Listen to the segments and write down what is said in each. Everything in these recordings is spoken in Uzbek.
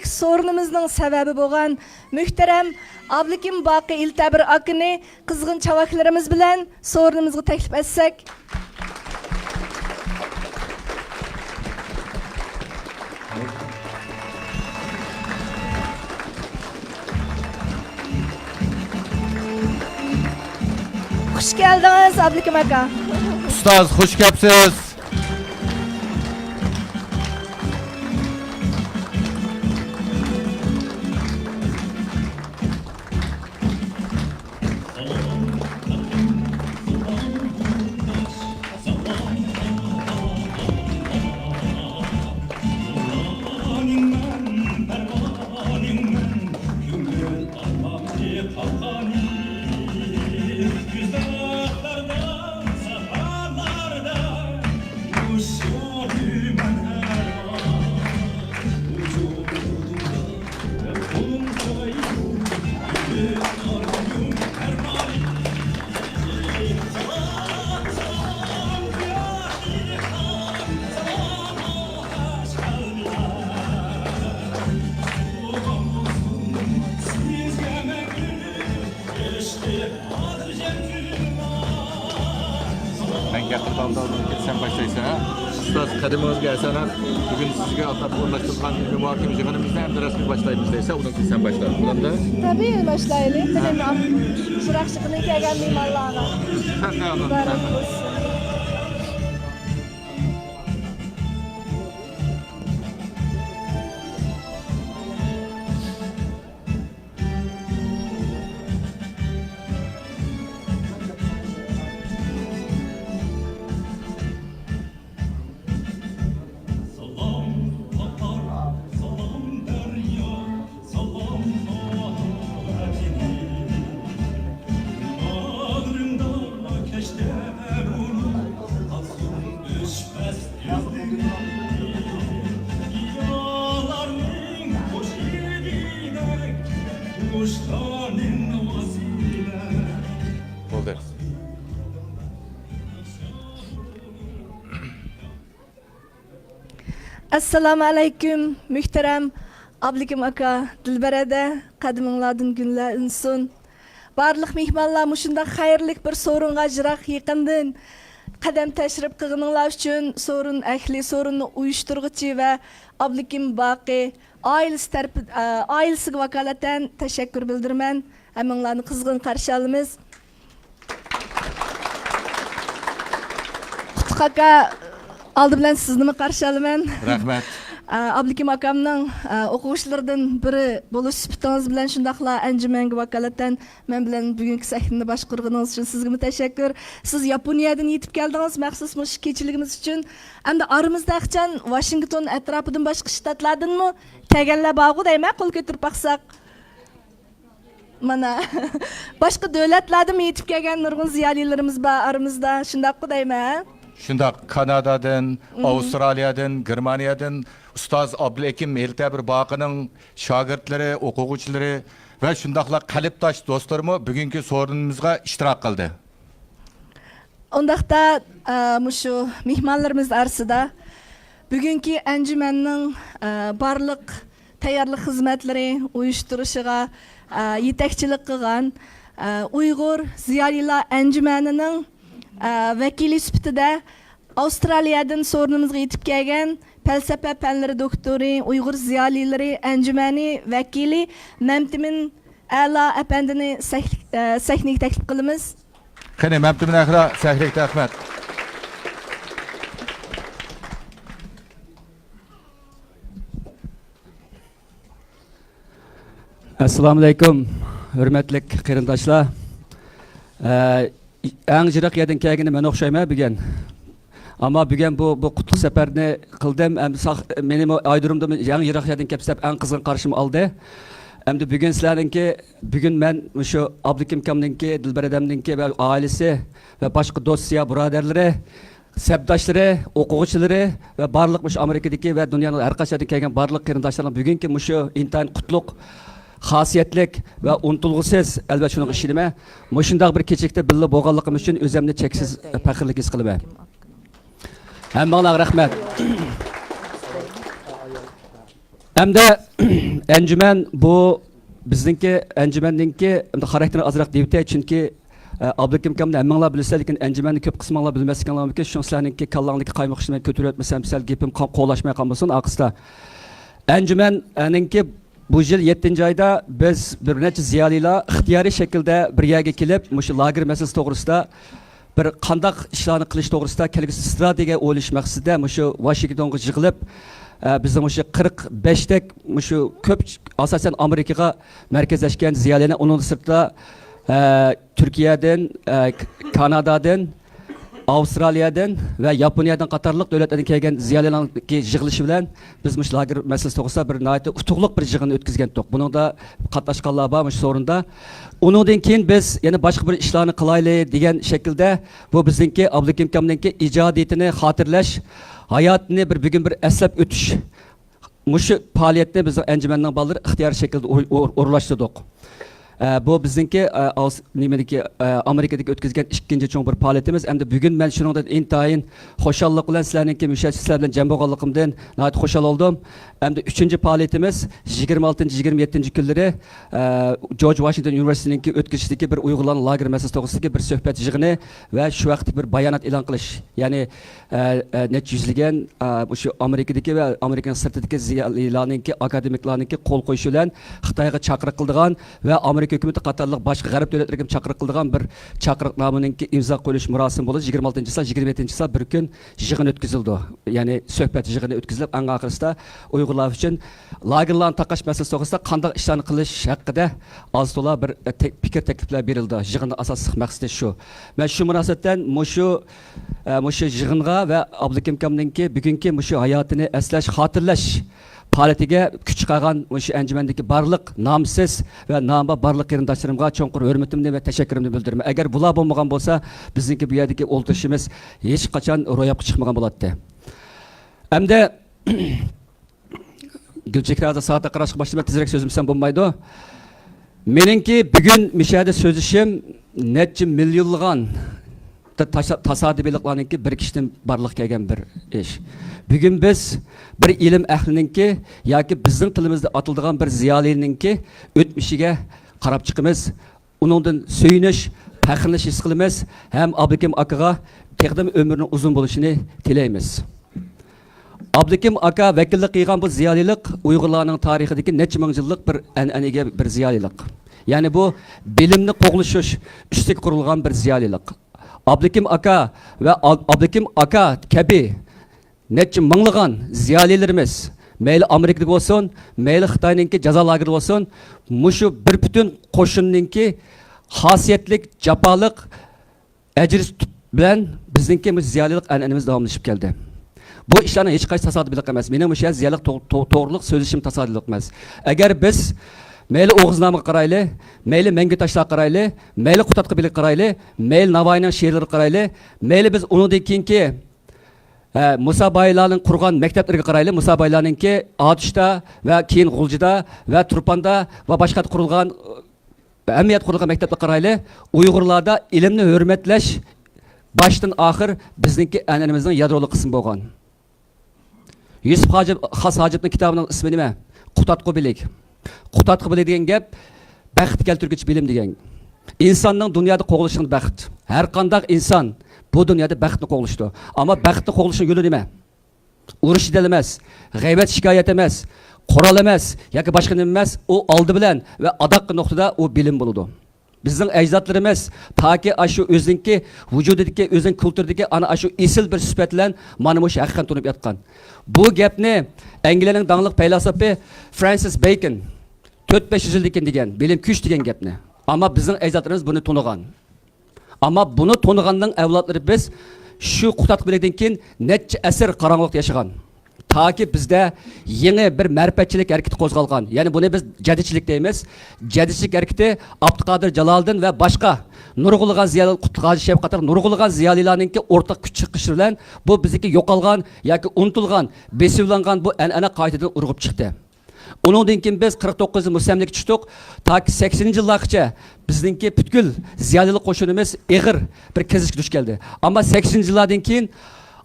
ilk sorunumuzun sebebi boğan muhterem Abdülhakim Baqi İltebir akını kızgın çavaklarımız bilen sorunumuzu teklif etsek. Hoş geldiniz Abdülhakim aka. Ustaz hoş geldiniz. Ben yakın dalda sen başlaysan ha. Ustaz kadımız gelsen ha. Bugün sizge atlap uğurlaştırılan bir muhakim cihanımızda hem de resmi başlayımız deyse onun için sen başla. Buradan da. Tabii başlayalım. Benim şırakşıkını gelmeyeyim Allah'ına. Sen ne anladın? Oldu. Assalamu aleyküm muhterem Abdülhakim aka Dilberede kadımınladın günler insun. Barlıq mehmanlar muşunda hayırlık bir sorunga jirak yıkındın. Kadem teşrif kığınınlar üçün sorun ehli sorunu uyuşturguçu ve Abdülhakim Baqi ailesi vakaleten teşekkür bildirmen. Hemenlarını kızgın karşı alımız. Kutkaka aldı bilen sizni karşı alımın. Rahmet. Abdülhakim akamның оқучылардан biri buluş süpütünüz bilen şundaqla encümenge vakaleten men bilen bugünkü sahneni başqurğunuz üçün sizge teşekkür. Siz Yaponiyadan yetip geldiniz maxsus muş keçiligimiz üçün. Endi aramızda aqchan Washington etrafıdan başqa ştatlardan mı tegenler bağı deyme qol kötürüp baqsaq. Mana başqa dövletlerden mi yetip kelgen nurgun ziyalilerimiz var aramızda şundaq deyme. Şunda Kanada'dan, Avustralya'dan, Germaniyadan Ustaz Abdülhakim İltebir Baqi'nin şagirdleri, okuguçları ve şundaqla qalbdosh dostlarımı bugünkü sorunumuzga iştirak kıldı. Ondaqda muşu mehmanlarımız arasında bugünkü encümenning barliq tayyorlik xizmatları uyushtirishga yetakchilik qilgan Uyg'ur ziyolilar encümenining vakili sifatida Avstraliyadan sorunumuzga yetib kelgan felsefe fanlari doktori Uyg'ur ziyolilari encümeni vakili Memtimin A'la efendini sahnaga taklif qilamiz. Qani Memtimin A'la sahnaga rahmat. Assalamu alaikum, hürmetli qarindoshlar. Eng jiroq yerdan kelgani men o'xshayman bugun. Ama bugün bu kutlu seferini kıldım. Benim aydurumda eng jiroq yerdan kelib eng qizg'in qarshim oldi. Endi bugün sizlarninki, bugün men şu Abdülhakim akamninki, Dilber adamninki ve ailesi ve başka dostiya birodarlari, sebdaşları, o'quvchilari ve barliq Amerikadagi ve dünyanın her qaçardan kelgan barliq qarindoshlarning bugünkü mushu intayin qutlug' xasiyetlik ve unutulg'usiz albatta shuni ishilma. Mushundaq bir kechakda birga bo'lganligim uchun o'zimni cheksiz faxrlik his qilaman. Hammanglarga rahmat. Әмді әнжімен bu bizdinki әнжімендіңки xarakteri azraq deyibdi, çünki Abdülkim kamda əmmənlər bilirsə, lakin əncüməni köp qısmanlar bilməsəkənlər ki, şun sizlərninki kallağındakı qaymıqışını kötürü etməsəm, sizlər gepim qoğulaşmaya qalmasın, aqısda. Əncüməninki bu yıl 7-ci ayda biz bir neçə ziyalıyla ixtiyari şəkildə bir yerə kelib, şu lager məsələsi doğrusunda bir qandaq işlarını qilish to'g'risida kelgusi strategiya o'ylash maqsadida şu Washingtonga yig'ilib bizim şu 45 tek şu ko'p asosan Amerikaga markazlashgan ziyolilarni uning sirtida Türkiye'den, Kanada'dan, Avustralya'dan ve Japonya'dan qatarlıq devletlerden kelgan ziyolilarning yig'ilishi bilan biz mush lager masalasi to'g'risida bir nihoyatda utuqliq bir yig'in o'tkazgan edik. Buning da qatnashganlar bor mush sorunda. Undan keyin biz yana boshqa bir ishlarni qilaylik degan shaklda bu bizningki Abdulkim kamninki ijodiyatini xotirlash, hayotini bir bugun bir eslab o'tish. Mush faoliyatni biz anjumanning bolalar ixtiyoriy shaklda o'rlashtirdik. Bu bizningki Amerikadagi o'tkazgan ikkinchi cho'ng bir faoliyatimiz. Endi bugun men shuningdan intayin xushallik bilan sizlarninki mushassislar bilan jam bo'lganligimdan nihoyat xushal oldum. Endi uchinchi faoliyatimiz 26-27 kunlari George Washington University'ninki o'tkazishdagi bir Uyg'urlarning lager masalasi to'g'risidagi bir suhbat yig'ini va shu vaqtda bir bayonot e'lon qilish. Ya'ni net yuzlagan shu Amerikadagi va Amerikaning sirtidagi ziyolilarninki akademiklarninki qo'l qo'yishi bilan Xitoyga chaqiriq qildigan va Amerika hükümeti qatarlıq başqa g'arb davlatlarga chaqiriq qildigan bir chaqiriqnomaninki imzo qo'yish murosimi bo'ldi. 26-27 bir kun yig'in o'tkazildi. Ya'ni suhbat yig'ini o'tkazilib, eng oxirisida Uyg'urlar uchun lagerlarni taqash masalasi to'g'risida qanday ishlarni qilish haqida oz to'la bir fikr takliflar berildi. Yig'inning asosiy maqsadi shu. Men shu munosabatdan mushu yig'inga va Abdulkim kamninki bugungi mushu hayotini eslash, xotirlash faoliyatiga kuch chiqargan o'sha anjumandagi barliq nomsiz va nomba barliq qarindoshlarimga cho'nqur hurmatimni va tashakkurimni bildiraman. Agar bular bo'lmagan bo'lsa, bizningki bu yerdagi o'ltirishimiz hech qachon ro'yobga chiqmagan bo'ladi. Hamda Gulchehra soatga qarashga boshlab tezroq so'zimsam bo'lmaydi. Meningki bugun mishada so'zishim necha millionlagan tasodifiliklarninki bir kishidan barliq kelgan bir ish. Bugün biz bir ilim ahlininki yoki bizning tilimizda atildigan bir ziyolininki o'tmishiga qarab chiqamiz. Uningdan suyunish, faxrlanish his qilamiz. Ham Abdulkim akaga taqdim umrining uzun bo'lishini tilaymiz. Abdulkim aka vakillik qilgan bu ziyolilik Uyg'urlarning tarixidagi necha ming yillik bir an'anaga bir ziyolilik. Ya'ni bu bilimni qo'g'lishish ustiga qurilgan bir ziyolilik. Abdulkim aka va Abdulkim aka kabi neçe mыңлыган ziyalilerimiz, meyli Amerika'da olsun, meyli Xitay'ninki jaza lageri olsun, muşu bir bütün qo'shinninki xasiyetlik, japalık, ecris bilen bizninki ziyalilik an'anamiz davomlashib keldi. Bu işlerin hiç qaysi tasodifilik emas. Mening bu şey ziyalilik to'g'riliq so'zishim tasodifilik emas. Agar biz meyli Oğuznamaga qarayli, meyli Mengi Taşlar qarayli, meyli Qutatqi bilik qarayli, meyli Navoiyning she'rlari qarayli, meyli biz undan keyinki Musa Baylarning qurgan maktablarga qarayli, Musa Baylarninki Atishda va keyin G'uljida va Turpanda va boshqa qurilgan ahamiyat qurilgan maktablarga qarayli, Uyg'urlarda ilmni hurmatlash boshdan oxir bizningki an'anamizning yadroli qismi bo'lgan. Yusuf Xas Hojibning kitobining ismi nima? Qutatqi bilik. Qutatqi bilik degan gap baxt keltirguvchi bilim degan. İnsanның dünyada qo'g'ilishing baxt. Har qanday inson bu dunyoda baxtni qo'g'ilishdi. Ammo baxtni qo'g'ilishning yo'li nima? Urush emas, g'aybat shikoyat emas, qurol emas yoki boshqa nima emas, u oldi bilan va adoqqa nuqtada u bilim bo'ladi. Bizning ajdodlarimiz toki shu o'zinki vujudidagi, o'zing kulturdagi ana shu esil bir sifat bilan mana shu haqiqatni tunib yotgan. Bu gapni Angliyaning dangliq faylasufi Francis Bacon 4-500 yildan degan, bilim kuch degan gapni. Ama bizim ecdadlarımız bunu tonugan. Ama bunu tonugandan evlatları biz şu Qutatqi bilikdan keyin neçe asr qaranlıqda yaşagan. Ta ki bizde yeni bir mərifətçilik hareketi qo'zg'algan. Yani bunu biz jadidchilik deymiz. Jadidchilik hareketi Abduqodir Jaloliddin ve başka nurg'ulg'an ziyoli Qutqozi Shayx qator nurg'ulg'an ziyolilarninki o'rtaq kuch chiqishi bilan bu bizniki yo'qolgan yoki unutilgan, besivlangan bu an'ana qaytadan urg'ib chiqdi. Onundan keyin biz 49 mustamlik tushdik. Ta ki 80-yillargacha bizningki butkul ziyolilik qo'shinimiz eg'ir bir kezishga duch keldi. Ammo 80-yillardan keyin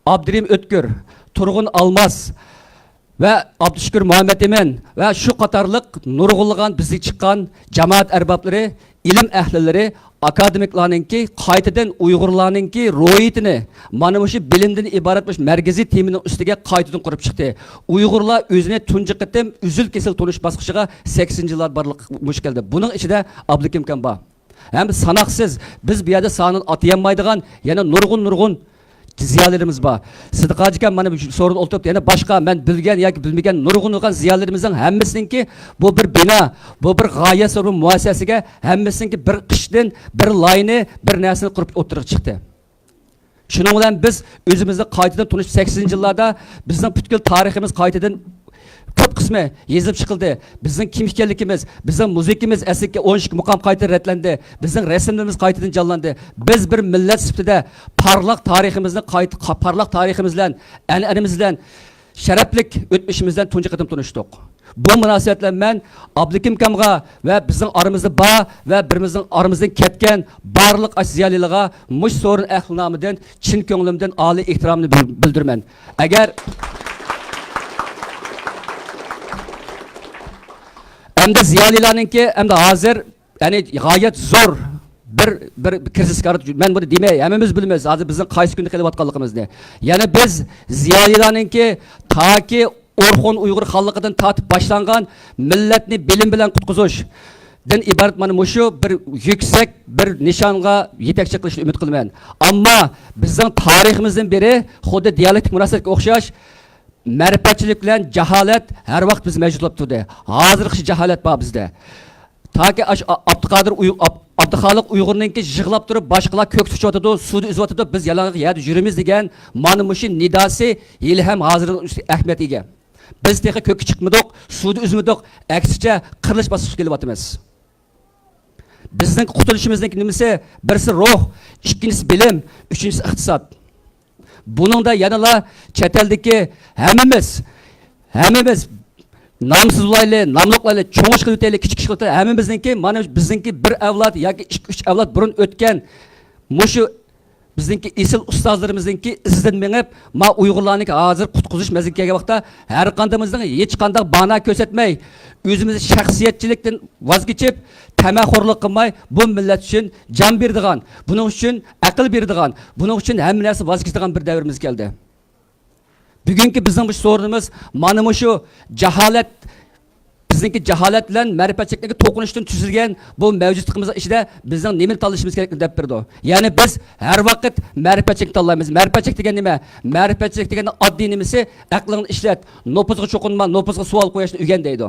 Abdurim O'tkir, Turg'un Almas, ve Abdüşkür Muhammed Emin ve şu katarlık nurgulluğun bizi çıkan cemaat erbapları, ilim ehlileri, akademiklarınki, kaytıdan Uygurlarınki royitini, manımışı bilimden ibaretmiş merkezi timinin üstüge kaytıdan kurup çıktı. Uygurlar özüne tuncu kıtım, üzül kesil tonuş baskışıga 80 yıllar barlıkmış geldi. Bunun içi de Abdülkim Kamba. Hem sanaksız, biz bir yerde sahanın atayanmaydıgan, yani nurgun ziyalarımız var. Sıdık Hacıken bana bir sorun oltup yani başka ben bilgen ya ki bilmegen nurgun ziyalarimizin hemmesininki bu bir bina, bu bir gaye sorun muassesige hemmesininki bir kışdın, bir layını, bir nesini kurup oturup çıktı. Şunun bilen biz özümüzde kaytıdan tunuş 80 yıllarda bizden bütkül tarihimiz kaytıdan köp kısmı yazılıp çıkıldı. Bizim kim ekanligimiz, bizim muzikimiz eski 12 muqam qayta retlendi. Bizim resimlerimiz qaytadan canlandı. Biz bir millet sifatida parlaq tariximizni parlaq tariximiz bilan, an'anamiz bilan, sharaflik o'tmishimizdan tunji qatim tanishdik. Bu munosabat bilan men Abdulkim Kamga ve bizim aramızda ba ve birimizin aramızdan ketken barliq ziyolilarga mush sorun ahlinomidan chin ko'nglimdan oliy ehtiromni bildiraman. Agar hem de ziyalilarınki hem de hazır yani gayet zor bir kriz çıkardı. Ben bunu demeye hemimiz bilmez. Hazır bizim qaysi günde kelayotganligimizni. Yani biz ziyalilarınki ta ki Orxon Uyghur xalqidan tatib başlangan milletni bilim bilan qutqizish dan ibarat mana mushu bir yüksek bir nishonga yetakchi qilishni umid qilaman. Ammo bizning tariximizdan beri xuddi dialektik munosabatga o'xshash ma'rifatchilik bilan jaholat har vaqt biz mavjud bo'lib turdi. Hozirgi jaholat bor bizda. Taki Abduxoliq Uyg'urningki yig'lab turib boshqalar ko'k tuchyotidi, suvni uzyotidi, biz yalang'oq yerda yurimiz degan mana mushu nidosi hali ham hozir ahamiyat ega. Biz texi ko'kka chiqmadik, suvni uzmadik, aksicha qirilish bosqichiga kelyapmiz. Bizning qutulishimizning nimasi? Birisi ruh, ikkinchisi bilim, uchinchisi iqtisod. Buningda yanala chet eldagi hammamiz namsiz bo'laylik, namliq bo'laylik, cho'ngish qilib o'taylik, kichik ish qilib hammamizningki mana bizningki bir avlod yoki 2-3 avlod burun o'tgan mushu bizningki esil ustozlarimizningki izidan mengib ma Uyg'urlarning hozir qutqizish mazgiga vaqtda har qandayimizning hech qanday bana ko'rsatmay o'zimizni shaxsiyatchilikdan voz kechib tamaxurlik qilmay bu millat uchun jon berdigan, buning uchun aql berdigan, buning uchun hamma narsa voz kechadigan bir davrimiz keldi. Bugünkü bizim bu sorunumuz mana şu jaholat bizningki jaholat bilan ma'rifatchilikka to'qinishdan tuzilgan bu mavjudligimiz ichida bizning nimani tanlashimiz kerakligini deb berdi. Ya'ni biz har vaqt ma'rifatchilik tanlaymiz. Ma'rifatchilik degan nima? Ma'rifatchilik degan oddiy nimasi? Aqlingni ishlat, nopuzga cho'qinma, nopuzga savol qo'yishni o'rgan deydi.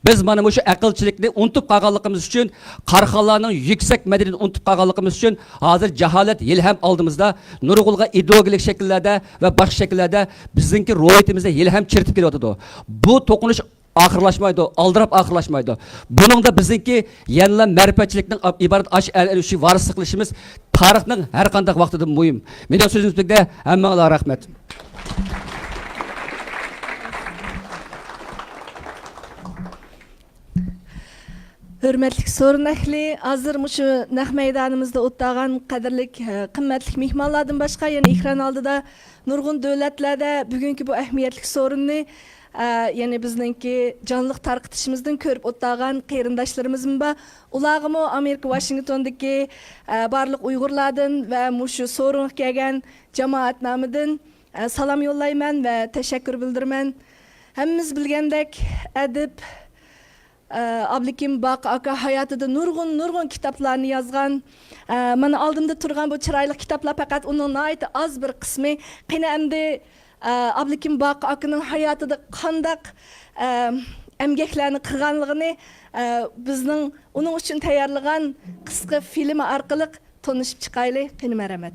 Biz mana bu aqlchilikni unutib qolganligimiz uchun, qarxonlarning yuksak madaniyatini unutib qolganligimiz uchun hozir jaholat yil ham oldimizda nurg'ulg'a ideologik shakllarda va boshqa shakllarda bizningki ro'yitimizda yil ham chiritib kelyotdi. Bu to'qinish oxirlashmaydi, aldirab oxirlashmaydi. Buningda bizningki yanla ma'rifatchilikning iborat an'anaviy varislik qilishimiz tarixning har qanday vaqtida muhim. Mening so'zim tugadi. Hammaga rahmat. Hürmetlik sorun ehli, hazır şu naq meydanımızda ottagan qadirlik, qimmatlik mehmonlardan başqa, yani ekran aldıda nurgun devletlerde bugünkü bu ehmiyetlik sorunni yani bizningki canlıq tarqıtışımızdan körüp ottagan qeyrindaşlarımızın ba, ulağımı Amerika Washington'daki barlıq Uygurlardan ve şu sorun kelgen cemaat namıdan salam yollayman ve teşekkür bildirmen. Hemmimiz bilgendek edip Abdulkim Baq aka hayatida nurgun kitaplarni yazgan. Mana aldımda turgan bu chiroyli kitaplar faqat onun ait az bir qismi. Qina endi Abdulkim Baq akaning hayatida qandaq emgeklarni qilganligini bizning uning uchun tayyorlagan qisqa film orqali tanishib chiqaylik. Qani marhamat.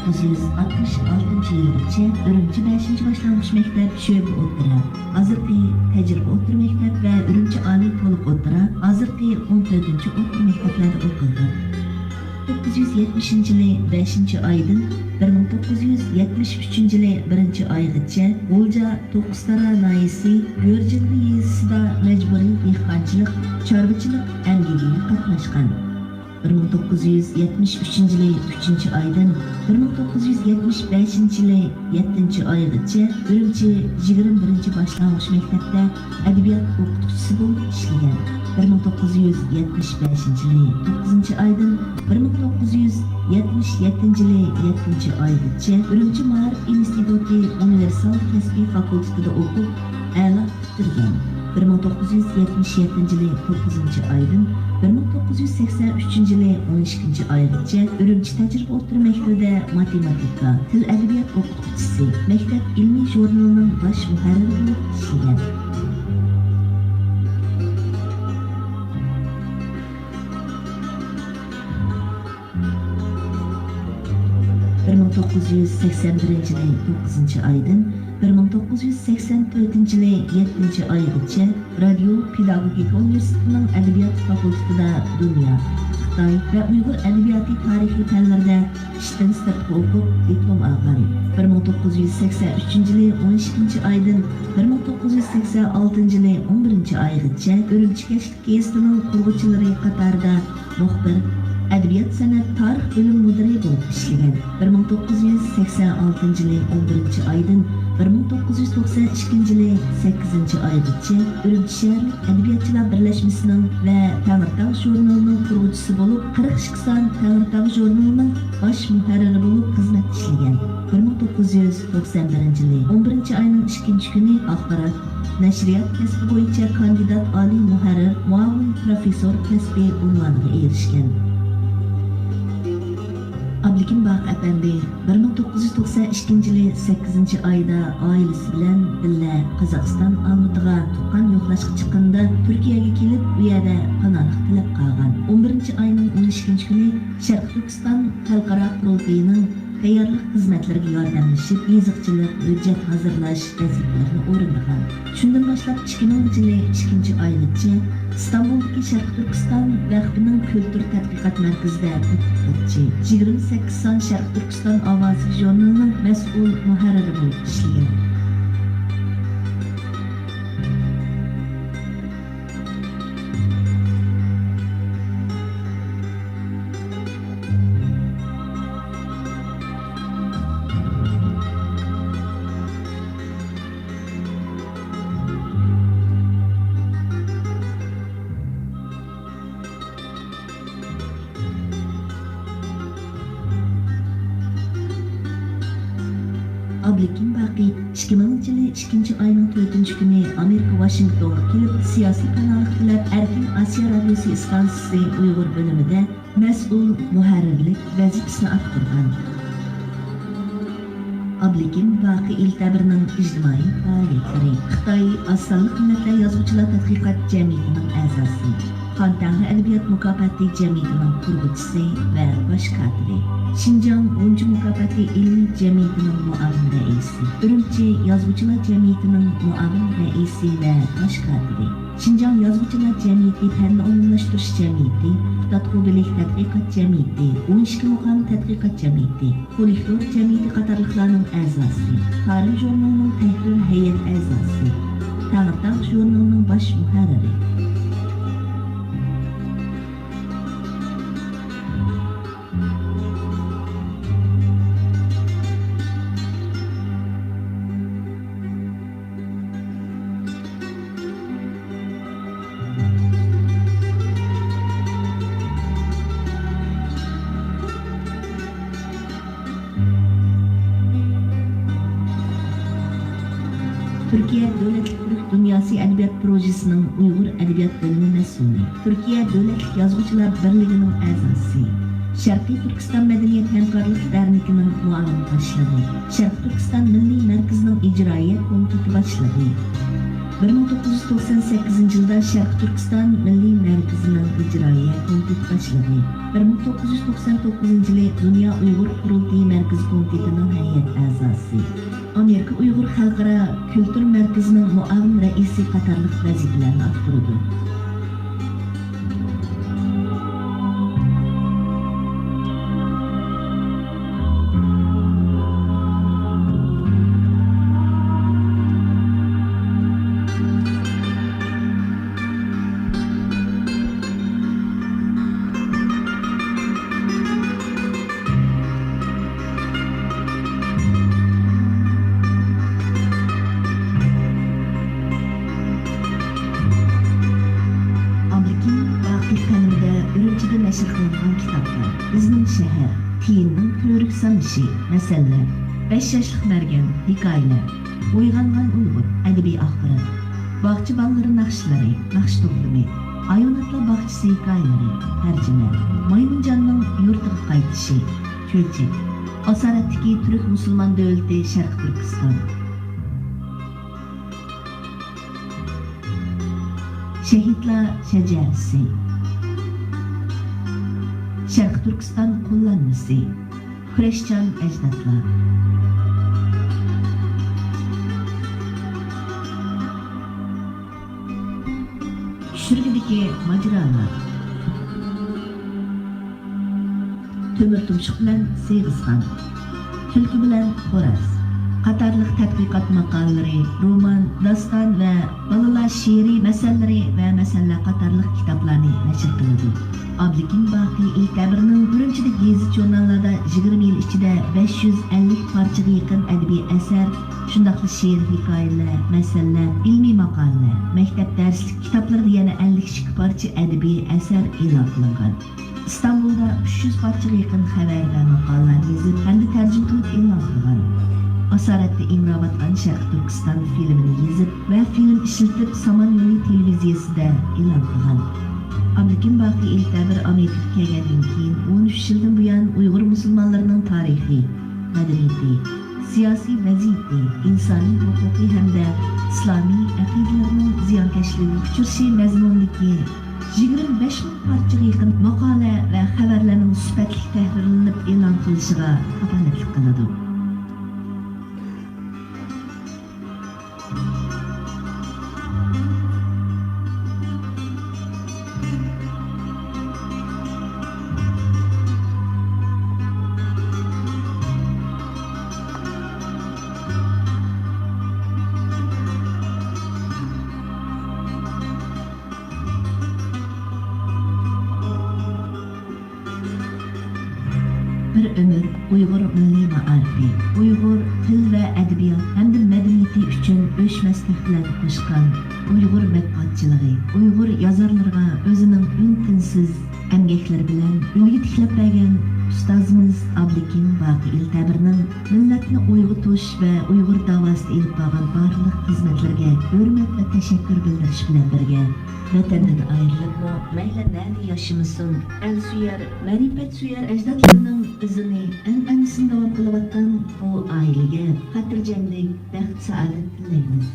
1966 yılgacha Ürümçi 5. başlangıç mektep şöbe o'ttira, hozirgi tajriba o'rta mektep va Ürümçi oliy to'liq o'ttira, hozirgi 14 o'rta maktablarda o'qildi. 1970 yılı 5. aydan 1973 yılı 1. aygacha G'o'lja To'qqiztara nayisi G'o'rjilli yezisida majburiy dehqonchilik, chorvachilik amaliga qatnashgan. 1973 yılı 3. aydan 1975 yılı 7. aygacha Ürümçi 21. başlangıç mektepte edebiyat o'qituvchisi bo'lib ishlagan. 1975 yılı 9. aydan 1977 yılı 7. aygacha Ürümçi Ma'rif instituti Universal kasbiy fakultetida o'qib, a'lo bitirgan. 1977 yılı 9. aydan 1983 yılı 12. aygacha Ürümçi tajriba o'rta maktabida matematika, til adabiyot o'qituvchisi, maktab ilmiy jurnalining bosh muharriri bo'lib ishlagan. 1981 yılı 9. aydan 1984 yılı 7. aygacha Radyo Pedagogika Üniversitesining Edebiyat Fakültetida Dünya, Xitoy va Uyg'ur adabiyoti tarixiy fanlarda ishdan sirtqi o'qib, diplom olgan. 1983 yılı 12. aydan 1986 yılı 11. aygacha Ürümçi Kashlik gazetining qurg'uvchilari qatorida muxbir, Edebiyat sanat tarix bölüm müdiri bo'lib ishlagan. 1986 yılı 11. aydan 1992 yılı 8. aygacha Ürümçi shaharlik Edebiyatchilar birlashmasining va Tangirtog' jurnalining quruvchisi bo'lib, 42 son Tangirtog' jurnalining bosh muharriri bo'lib xizmat ishlagan. 1991 yılı 11. ayning 2. kuni axborot, nashriyot kasbi bo'yicha kandidat oliy muharrir, muavin professor kasbi unvoniga erishgan. Abdukim Baq Efendi 1992 yılı 8. ayda ailesi bilan billa Qozog'iston Olmutiga tuqqan yo'qlashga chiqqanda Turkiyaga kelib, bu yerda panohlik tilab qolgan. 11. ayning 12. kuni Sharq Turkiston xalqaro qurultayining tayyorlik xizmatlariga yordamlashib, yoziqchilik, hujjat hazırlash vazifalarini o'rinlagan. Shundan boshlab 2000 yılı 2. aygacha İstanbul'daki Sharq Turkiston vakfining Kültür Tadqiqot markazida o'qituvchi, 28 son Sharq Turkiston ovozi jurnalining mas'ul muharriri bo'lib ishlagan. Abdukim Baqi 2000 yılı 2. ayının 4. günü Amerika Washington'a kelib, siyasi kanallik tilab Erkin Asya Radyosu istansiyasi Uyg'ur bölümünde mas'ul muharrirlik vazifasini atqirgan. Abdukim Baqi iltabirning ijtimoiy faoliyatlari, Xitoy Oz sonli millatlar yozuvchilar tadqiqot jamiyatining a'zosi, Xon Tangri adabiyot mukofoti jamiyatining qurg'uvchisi va bosh kotiri, Şinjan Oncu Mukafati İlmi Cemiyeti'nin muavin reisi, Ürümçi Yazgıcılar Cemiyeti'nin muavin reisi ve baş katili, Şinjan Yazgıcılar Cemiyeti Fenli Umumlaştırış Cemiyeti, Tatkubilik Tadqiqat Cemiyeti, 12 Muqam Tadqiqat Cemiyeti, Folklor Cemiyeti qatorliqlarning a'zosi, Tarix jurnalining tahrir heyet a'zosi, Tangirtog' jurnalining bosh muharriri. Türkiye Devletlik Türk Dünyası Edebiyat Projesi'nin Uyghur Edebiyat Bölümü mesulü, Türkiye Devletlik Yazgıcılar Birliği'nin a'zosi, Sharqiy Turkiston Madaniyat Hamkorlik Derneği'nin muavin başlig'i, Sharq Turkiston Milliy Markazining ijroiya komiteti boshlig'i, 1998 yılda Şərq Türkistan Milli Mərkəzinin icraiya komiteti başlığı, 1999 yılı Dünya Uyghur Qurultayı Mərkəzi Komitetinin heyət əzası, Amerika Uyghur Xalqara Kültür Mərkəzinin muavin rəisi qatarlıq vəzifələrini atqırdı. Nəşr qılınan kitablar, Bizning shahar, Tiyinning ko'rik sanışı, məsələlər, 5 yaşlıq mərgən, hikoyalar, Uyg'ongan Uyg'ur, ədəbi axborot, Bog'cha bolaları naxshlari, naxsh to'plami, Hayvonotlar bog'chisi hikoyalari, tarjima, Maymunjonning yurtiga qaytishi, Ko'chak, Asoratdagi turk musulmon davlati Sharq Turkiston, Shahidlar shajarasi, Şərq Türkistan qullanması, Kurashchan əcdadlar. Düşürgüdeki maceralar. Tömür tumşuq bilan Seyg'izxon, Tulki bilan Xo'raz, qatarlıq tədqiqat maqolalari, roman, daston va bolalar she'riy masalalari va masalalar qatarlıq kitoblarni nashr qiladi. Abdikin Baqi İlkabir'nin birinchilik gazet jurnallarda 20 yil ichida 550 parchaga yaqin adabiy asar, shundaqli she'r, hikoyalar, masalalar, ilmiy maqolalar, maktab darslik kitoblarda yana 52 parcha adabiy asar e'lon qilingan. İstanbulda 300 parchaga yaqin xabar va maqolalar yozib, hamda tarjima qilib e'lon qilgan. Asoratda Imrovatgan Sharq Turkiston filmini yozib va film ishlatib Samon yo'li televiziyasida e'lon qilgan. Abdikin Baqi İlkabir Amerikaga kelgandan keyin 13 yildan buyon Uyg'ur musulmonlarining tarixi, madaniyati, siyosiy vaziyati, insoniy huquqiy hamda islomiy aqidalarining ziyonkashligiga uchrashi mazmundagi 25 ming parchaga yaqin maqola va xabarlarning sifatli tahrirlanib e'lon qilishiga kafolatlik qiladi. Bir ömür Uyghur milliy maarifi, Uyghur til va adabiyot hamda madaniyati uchun o'chmas tahsillar qo'shgan Uyghur matbuotchiligi, Uyghur yozarlariga o'zining mumkinsiz emgaklari bilan ulgu tiklab bergan ustozimiz Abdikin Baqi İlkabirning millatni uyg'otish va Uyg'ur davosida ilib borgan barliq xizmatlarga hurmat va tashakkur bildirish bilan birga vatandan ayrilibmi mayli nari yashamasin, el-suyar, ma'rifat suyar ajdodlarining izini an'anasini davom qilayotgan bu oilaga xotirjamlik, baxt, saodat tilaymiz.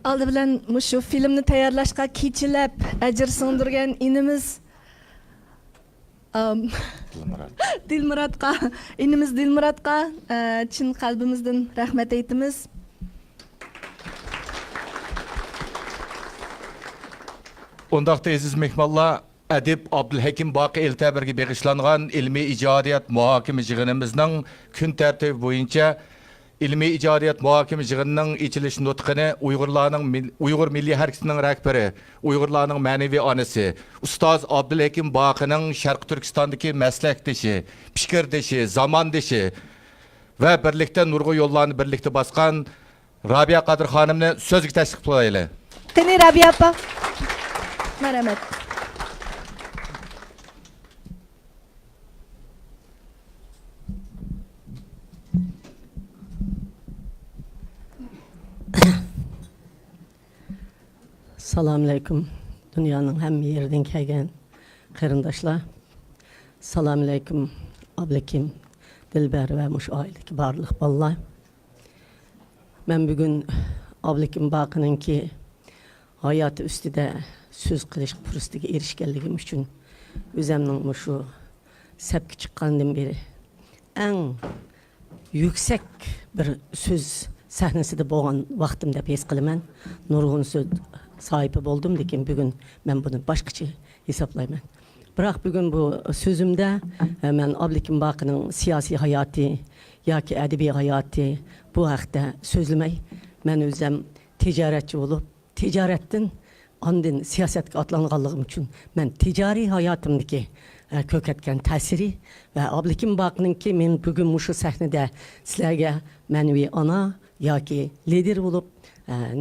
Aldı bilan şu filmni tayyorlashga kechilab ajr singdirgan inimiz Dilmuratqa, inimiz Dilmuratqa chin qalbimizdan rahmat aytamiz. Ondaqda aziz mehmonlar, Adib Abdulhakim Baqi Eltabirga bag'ishlangan ilmiy ijodiyat muhokama yig'inimizning kun tartibi bo'yicha ilmiy ijodiyat muhokama yig'inining ichilish nutqini Uyg'ur milliy harakatining rahbari, Uyg'urlarning ma'naviy onasi, ustoz Abdulhakim Baqining Sharq Turkistondagi maslakdoshi, fikrdoshi, zamondoshi va birlikda nurg'un yo'llarni birlikda bosgan Rabia Qadir xonimni so'zga tashriq qilaylik. Qani Rabia apa. Marhamat. Assalamu alaikum. Dünyanın hem yerden kelgen qarindoshlar. Assalamu alaikum. Ablakim, Dilber ve muş ailedeki barliq ballar. Ben bugün Ablakim Baqininki hayatı üstüde söz qilish fursatiga erishganligim uchun o'zimning mushu sapga chiqqandan beri eng yuksak bir söz sahnasida bo'lgan vaqtim deb his qilaman. Nurg'un so'z sahibi oldum lekin bugün ben bunu başqacha hesaplayman. Biroq bugün bu sözümde men Ablakim Baqining siyosiy hayoti yoki adabiy hayoti bu haqda so'zlamay, men o'zim tijoratchi bo'lib, tijoratdan ondan siyosatga atlanganligim uchun men ticari hayotimdagi ko'katgan ta'siri va Ablakim Baqininki men bugün mushu sahnada sizlarga ma'naviy ona yoki lider bo'lib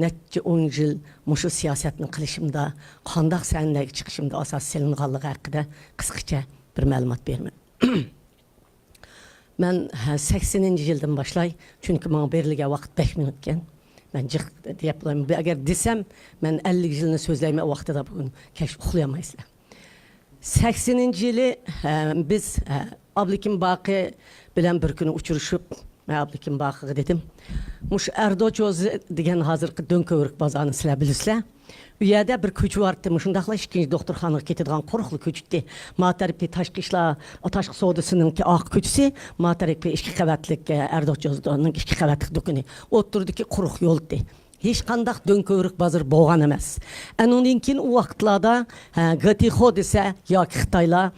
necha 10 yil mushu siyosatni qilishimda, qandoq sahnalarga chiqishimda asos solinganligi haqida qisqacha bir ma'lumot beraman. Men 80-yildan boshlay, chunki menga berilgan vaqt 5 minut ekan. Men jiq deb qo'yaman. Agar desam, men 50 yilni so'zlayman, vaqtida bugun kesh uxlayolmaysizlar. 80-yili biz Ablakim Baqi bilan bir kuni uchrashib, Ablakim Baqiga dedim. Mush Erdochoz degan hozirgi Do'nko'rik bozorni sizlar bilasizlar. U yerda bir ko'cha bor edi, shundaqla ikkinchi doktorxonaga ketadigan qo'riqli ko'chdi. Mataripli tashqi ishlar, tashqi savdosininki oq ko'chasi, Mataripli 2 qavatlik Erdochovning 2 qavatlik do'koni. O'tirdiki quruq yo'ldi. Hech qandaq Do'nko'rik bozor bo'lgan emas. Undan keyin u vaqtlarda Gatiho desa yoki Xitoylar,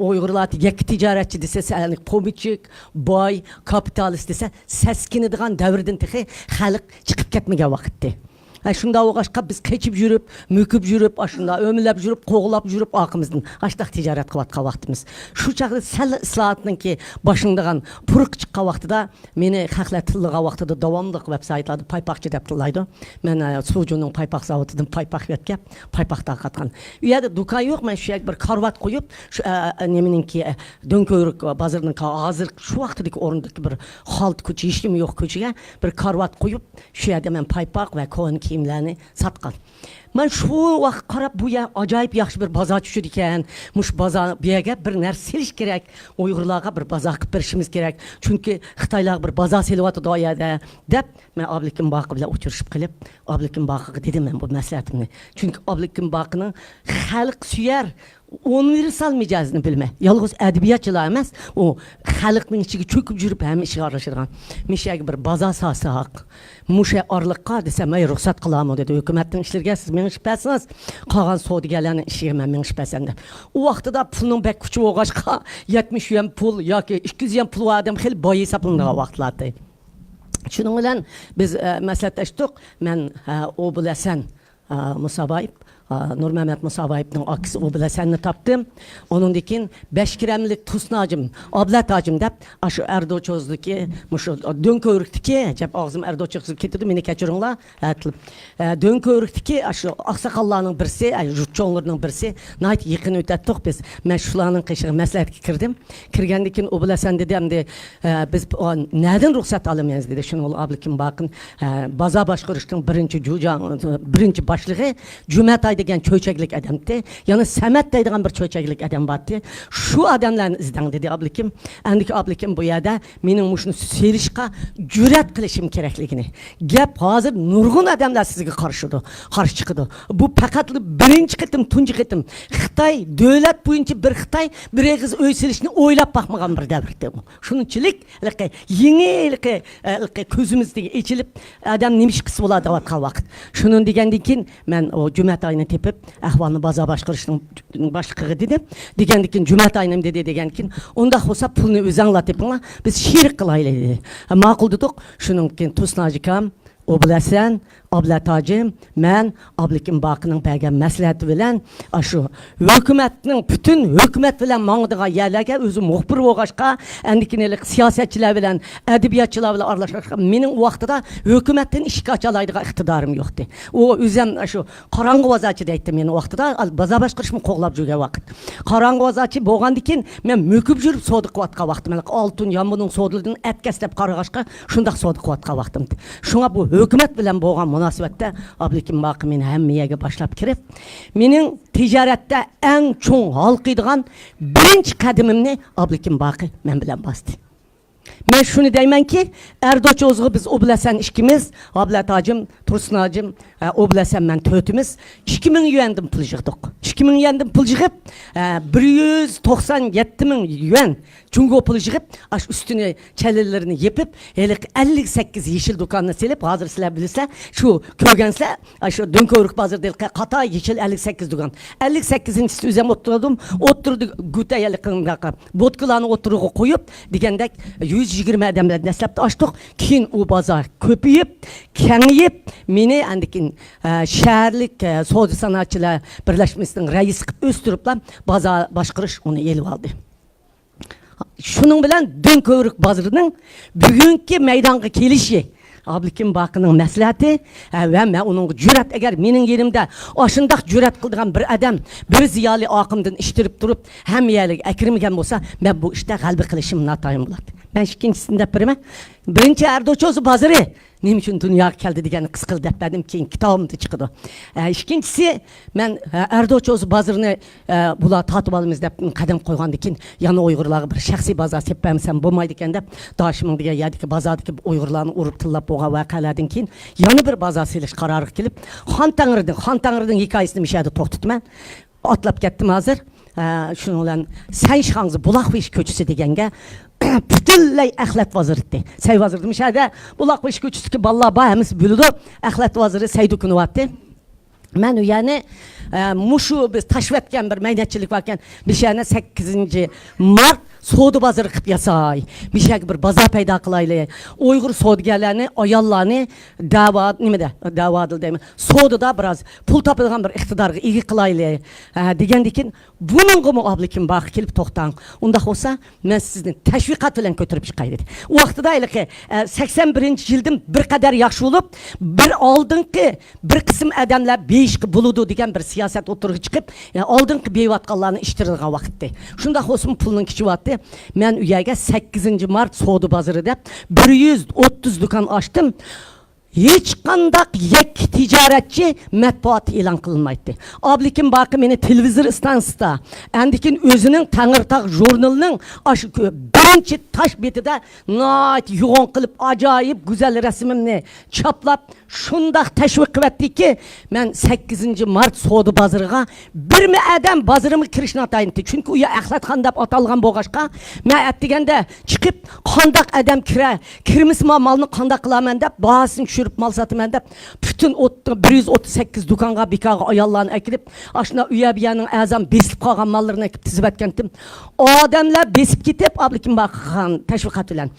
Uyg'urlar yakka tijoratchi desa, pomidchik, boy, kapitalist desa, saskinadigan davrdan texi xalq chiqib ketmagan vaqtdi. Şunda oğaşqa biz keçip yürüp, müküp yürüp, aşında ömülep yürüp, qoğulap yürüp aqımızdan aşdaq ticaret qıvatqa vaxtımız. Şu çağda sel ıslahatının ki başındağın pırıq çıqqa vaxtıda meni xaqla tıllığa vaxtıda davamlıq websaytlarda paypaqçı dep tıllaydı. Men Sucu'nun paypaq zavatıdan paypaq vetkep, paypaqda qatqan. Uyada dukan yok, men şu bir karvat koyup, şu nemininki Do'nko'rik bazarının hazır şu vaxtdaki orundaki bir halt ko'cha, hech kim yo'q ko'chaga bir karvat koyup, şu yerda men paypaq va ko'n kiyimlarni satqan. Men şu vaqt qarab bu ya acayip yaxshi bir bozor tushdi ekan. Mush bozor bu yerga bir narsa selish kerak. Uyg'urlarga bir bozor qilib berishimiz kerak. Chunki Xitoylar bir bozor selyapti doyada deb men Ablakim Baqi bilan uchrashib qilib, Ablakim Baqiga dedim men bu maslahatimni. Chunki Ablakim Baqining xalq suyar universal mijozini bilmay. Yolg'iz adabiyotchilar emas, u xalqning ichiga cho'kib yurib ham ish aralashadigan. Mishaga bir bozor salsak, musha orliqqa desam, "Ey ruxsat qilaman" dedi. Hukumatning ishlarga siz menishpasiz, qolgan savdogarlarning ishiga men menishpasan deb. U vaqtida pulning bek kuchi o'g'ashqa 70 yuan pul yoki 200 yuan pul odam xil boy hisoblangan vaqtlarda. Shuning bilan biz maslahatlashdik. Men o bilasan Musabayib Nur Mehmet Musabayib'nin akisi o bilesenini tapdım. Onun dikin 5 kiremlik tusnacım, ablat acım dep, aşı Erdochov'daki, muşu Do'nko'rikdiki, cep ağzım Erdochov'u getirdi, meni keçirinler, Do'nko'rikdiki, aşı aksakallarının birisi, jurtçoğlarının birisi, nait yıkın ötettik biz, men şularının qışığı məsləhətə kirdim. Kirgendikin o bilesen dedim de, biz nereden ruhsat alamayız dedi, şunu Ablakim Baqi'nin baza başquruşun birinci başlığı, Cümet ay degan cho'chaklik odamdi. Yana Samat deydigan bir cho'chaklik odam bordi. Shu odamlarni izlang dedi Ablakim. Andiki Ablakim bu yerda mening mushuni selishqa jur'at qilishim kerakligini. Gap hozir nurg'un odamlar sizga qarshi chiqdi. Bu faqat birinchi qitim, tunji qitim. Xitoy davlat bo'yicha bir Xitoy bir eg'iz uy selishni o'ylab baxmagan bir davrda. Shuningchilik, yangi ko'zimizdagi echilib, odam nima ish qilsa bo'ladi deyotgan vaqt. Shuni degandan keyin men o Jumat oyini tepip ahvalını baza başqarışının başlığı dedi. Degendikin Cümat ayınım dedi degendikin. Onda olsa pulunu özangla tepinla biz şirik kılayla dedi. Maqul dedik. Şununkin Tusnacıkam, Oblasan, Ablatacım, men Ablikim Bakı'nın bergen məsləhəti bilen aşı hükümetinin bütün hükümet bilen mağdığa yerlerge özü muhbir oğaşqa endikinelik siyasetçiler bilen edebiyatçılar bilen arlaşaşqa menin o vaxtıda hükümetin işi açalaydığa iktidarım yoktu. O özüm aşı qarangı vazatçı deydi men o vaxtıda baza başqırışımı qoğlap жүрген vaqt. Qarangı vazatçı boğandikin men müküp жүріп soğudu qıvatqa vaqtım. Altın yambının soğudulduğunu etkeslep qaragaşqa şundaq soğudu qıvatqa vaqtım. Şuna bu hükümet bilen boğan münasibette Ablikim Bakı meni hemmeyege başlap kirip menin ticarette en çoğun halkıydıgan birinci kadimimni Ablikim Bakı men bilen bastı. Ben şunu deymen ki Erdoç Ozgu biz Oblasan işkimiz Ablat Hacım, Tursun Hacım Oblasan ben tötümüz 2000 yuandım pul jıqdık. 2000 yuandım pul jıqıp 197.000 yuan Cungo pul jıqıp aş üstüne çelelerini yepip 58 yeşil dukanını selip hazır sizler bilirse şu kögensler şu Dönkörük bazır değil kata yeşil 58 dukan 58'in üstü üzerine oturduk güte yakındaki botkularını oturuğu koyup digендek 120 adamlar neslepte açtık. Keyin o bazar köpüyüp, kengiyip, meni andikin şehirlik savdo sanatçılar birleşmesinin reisi qilib östürüp bazar başqırış onu elib aldı. Şunun bilen Dönkörük bazırının bugünkü meydanga kelişi Ablikim Bakı'nın məsləhəti ve men onun cüret eğer menin yerimde aşındaq cüret kıldığan bir adam bir ziyali akımdan iştirip durup hem yerlik ekirmegen bolsa men bu işte galbi kılışım natayım bulat. Ben ikincisinde birime birinci Erdoç Ozgu bazırı neyim için dünya geldi degeni kıskıl depledim keyin kitabımda çıkıdı. İkincisi men Erdoç Ozgu bazırını bula tatып alımız dep kadem koygan dikin yana Uygurlarga bir şahsi bazar seppämsem bolmaydı eken dep daşımın diye yerdiki bazardaki Uygurlarını urup tillap boğa vakalardan keyin yana bir bazar seliş kararı kelip Han Tanrı'nın hikayesini mişadi toxtutman. Atlap kettim hazır. Şunu olan sen şansı bulaq köçüsü degenge bütünley Ahlat vazirdi. Sey vazirdi mişade bulaq köçüsü ki balla bayamiz bülüdü. Ahlat vaziri Seydukunu vattı. Men yani muşu biz taşvetken bir meydetçilik varken bir şeyine 8. Mart Soğudu bazarı qıp yasay. Bir şey bir bazar payda kılaylı. Uygur soğudugerlerini, ayallarını davadıl deymi. Soğududa biraz pul tapılgan bir iktidarı ilgi kılaylı. Degendikin bunun gumu Ablikim Bakı kelip toxtan. Onda olsa men sizin teşvikat bilen götürüp çıkay dedi. O vaxtıda ile ki 81. yıldım bir kadar yaxşı olup bir aldınki bir kısım adamlar beyiş buludu degen bir siyaset oturuğu çıkıp aldınki beyvatkallarını iştirilgan vakitte. Şunda olsun pulunun kiçi vattı. Men uyayga 8. Mart soğudu bazırı dep 130 dukan açtım. Hiç kandak yek ticaretçi matbuat ilan kılınmaydı. Ablikim Bakı meni televizor istansıda endikin özünün Tangırtaq jurnalının aşı birinci taş betide nait yoğun kılıp acayip güzel resimimni çaplap şundaq teşvik kıvetti ki men 8. Mart soğudu bazırıga bir mi adam bazırımı kirişine atayındı. Çünkü uya Ahlat Xan dep atalgan boğaşqa men ettigende çıkıp kandak adam kirmis malını kandak kılamen dep bahasını düşürüp mal satımen dep bütün 138 dukanğa bikağa ayallarını ekilip aşına üyebiyanın azam besip kalgan mallarını ekip tizip etkendim. O adamlar besip gitip Ablikim Bakı'nın teşvikat bilen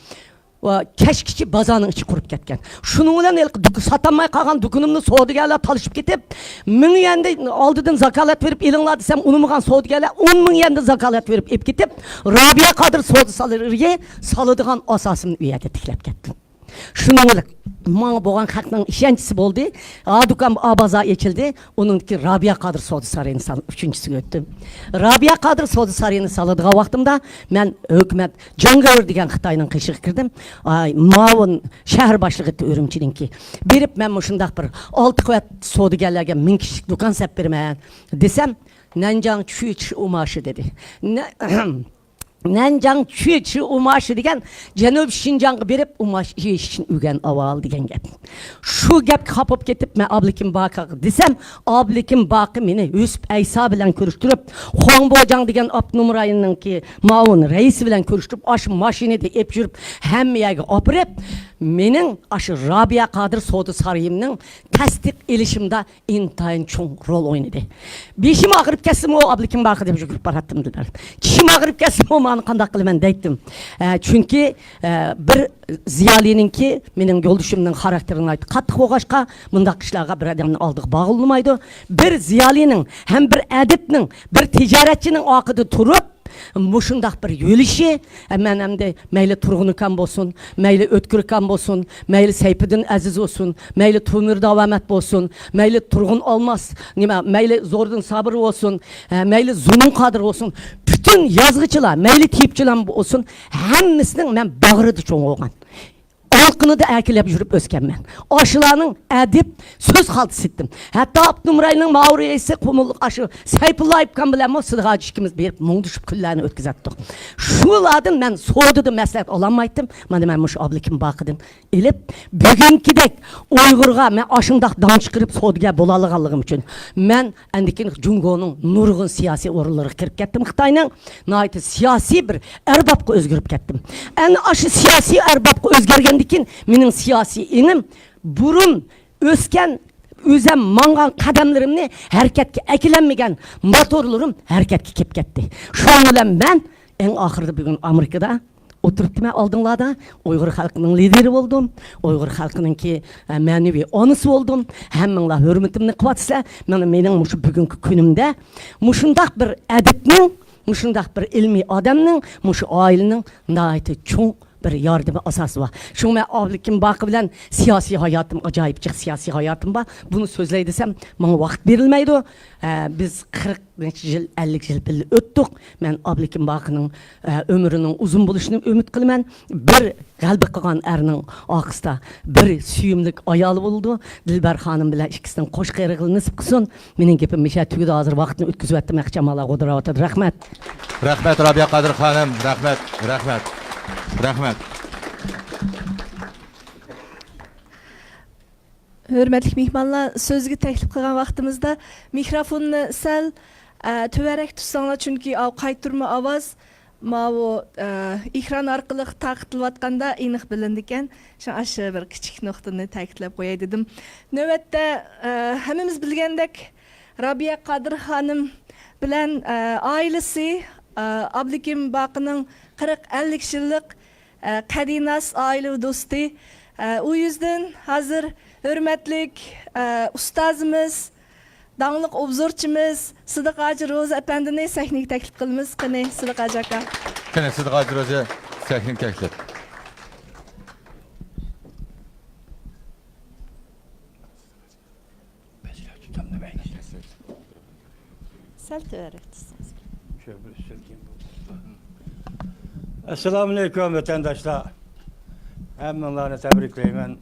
keşkiçi bazanın içi kurup ketken. Şunun bilen satamay kalgan dukunumni soğudugerler talışıp gitip 1000 yende aldıdan zakalat verip ilinla desem unumugan soğudugerler 10.000 yende zakalat verip ip gitip Rabia Kadir soğudu salırıge salıdıgan asasını üyede tiklep kettim. Şunun bilen Mağ boğan halkının işencisi oldu. Adukan abaza geçildi. Onun ki Rabia Kadir Soğudu Sarayı'nı üçüncüsü göttüm. Rabia Kadir Soğudu Sarayı'nı salıdığa vaxtımda men hükümet Cangavur degen Xitay'nın kışığı kirdim. Mağın şehir başlığı etti Ürümçi'ninki. Berip men muşundaq bir 6 kuvvet soğudugerlerge 1000 kişilik dukan sep bermeyen desem Nanjang Çüç umaşı dedi. Nanjang Çüç umaşı degen Janub Şinjan'ı berip umaş için ügen aval degen gep. Şu gep kapıp ketip men Ablikim Bakı desem Ablikim Bakı meni Üsp Aysa bilen görüştürüp Hongbojang degen Apnum rayonunki mağun reisi bilen görüştürüp aş maşini de ep jürüp hem yege opirip mening aşı Rabia Qadir Sodu sarayımның tasdiq elişimdə intayın çoğ rol oynadı. Beşim ağrıp kestim o ablikim bakı deb жүгіріп barattım dediler. Çişim ağrıp kestim o mani qandaq qiliman deydim. Çünkü bir ziyalininki mening yo'ldashimning xarakterini aytdı. Qattiq bo'lg'achqa bundaq ishlarga bir odamning oldiga bog'ilmaydi. Bir ziyalining ham bir adibning, bir tijoratchining oqida turib Muşundaq bir yölüşü, mən həm də məyli Turğun Kan bolsun, məyli Ötkür Kan bolsun, məyli Seyfidin Əziz olsun, məyli Tumur Davamet bolsun, məyli Turğun Olmaz, məyli Zordun Sabır olsun, məyli Zulun Qadir olsun, bütün yazğıçılar, məyli teyipçiler olsun, həmmisinin mən bağrıdı çoğun olğan. Halkını da erkelep yürüp özkenmen. Aşılarının edip söz haltısı ettim. Hatta Abdümray'ın Mavriyesi kumuluk aşı Seyfullah İpkan bilen o sıdığa cikimiz berip muğ düşüp küllerini ötkizattık. Şuladın ben soğududu mesleğet olamaydım. Ben muş ablikim bakıdım. Elip bugünkidek Uygur'a ben aşındaq dan çıkırıp soğuduğa bolalıqallığım için. Ben endikin Cungo'nun nurgun siyasi orulları kirip kettim. Xitay'nın naiti siyasi bir erbapqı özgürüp kettim. En aşı siyasi erbapqı özgergen mening siyasi inim burun ösken özem mangan kadamlarımni hareketke ekilenmegen motorlarım hareketke kep ketdi. Şu bilen ben en ahırda bugün Amerika'da oturup ben aldığımda Uygur halkının lideri oldum. Uygur halkının ki manevi onысы oldum. Hemminla hürmetimni kıvatsa mening şu bugünkü günümde muşundaq bir edipnin, muşundaq bir ilmi adamның, muşu ailenin naiti çoğ bir yardımı asası var. Şu mən ablikim bakı bilen siyasi hayatım, acayipçik siyasi hayatım var. Bunu sözley desem, bana vakit verilmeydi. Biz 40 yıl, 50 yıl birli öttük. Ben ablikim bakının ömrünün uzun buluşunu ümit kılmen. Bir kalbi kılan erinin akısta bir süyümlük ayalı buldu. Dilber Hanım bile ikisinden koş kıyırıqlı nisip kısın. Menin gepim meşe tügüde hazır vaktini ötküzü ettim. Ekçamala kodura otadı. Rahmet. Rahmet Rabia Qadir Hanım. Rahmet. Rahmet. Rahmet. Hürmetlik mehmanlar, sözgü teklif kılgan vaktimizde mikrofonunu sel töverek tutsanlar çünkü kaytırma avaz o ekran arkalı takıtılıvatkanda iniq bilindiken şu aşağı bir küçük noktani teklif koyay dedim. Növbette hemimiz bilgendek Rabia Qadir Hanım bilen ailesi Ablikim Bakı'nın 40-50 yıllık kadinas aile dostu. O yüzden hazır hürmetlik ustazımız, dağlık obzorçumuz Sıdık Hacı Roza Efendi'ne sahneyi teklif kılımız. Kine Sıdık Hacı Aka. Kine Sıdık Hacı Roza sahneyi teklif. Selti vererek tutsanız. Esselamu Aleyküm vatandaşlar. Hemminlarını tebrikleymen.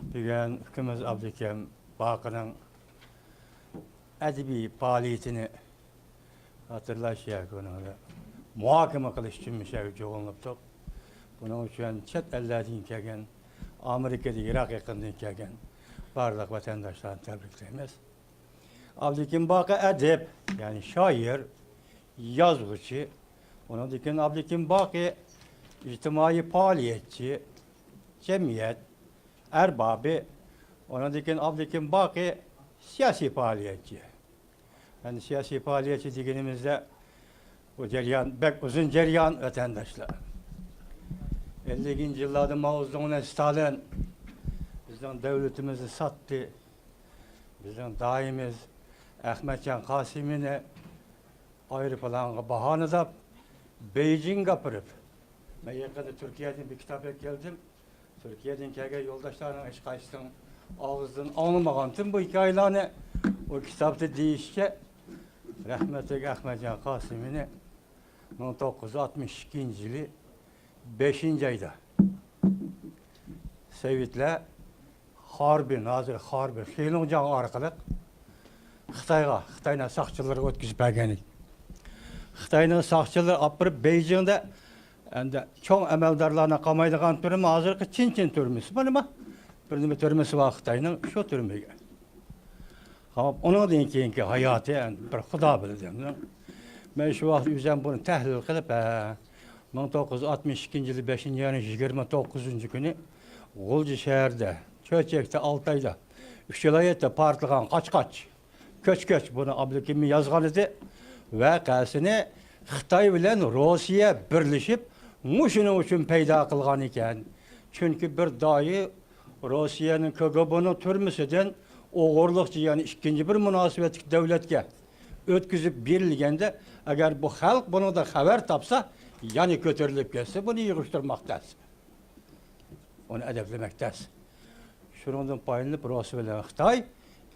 Bugün hükümüz Abdülkerim Bakı'nın edebi faaliyetini hatırlaşıyor konuda. Muhakeme kılış için müşavir olunuptuk. Bunun için çet ellerden kelgen, Amerika'da Irak yakından kelgen bardak vatandaşlarını tebrikleyemiz. Abdülkerim Bakı edip, yani şair, yazgıcı, onun dikin Abdülkerim Bakı İctimai faaliyetçi, cemiyet, erbabı, onun dikin Abdülkerim Bakı siyasi faaliyetçi. Yani siyasi faaliyetçi dikinimizde bu cereyan, pek uzun cereyan vatandaşlar. 50. yıllarda Mao Stalin bizden devletimizi sattı. Bizden daimiz Ahmetcan Kasimi'ne ayrı falan bahanıda Beijing kapırıp ben yakında Türkiye'den bir kitap geldim. Türkiye'den kelge yoldaşlarına eş kaçtım. Ağızdan anlamagandım bu hikayelerini. O kitapta değişke rahmetli Ahmetcan Kasimi'ni 1962 yılı 5. ayda Sovetler Harbi, Nazır Harbi, Xeylongcan arkalık Xitayna saqçıları ötküzüp bergeni. Xitayna saqçıları apırıp Beijing'de çoğun əməldarlarına qamaydıqan türümü hazırki Çin türmüsü. Bana bir türmüsü var Xitayının şu türmüge. Onun deyin ki hayatı bir xuda bildim. Ben şu vaxt üzem bunu təhlil qilib 1962 yılı 5. ayının 29. günü Gulcu şehirde, Çöçek'te, Altay'da, Üçelayet'te partılgan kaç. Köç bunu Abdülkim'in yazgan idi. Vakasını Xitay bilen Rusya birleşip muşunun için peyda kılgan iken. Çünkü bir dayı Rusya'nın KGB'nin türmüsüden oğurlukçı yani ikinci bir münasebetlik devletke ötküzüp berilgende eğer bu halk bunu da haber tapsa yani kötürülüp gelse bunu yığıştırmaktadır. Onu edeplemektedir. Şunun payını Rusya bilen Xitay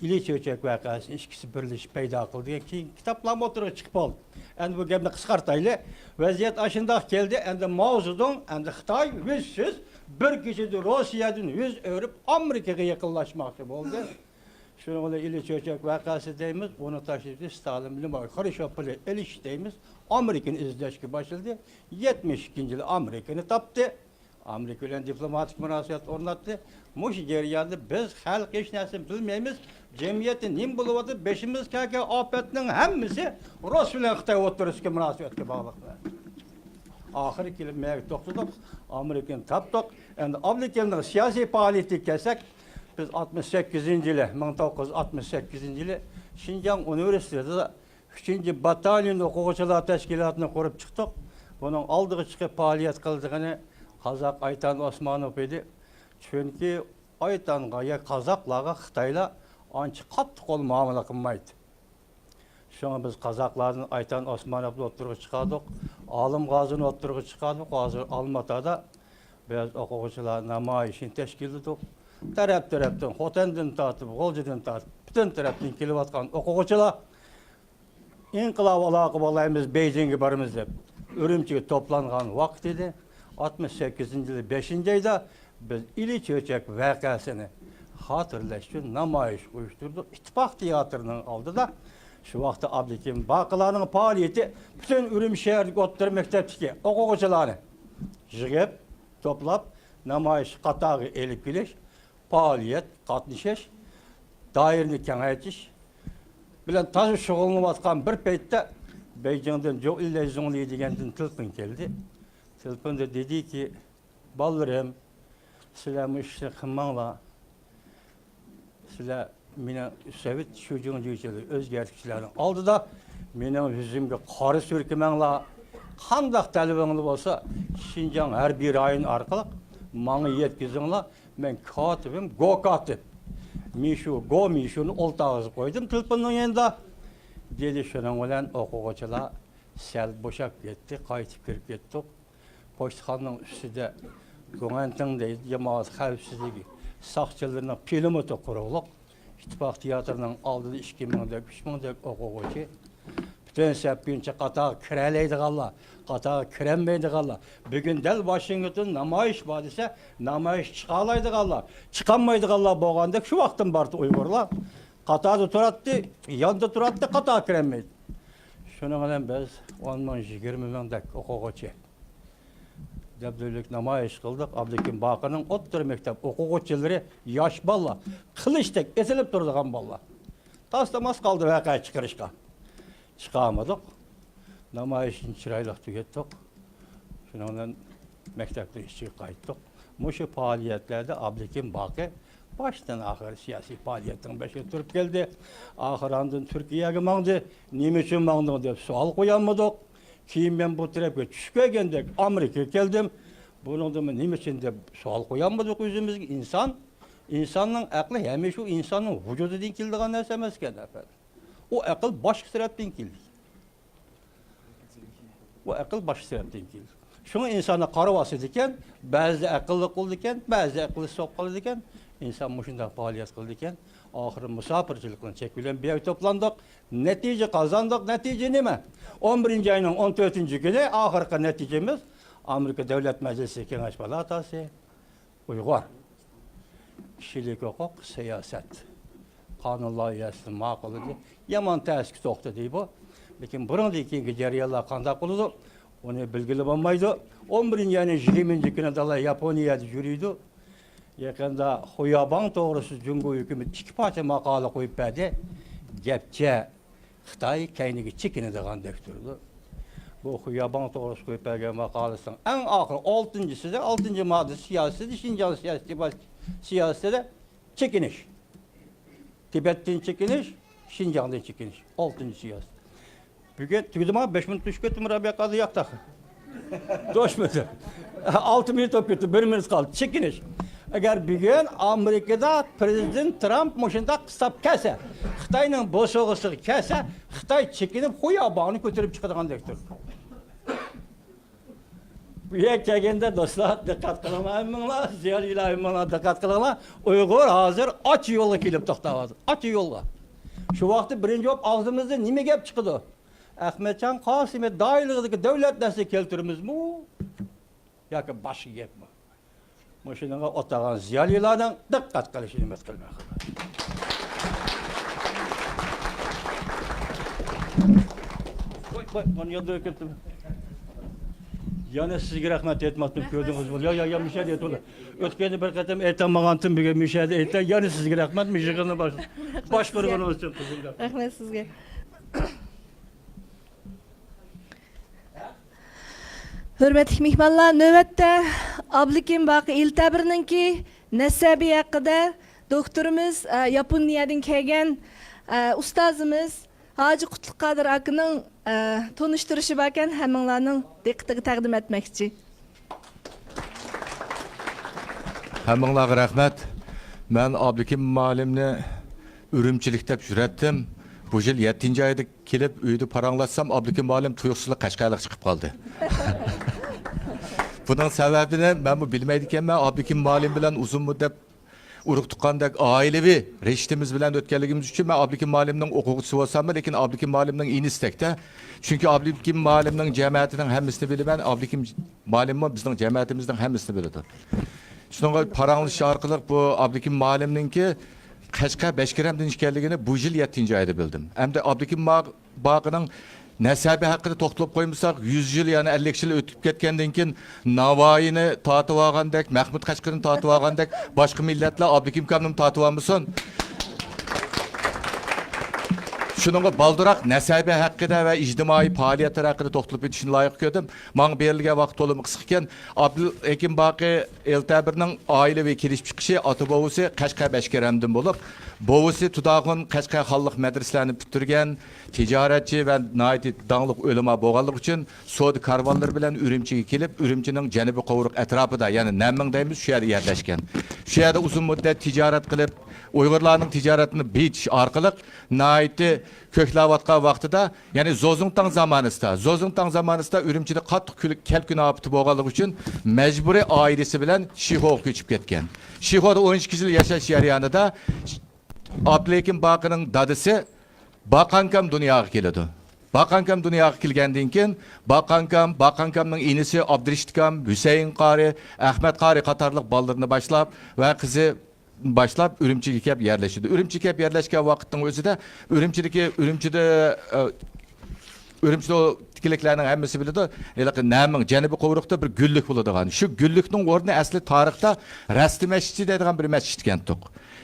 İli Çöçek vakasını ikisi birleşip peyda kıldı. Kitaplarım oturup çıkıp oldu. Yani bu gemini kıskartaylı vaziyet aşında geldi. Yani Mao'dan yani Xitay yüzsüz bir kişi de Rusya'dan yüz örüp Amerika'ya yakınlaşmakta oldu. Şunun da İli Çöçek vakası deyimiz, onu taşıdı Stalin bilim var. Karışapılı eliş deyimiz, Amerika'nın izleşki başladı. 72. yılı Amerika'nı taptı. Amerika ile diplomatik münasebet ornattı. Muş geriyada biz halk hiç nesini bilmeyimiz. Cemiyetin nim buluvadı. Beşimiz kake afetinin hemmisi Rus ile Xitay oturuşki münasebetke bağlı. Ahir kelimeye toktuduk. Amerika'nın taptık. Yani Abdülkerim'in siyasi faaliyeti kesek biz 68. yılı, 1968. yılı Şinjan Üniversitesi'de 3. Batalyon Okuvcular Teşkilatı'nı kurup çıktık. Bunun aldığı çıkıp faaliyet kıldığını Kazak Aytan Osmanov idi. Çünkü Aytan'a ya Kazaklarga Xitayla ançı kattık ol muamele kılmaydı. Şuna biz Kazakların Aytan Osmanov'la oturup çıkardık. Alım Gazi'ni oturup çıkardık. Hazır Almatı'da biz okuyucular namayişini teşkil ettik. Taraftan, Hoten'den tartıp, Golcu'dan tartıp, bütün taraftan kelip atkan okuyucular İnkılap alakı olayımız Beijing'e barımız dep Ürümçi'ye toplangan vakit idi. 68. yılı 5. ayda biz İli Çöçek vakasını hatırlaştı, namayış uyuşturduk. İttifak tiyatrının aldı da şu vakti Abdülkerim Bakılarının faaliyeti bütün Ürümşehir'deki otları mektepteki okuyucularını jigep, toplap, namayış katağı elip geliş, faaliyet, katnışeş, dairini kengayetiş, bilen taşı şoğulunu batkan bir peytte Beijing'den çok ille zonluyu degenden tılpın geldi. Tılpın da dedi ki, ballarım, sizler işte kımmanla, sizler mine Sovet çocuğun diyeceğiz, özgertikçilerin aldı da benim yüzümde karı sürkümenla kandak talibinli olsa Şinjan her bir ayın arkalık bana yetkizinle ben katibim, go katip. Go Mişu'nu oltağızı koydum tılpının yanında. Dedi şunun olan okuyucular sel boşak gitti, kayıtıp girip gittik. Poşthanın üstünde Güventin'deydi, cemaat xavfsizliği saqçılarına pilomotu kuruluk. İttifak tiyatrının aldığı 2000'de, 3000'de okuyucu. Bütün sepince qatağı kireleydi qalla, qatağı kirenmeydi qalla. Bugün del Washington namayış var ise namayış çıqalaydı qalla. Çıqanmaydı qalla boğanda şu vaxtın bardı Uygurlar. Qatağı turattı, yanında turattı, qatağı kirenmeydi. Şunun bilen biz 10 min 20 mingdek okuyucu. Devletlik namayış kıldık. Abdülkerim Bakı'nın ottur mektep okuyucuları yaş balla, kılıçtek esilip durduğun balla. Taslamaz kaldı vakaya çıkarışka. Çıkamadık. Namayışın çıraylık tükettik. Şundan mektepte işçi kayıttık. Muşu faaliyetlerde Abdülkerim Bakı baştan ahir siyasi faaliyetin beşe turup geldi. Ahirandın Türkiye'ye mağdı. Nime için mağdı diye sual koyamadık. Kim ben bu tarafa çıkaygendek Amerika'ya geldim. Bunun da nime için de sual koyamadık yüzümüzde. İnsanın aklı hem şu insanın vücudu dinkildiği nerse emesken efendim. O akıl başka taraftan geldi. O akıl başka taraftan geldi. Şunu insana karavası diken, bazı akıllı kıl diken, bazı akıllı sokalı diken, insan muşunda faaliyet kıl diken, ahırı misafircilikle çekilen bir ev toplandık, netice kazandık, netice neme? 11. ayının 14. günü ahırki neticemiz Amerika Devlet Meclisi Kengaş Palatası, Uygur. Kişilik hukuk, siyaset. Kanun layihəsinin maqılıdır. Yaman təskü toxtu deyib o. Lakin bunun da ikinci cəriyyələr qandaq oldu. Onu bilgili olmaydı. 11. ayının 20. günü dala Yaponiyada yürüydü. Yakında Xuyaban doğrusu Cumhur hükümeti iki parça maqalı koyup bədi. Gepçe Xitay kəynigi çikini de qandaq durdu. bu Xuyaban doğrusu koyup bergen makalesinin en ahır 6.'sı da 6. madde siyaseti, Şincan siyaseti de çekiniş. Tibet'ten çekiniş, Şincan'dan çekiniş. 6. siyaset. Bugün tüydüm abi 5 minut düşkettim Rabia kadı yaktak. Doşmadı. 6 minut okuttu, 1 minut kaldı. Çekiniş. Eğer bugün Amerika'da Prezident Trump maşında kısap kese, Xitay'ın bu soğusu kese, Xitay çekinip Xuyaban'ı götürüp çıkacağını dektir. Bu gelgende dostlar dikkat kılamayınlar, ziyarıyla dikkat kılamayınlar. Uygur hazır aç yolla kelip toxtavadı. Aç yolla. Şu vakti birinci hop ağzımızda nime gap çıkıdı? Ahmetcan Qasim'e dayılığındaki devlet nesli keltirimiz mi? Ya ki başı gap mi? Maşınına otağın ziyarıylardan dikkat kılışını metkılmak. Koy, bunu yolda öküntüm. Yani sizge rahmet etmedim gördünüz mü? Ya müşahede et ola. Ötkeni bir katem etem mağantım bir müşahede et. Yani sizge rahmet müşahede baş kurban olsun kızım. Rahmet sizge. Hürmetli mehmanlar, növbette Abduhakim Baqi Eltabirninki nasabi haqida doktorimiz Yaponiyadan kelgan ustozimiz Hacı Qutlukqodir akaning tonushtirishi bor ekan, hammanglarning diqqatiga taqdim etmoqchi. Hammanglarga rahmat. Men Abduhakim muallimni Ürümchilik deb juratdim. Bu yil 7. ayda kelib uyda paranglatsam Abduhakim muallim tuyuqsizlik Qashqarlik chiqib qoldi. Bunun sebebini ben bu bilmeydikken ben Abduhakim muallim bilen uzun müddet urug' tuqqandek ailevi reşitimiz bilen ötkenligimiz için ben Abduhakim muallimning o'quvchisi bo'lsam, lekin Abduhakim muallimning inistekte. Çünkü Abduhakim muallimning jamiyatining hammasini bilaman, Abduhakim muallim bizning jamiyatimizning hammasini biladi. Shunga paranglish orqali bu Abduhakim muallimningki Qashqa Beshkiramdan ekanligini bu yil 7. ayda bildim. Hamda Abduhakim Baqining nasabi haqida to'xtalib qo'ymasak 100 yil yani 50 yil o'tib ketgandan keyin Navoiyni tatib olgandek, Mahmud Qashqarni tatib olgandek boshqa millatlar Abduhakim kamni tatib olmasin. Şununla baldırak nasabi haqida ve ijtimoiy faoliyatlar haqida to'xtalib o'tishni loyiq ko'rdim. Menga berilgan vaqt to'liq qisqa ekan. Abduhakim Baqi Eltabirning oilaviy kelishib chiqishi ota bovusi Qashqa Beshkiramdan bo'lib, bovusi Tudag'un Qashqa xalq madrasalarini bitirgan, tijoratchi va nihoyat dangliq o'lima bo'lganligi uchun Saudi karvonlari bilan Urumchiga kelib, Urumchining janubiy qovuruq atrofida, ya'ni Namming deymiz, shu yerda yerlashgan. Shu yerda uzun muddat tijorat qilib, Uyg'urlarning tijoratini bitish orqali nihoyat köklayotgan vaqtida, ya'ni Zozungtang zamonasida Urumchida qattiq kelkun ofati bo'lganligi uchun majburiy oilasi bilan Shihoga ko'chib ketgan. Shihoda 12 yil yashash jarayonida Abduhakim Baqining dadasi Baqankam dunyoga keladi. Baqankam dunyoga kelgandan keyin Baqankamning inisi Abdurishidkam, Husayn Qori, Ahmad Qori qatorliq bolalarni boshlab va qizi başlap Ürümchiga kelib yerleşdi. Ürümchiga kelib yerleşken vaqtning o'zida Ürümchida tikileklarning hammasi biladi. Namming janubiy qovuruqda bir gullik bo'ladigan. Shu gullikning o'rni asli tarixda Rasti masjidi deydigan bir masjid ekandiq.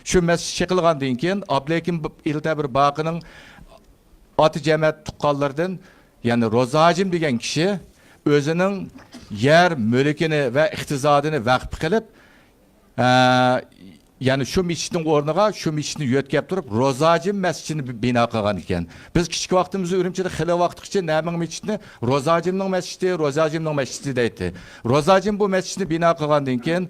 Shu masjid yıqilgandan keyin Abduhakim Eltabir Baqining oti jamiyat tuqqanlardan, ya'ni Rozajim degan kishi o'zining yer mulkini va iqtisodini vaqf qilib, yani şu mescidin o'rniga şu mescidni yo'tkab turib Rozajim masjidini bino qilgan ekan. Biz kichik vaqtimizda Urumchida xili vaqtgacha Namming masjidini Rozajimning masjidi deydi. Rozajim bu masjidni bino qilgandan keyin,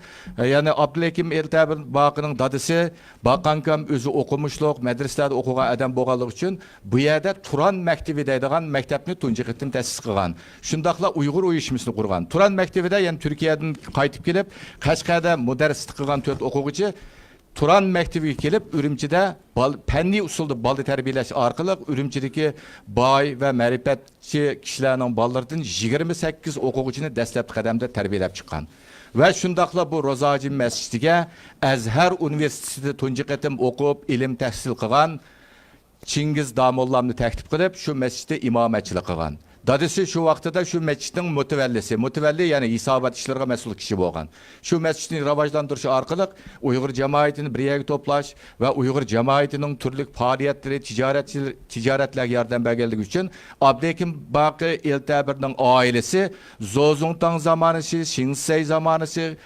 ya'ni Abduhakim Eltabir Baqining dadasi Baqankam o'zi o'qimishliq, madrasalarda o'qigan odam bo'lganligi uchun bu yerda Turan maktabi deydigan maktabni tunji qitim ta'sis qilgan. Shundaqla Uyg'ur uyushmasini qurgan. Turan maktabida, ya'ni Turkiyadan qaytib kelib, Qashqarda mudarrislik qilgan 4 o'quvchi Turan maktabiga kelib, Urumchida fanniy usulda bola tarbiyalash orqali Urumchidagi boy va ma'rifatchi kishilarning bolalaridan 28 o'quvchini dastlabki qadamda tarbiyalab chiqqan. Va shundaqla bu Rozajim masjidiga Azhar universitetida tunji qatim o'qib, ilm tahsil qilgan Chingiz Damollamni taklif qilib, shu masjidda imomatchilik qilgan. Dadisi şu vaqtida şu mescidning mutavalli yani hisobat ishlarga mas'ul kishi bo'lgan. Shu masjidni rivojlantirish orqali Uyg'ur jamoatini bir yerga to'plash va Uyg'ur jamoatining turli faoliyatlari, tijoratlarga yordam berganligi uchun Abdulhakim Baqi Eltabirning oilasi Zozongtang zamonasi, Shinsey zamonasi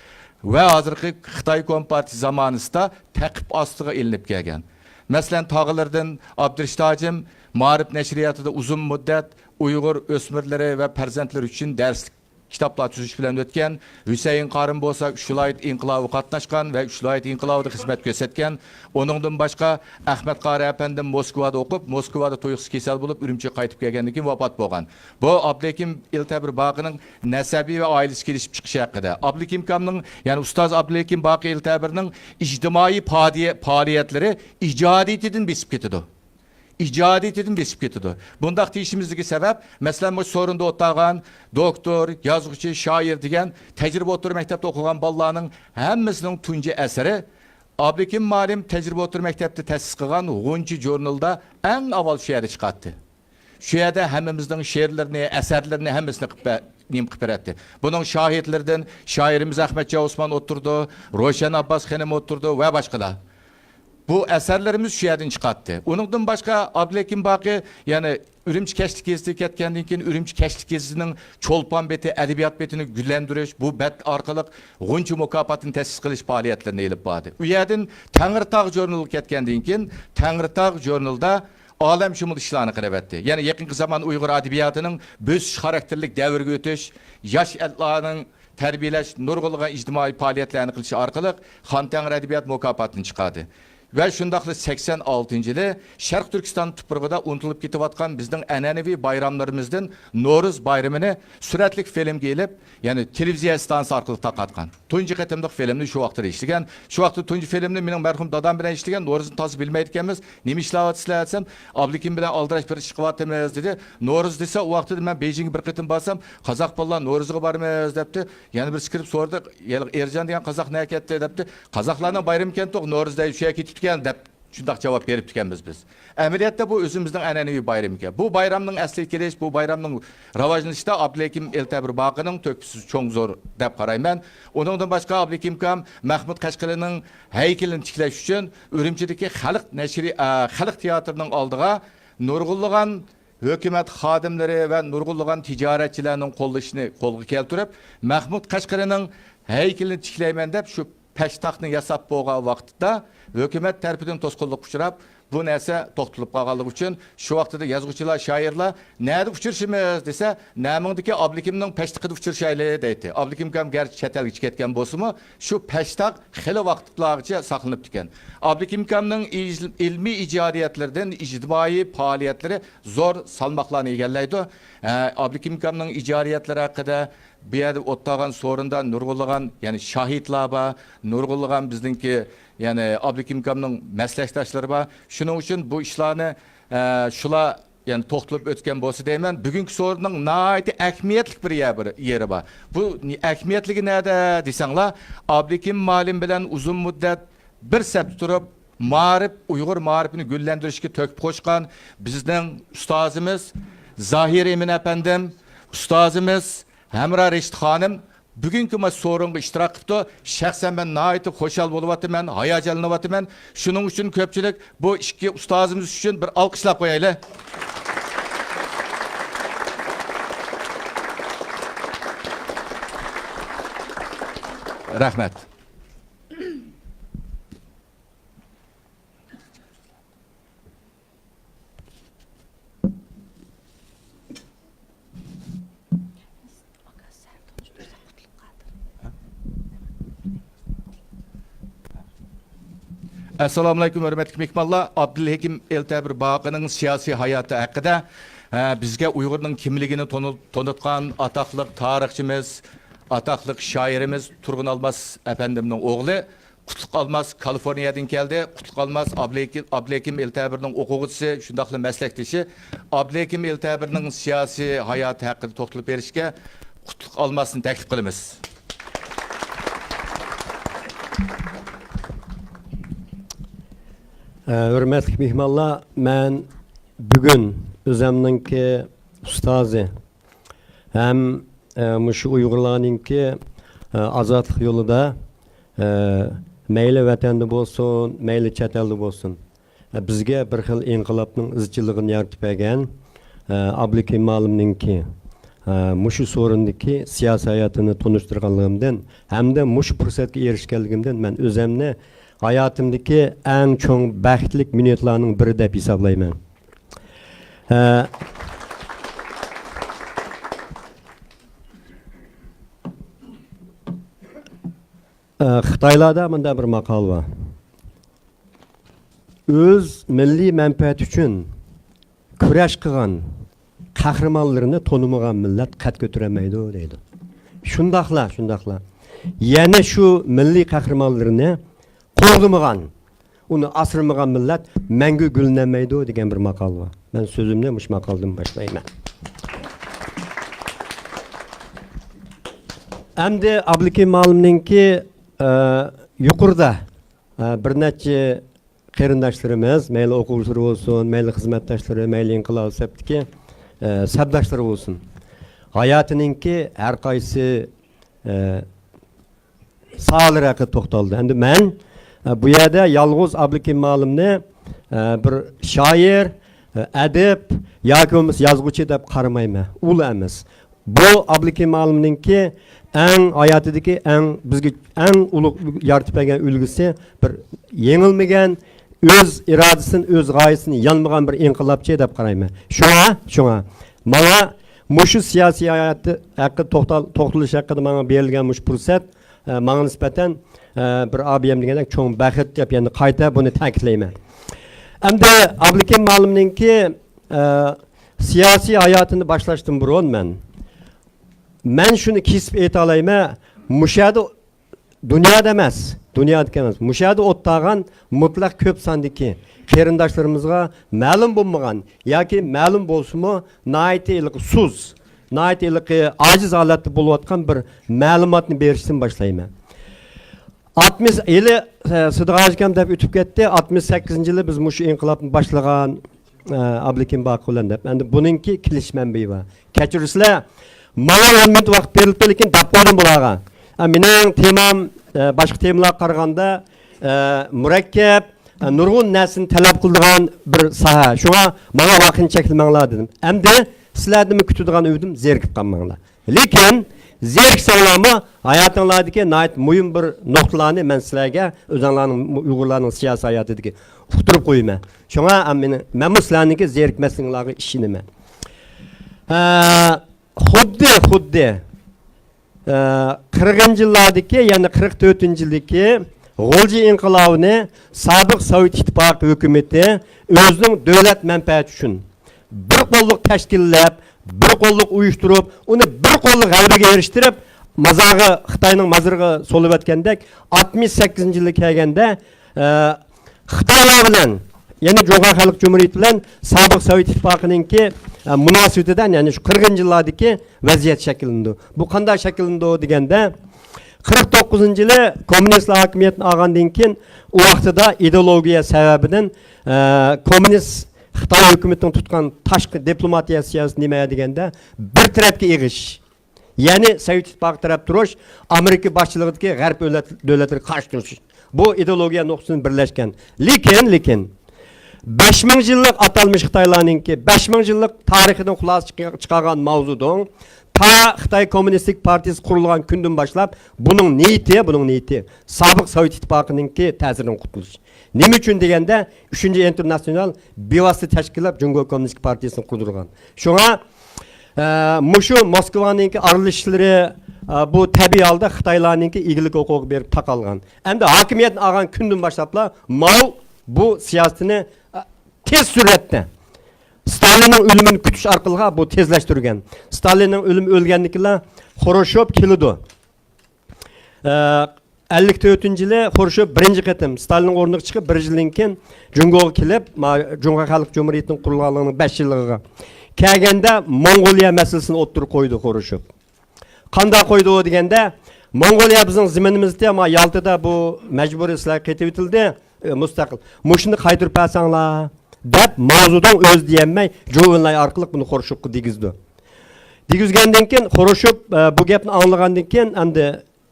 va hozirgi Xitoy Kompartiya zamonasida taqib ostiga ilinib kelgan. Masalan, tog'lardan Abdurashid hojim Ma'rif nashriyatida uzun muddat Uyg'ur o'smirlari va farzandlari uchun darslik kitoblar tuzish bilan o'tgan. Husayn Qorim bo'lsa, Ushlayt inqilobi qatnashgan va Ushlayt inqilobida xizmat ko'rsatgan. Uningdan boshqa Ahmad Qori apandim Moskvada o'qib, Moskvada to'yqis kasal bo'lib, Urumchiga qaytib kelgandan keyin vafot bo'lgan. Bu Abdulhakim Eltabir Baqining nasabiy va oilasi kelishib chiqishi haqida. Abdulhakim Kamning, ya'ni ustoz Abdulhakim Baqi Eltabirning ijtimoiy faoliyatlari ijodiyatidan besib ketdi. İcadiyetinden besip getidi. Bundaq deyişimizdeki sebep, mesela bu sorunda o'tgan doktor, yazgıcı, şair degan tecrübe otur mektepte okugan balalarning hammasining tunji eseri Abdulhakim Malim tecrübe otur mektepte tesis qilgan 10 jurnalda eng avval şu yerda chiqatdi. Şu yerda hammamizning she'rlarini, asarlarini hammasini qilib berdi. Bunun şahitlerden şairimiz Ahmetcan Osman oturdu, Roşan Abbas Xanim oturdu ve başkalar. Bu eserlerimiz şu yerden çıkarttı. Onundan başka Abdulhakim Baqi yani Ürümçi Keşlik Gezisi ketkendan keyin Ürümçi Keşlik Gezisining Çolpan beti, edebiyat betini güllendirish, bu bet arkalık Guncu mukopatini tesis qilish faoliyatlarini elib bordi. U yerdan Tangritog jurnali ketgandan keyin Tangritog jurnalida olamshumul ishlarni qilib etdi. Ya'ni yaqinqi zamon Uyg'ur adabiyatining bo'sish xarakterlik davrga o'tish, yosh adlarning tarbiyalash, nurg'ulg'an ijtimoiy faoliyatlarni qilish orqali Xon Tangri adabiyat mukopatini chiqardi. Ve şundaqlı 86. yılı Şarq Türkistan tuprağıda unutulup ketiyotgan bizning an'anaviy bayramlarımızdan No'ruz bayramını suratlik film gelip yani televiziya stansiyasi orqali taqatgan. Tunji qatimliq filmni shu vaqtda ishlagan. Shu vaqtda tunji filmni mening marhum dadam bilan ishlagan. No'ruzni to'g'ri bilmaydi ekanmiz. Nima ishlayapsizlar desam, Abdulhakim bilan aldirash bir ish qilyapmiz dedi. No'ruz desa, u vaqtda men Beijingga bir qatim borsam, qozoq bolalar No'ruzga boramiz debdi. Yana bir kirib so'radi, Erjan degan qozoq nima ketdi debdi. Qozoqlarning bayrami ekan to'q No'ruzda shu yerga ketib deb şundaq cevap verip tükenmiz biz. Əməliyyatda bu özümüzдің an'anaviy bayram ekan. Bu bayramning asli kelish, bu bayramning rivojlanishida Abdulhakim Eltabir Baqining tökpüsü çok zor deb qarayman. Onundan başqa Abdulhakim Kam Mahmud Qashqarining haykalini tiklash uchun Urumchidagi xalq teatrining oldiga nurg'ulg'an hukumat xodimlari va nurg'ulg'an tijoratchilarning qo'llashini qo'lga keltirib, Mahmud Qashqarining haykalini tiklayman deb shu peshtaxtni yasab bo'lgan vaqtda hukumat tarafidan to'sqinlik uchrab, bu narsa to'xtalib qolganligi uchun shu vaqtda yozuvchilar, shoirlar nada uchrashimiz desa, namingdagi Abdulhakimning peshtaxtida uchrashaylik deydi. Abdulhakim ham garchi chet elga ketgan bo'lsa-mu, shu peshtax xili vaqtlargacha saqlanib ekan. Abdulhakim hamning ilmiy ijodiyatlaridan ijtimoiy faoliyatlari zo'r salmoqlarni egallaydi. Abdulhakim hamning ijodiyatlari haqida bir yerde o'tgan sorunda nurg'ulg'an yani şahitlar var, nurg'ulg'an bizningki yani Abdulhakim Kamning maslahatdoshlari bor. Shuning uchun bu ishlarni shular yani to'xtalib o'tgan bo'lsa deyman, bugungi sorunning nihoyatda ahamiyatli bir yeri bor. Bu ahamiyatligi nada desanglar, Abdulhakim Malim bilan uzun muddat bir sap turib ma'rif, Uyg'ur ma'rifini gullantirishga to'kib qo'shgan bizning ustozimiz Zahir Emin apandim, ustozimiz Hamra Reşit Hanım bugünkü sorunga iştirak qildi. Şahsen ben nahayet xoşal bo'lyapman, hayajonlanyapman. Shuning uchun ko'pchilik bu ikki ustozimiz uchun bir alqishlab qo'yaylik. Rahmat. Assalamu alaykum hurmatli mehmonlar. Abdulhakim Eltabir Baqining siyosiy hayoti haqida bizga Uyg'urning kimligini tanıtgan ataqli tarixchimiz, ataqli shoirimiz Turg'un Almas efendimning o'g'li Qutlug' Almas Kaliforniyadan keldi. Qutlug' Almas Abdulhakim Eltabirning o'quvchisi, shundaqli maslakdoshi. Abdulhakim Eltabirning siyosiy hayoti haqida to'xtalib berishga Qutlug' Almasni taklif qilamiz. Hürmetli mehmanlar, ben bugün özümdeki ustazı hem şu Uygurlarınki azatlık yolunda meyli vatanda bolsun, meyli chet elda bolsun. Bizge bir xil inqilobning izchilligini yaratib bergan Abduhakim Ma'lumninki mushu sorundagi siyosiy hayotini tunishtirganligimdan hamda mushu fursatga erishganligimdan men o'zimni hayotimdagi eng cho'ng baxtli minutlarning biri deb hisoblayman. Xitoylarda bunday bir maqol bor. Öz milliy manfaat uchun kurash qilgan qahramonlarni to'nimagan millat qad ko'taramaydi deydi. Shundaqla. Yana shu milliy qahramonlarni qo'g'dimagan, uni asramagan millat mangu gullanmaydi degan bir maqol bor. Men so'zimni mush maqoldan boshlayman. Endi Abduhakim Ma'lumninki yuqorida bir necha qarindoshlarimiz, mayli o'quvchilar bo'lsin, mayli xizmatdoshlari, mayli inqilob sabtiki sabdoshlari bo'lsin. Hayotininki har qaysi sohalar haqida to'xtaldi. Endi men bu yerda yolg'iz Abduhakim Ma'lumni bir shoir, adib yoki bo'lmasa yozuvchi deb qaramayman. U emas. Bu Abduhakim Ma'lumninki eng hayotidagi bizga eng ulug' yaratib bergan ulgusi bir yengilmagan öz iradasini, öz g'oyasini yanmagan bir inqilobchi deb qarayman. Shunga mana mushu siyosiy hayoti haqida to'xtalish haqida menga berilgan mush fursat menga nisbatan bir abiyam degandek cho'ng baxt deb endi qayta buni ta'kidlayman. Endi Abduhakim Ma'lumninki siyosiy hayotini boshlashdan burun men shuni kesib ayta olayman, mushada dunyoda emas, mushada o'ttagan mutlaq ko'p sondagi qarindoshlarimizga ma'lum bo'lmagan yoki ma'lum bo'lsa-mu, noyati ojiz holatda bo'layotgan bir ma'lumotni berishdan boshlayman. 60 yili Sidiq deb o'tib ketdi. 68-yili biz mushu inqilobni boshlagan Abduhakim bilan deb. Endi buningki kilish manbai bor. Kechirsizlar, mana 10 minut vaqt berildi, lekin deb qo'ydim bularga. Mening temam boshqa temalarga qaraganda murakkab, nurg'un narsani talab qiladigan bir soha. Shunga menga vaqtni cheklamanglar dedim. Endi sizlarni kutadigan o'ydim zerikib qolmanglar. Lekin zeriksanglarmi hayotinglardagi muhim bir nuqtalarni men sizlarga o'zinglarning Uyg'urlarning siyosiy hayotidagi uqtirib qo'yaman. Shunga men sizlarniki zerikmasliklaringizni ishinaman. Xuddi 40-yillardagi, ya'ni 44-yildagi G'olji inqilobini sobiq Sovet ittifoqi hukumatı o'zining davlat manfaati uchun bir qo'lliq tashkillab, bir qo'lliq uyushtirib, uni bir qo'lliq g'alabaga erishtirib, Xitoyning maziriga solib o'tgandek 68-yilga kelganda Xitoylar bilan, ya'ni Jo'g'a Xalq Jumhuriyati bilan sobiq Sovet ittifoqininki munosabatidan, ya'ni shu 40-yillardagi vaziyat shakllandi. Bu qanday shakllandi deganda 49-yili kommunistlar hokimiyatini olgandan keyin u vaqtida ideologiya sababidan kommunist Xitoy hukumatining tutgan tashqi diplomatiya siyosati nima deganda bir tarafga eg'ish, ya'ni Sovet ittifoqi taraf turish, Amerika boshchiligidagi g'arb davlatlariga qarshi turish. Bu ideologiya nuqtasidan birlashgan. Lekin 5000 yillik atalmış Xitoylarninki 5000 yillik tarixidan xulosa chiqargan mavzudan ta Xitoy Kommunistik Partiyasi qurilgan kundan boshlab buning niyati sobiq Sovet ittifoqininki ta'siridan qutulish. Nima uchun deganda 3-internasional bevosita tashkilot Jungo Kommunistik Partiyasini qurdirgan. Shunga mushu Moskvaninki aralashishlari bu tabiiy holda Xitoylarninki egilik huquqi berib taqalgan. Endi hokimiyatni olgan kundan boshlablar Mao bu siyosatini tez suratda Stalinning o'limini kutish orqali bu tezlashtirgan. Stalinning o'limi o'lganligilar Xoroshev keldi. 54-yili Xoroshev birinchi qatim Stalinning o'rniga chiqib, bir yildan keyin Jungoga kelib, Jo'g'a Xalq Jumhuriyatining qurilganligining 5 yilligiga kelganda Mongoliya masalasini o'ttirib qo'ydi Xoroshev. Qanday qo'ydi deganda, Mongoliya bizning zaminimizda, Yaltada bu majburiy islohlar ketib o'tildi, mustaqil. Mushuni qaytirib bersanglar deb mavzudan o'z deyolmay, jo'vinlay orqali buni Xorshevga degizdi. Degizgandan keyin Xoroshov bu gapni anglagandan keyin endi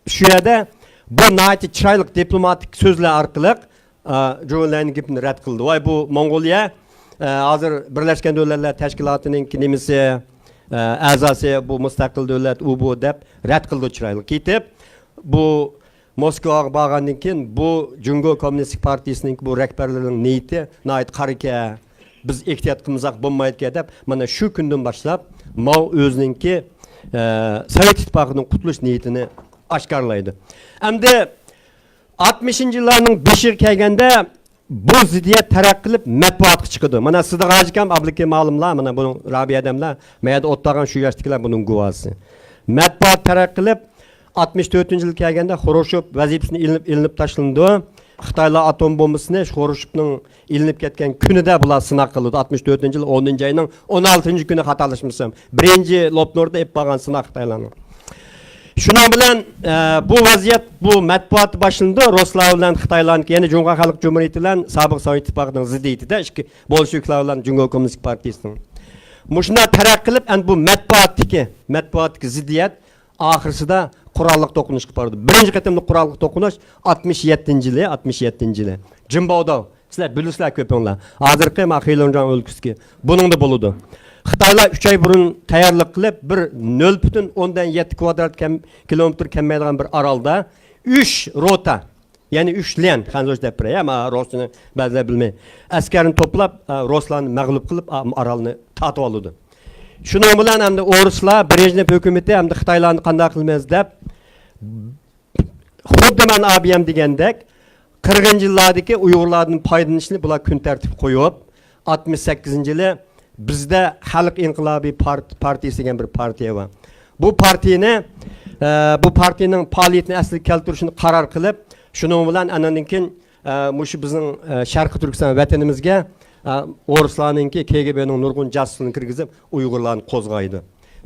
shu yerda bu nihoyatda chiroyli diplomatik so'zlar orqali Jo'lanning gapini rad qildi. Voy bu Mongoliya hozir Birlashgan Davlatlar Tashkilotining nimasi a'zosi, bu mustaqil davlat u bu deb rad qildi chiroyli. Ketib bu Moskvaga borgandan keyin bu Jungo Kommunistik Partiyasining bu rahbarlarining niyati nihoyat qarika. Biz ehtiyot qilmasak bo'lmaydi deb mana shu kundan boshlab Mao o'zininki Sovet ittifoqining qutilish niyatini oshkorlaydi. Endi 60-yillarning 5-iga kelganda bu ziddiyat taraqqiy qilib matbuotga chiqdi. Mana sizga hozirkam abliki ma'lumlar, mana buni Rabiya adamlar, mayda o'ttirgan shu yoshdagilar buning guvohi. Matbuot taraqqiy qilib 64-yil kelganda Xoroshov vazifasini ilinib tashlandi. Xitoylar atom bombasini Xoroshovning ilinib ketgan kunida bular sinaq qildi. 64-yil 10-oyning 16-kuni xatolashmasam, birinchi Lopnorda ep bo'lgan sinaq Xitoylarning. Şunun bilan bu vaziyat bu matbuot başında Ruslar bilan Xitoylarning, ya'ni Jumhuriyet Xalq Cumhuriyeti bilan sobiq Sovet ittifoqining ziddiyatida ikki bolsheviklar bilan Jungo Kommunistik Partiyasining. Mushunda taraqqiy qilib, endi bu matbuotdagi ziddiyat oxirsida qurolliq to'qinishga bordi. Birinchi qatimli qurolliq to'qinish 67-yili. Jimbovda. Sizlar bilasizlar ko'pinglar. Hozirgi Xilonjon o'lkasiga buningda bo'ladi. Xitoylar 3 oy burun tayyorlik qilib, bir 0.7 kvadrat kilometr kamaydigan bir orolda 3 rota, ya'ni 3 len, qanday deb biray, ama Rusni ba'zilar bilmay. Askarni to'plab, Ruslarni mag'lub qilib, orolni tatib oldi. Shuning bilan endi O'ruslar, Brejnev hukumatı hamda Xitoylarni qanday qilmaymiz deb xuddi men abiyam degandek 40-yillardagi Uyg'urlarning foydalanishini bular kun tartib qo'yib, 68-yili bizde Xalq İnqilobiy Partiyasi degan bir partiya var. Bu partiyaning faoliyatini asliga keltirishni qaror qilib, shuning bilan anandan keyin mushu bizning Sharqiy Turkiston vatanimizga O'ruslarninki KGB'ning nurg'un jasusini kirgizib, Uyg'urlarni qo'zg'aydi.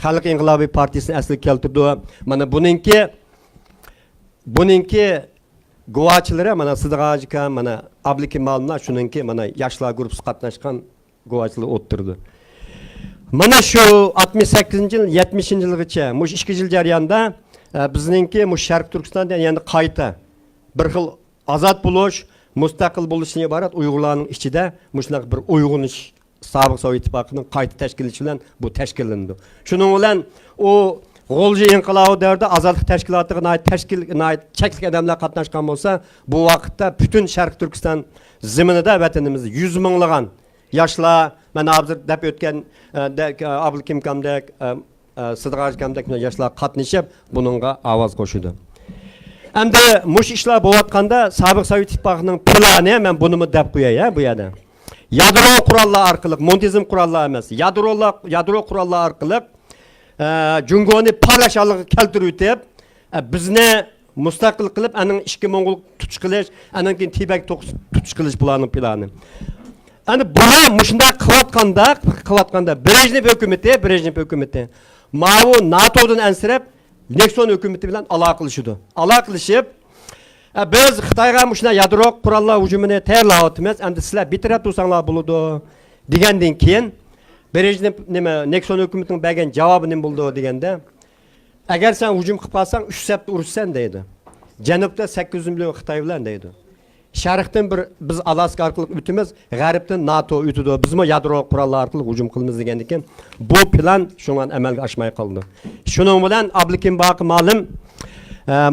Xalq İnqilobiy Partiyasini asliga keltirdi. Mana buningki guvohchilari mana Sidiqo'jika, mana Abliki ma'lumlar, shuningki mana yoshlar guruhi qatnashgan guvohchilar o'ttirdi. Mana shu 68-yil 70-yilgacha mush 2 yil jarayonida bizningki mush Sharq Turkistonda yana qayta bir xil ozod bo'lish, mustaqil bo'lishdan iborat Uyg'urlarning ichida mushunday bir uyg'unish sobiq Sovet ittifoqining qayta tashkillanishi bilan bu tashkillandi. Shuning bilan u G'olji inqilobi davrida ozodlik tashkilotiga cheklik odamlar qatnashgan bo'lsa, bu vaqtda butun Sharq Turkiston zaminida vatanimizda 100 minglagan yoshlar, mana hozir deb o'tgan Abulkimkamdek, Sidiqo'jikamdek yoshlar qatnashib, buningga ovoz qo'shdi. Endi mush ishlar bo'layotganda sobiq Sovet ittifoqining plani, men buni deb qo'yay bu yerda. Yadro qurollar orqali, montizm qurollar emas, yadro qurollar orqali Jungoni parlashalig'iga keltirib o'tib, bizni mustaqil qilib, aning ishki Mongol tutish qilish, aning keyin Tibet tutish qilish bularning plani. Endi bular mushunda qilayotganda Brejnev hukumatı Mao NATO'dan ansirab Nixon hukumatı bilan aloqalashdi. Aloqalashib, biz Xitoyga mushunda yadro qurollar hujumini tayyorlayapmiz, endi sizlar bitirib tursanglar bo'ladi degandan keyin Brejnev Nixon hukumatining bergan javobi nima bo'ldi deganda, agar sen hujum qilib qolsang 3 hafta urushsan deydi. Janubda 800 million Xitoy bilan deydi. Sharqdan biz Alaska orqali o'timiz, g'arbdan NATO o'tidi. Bizmi yadro qurollar orqali hujum qilamiz degandan keyin bu plan shundan amalga oshmay qoldi. Shuning bilan Ablikim boqi ma'lum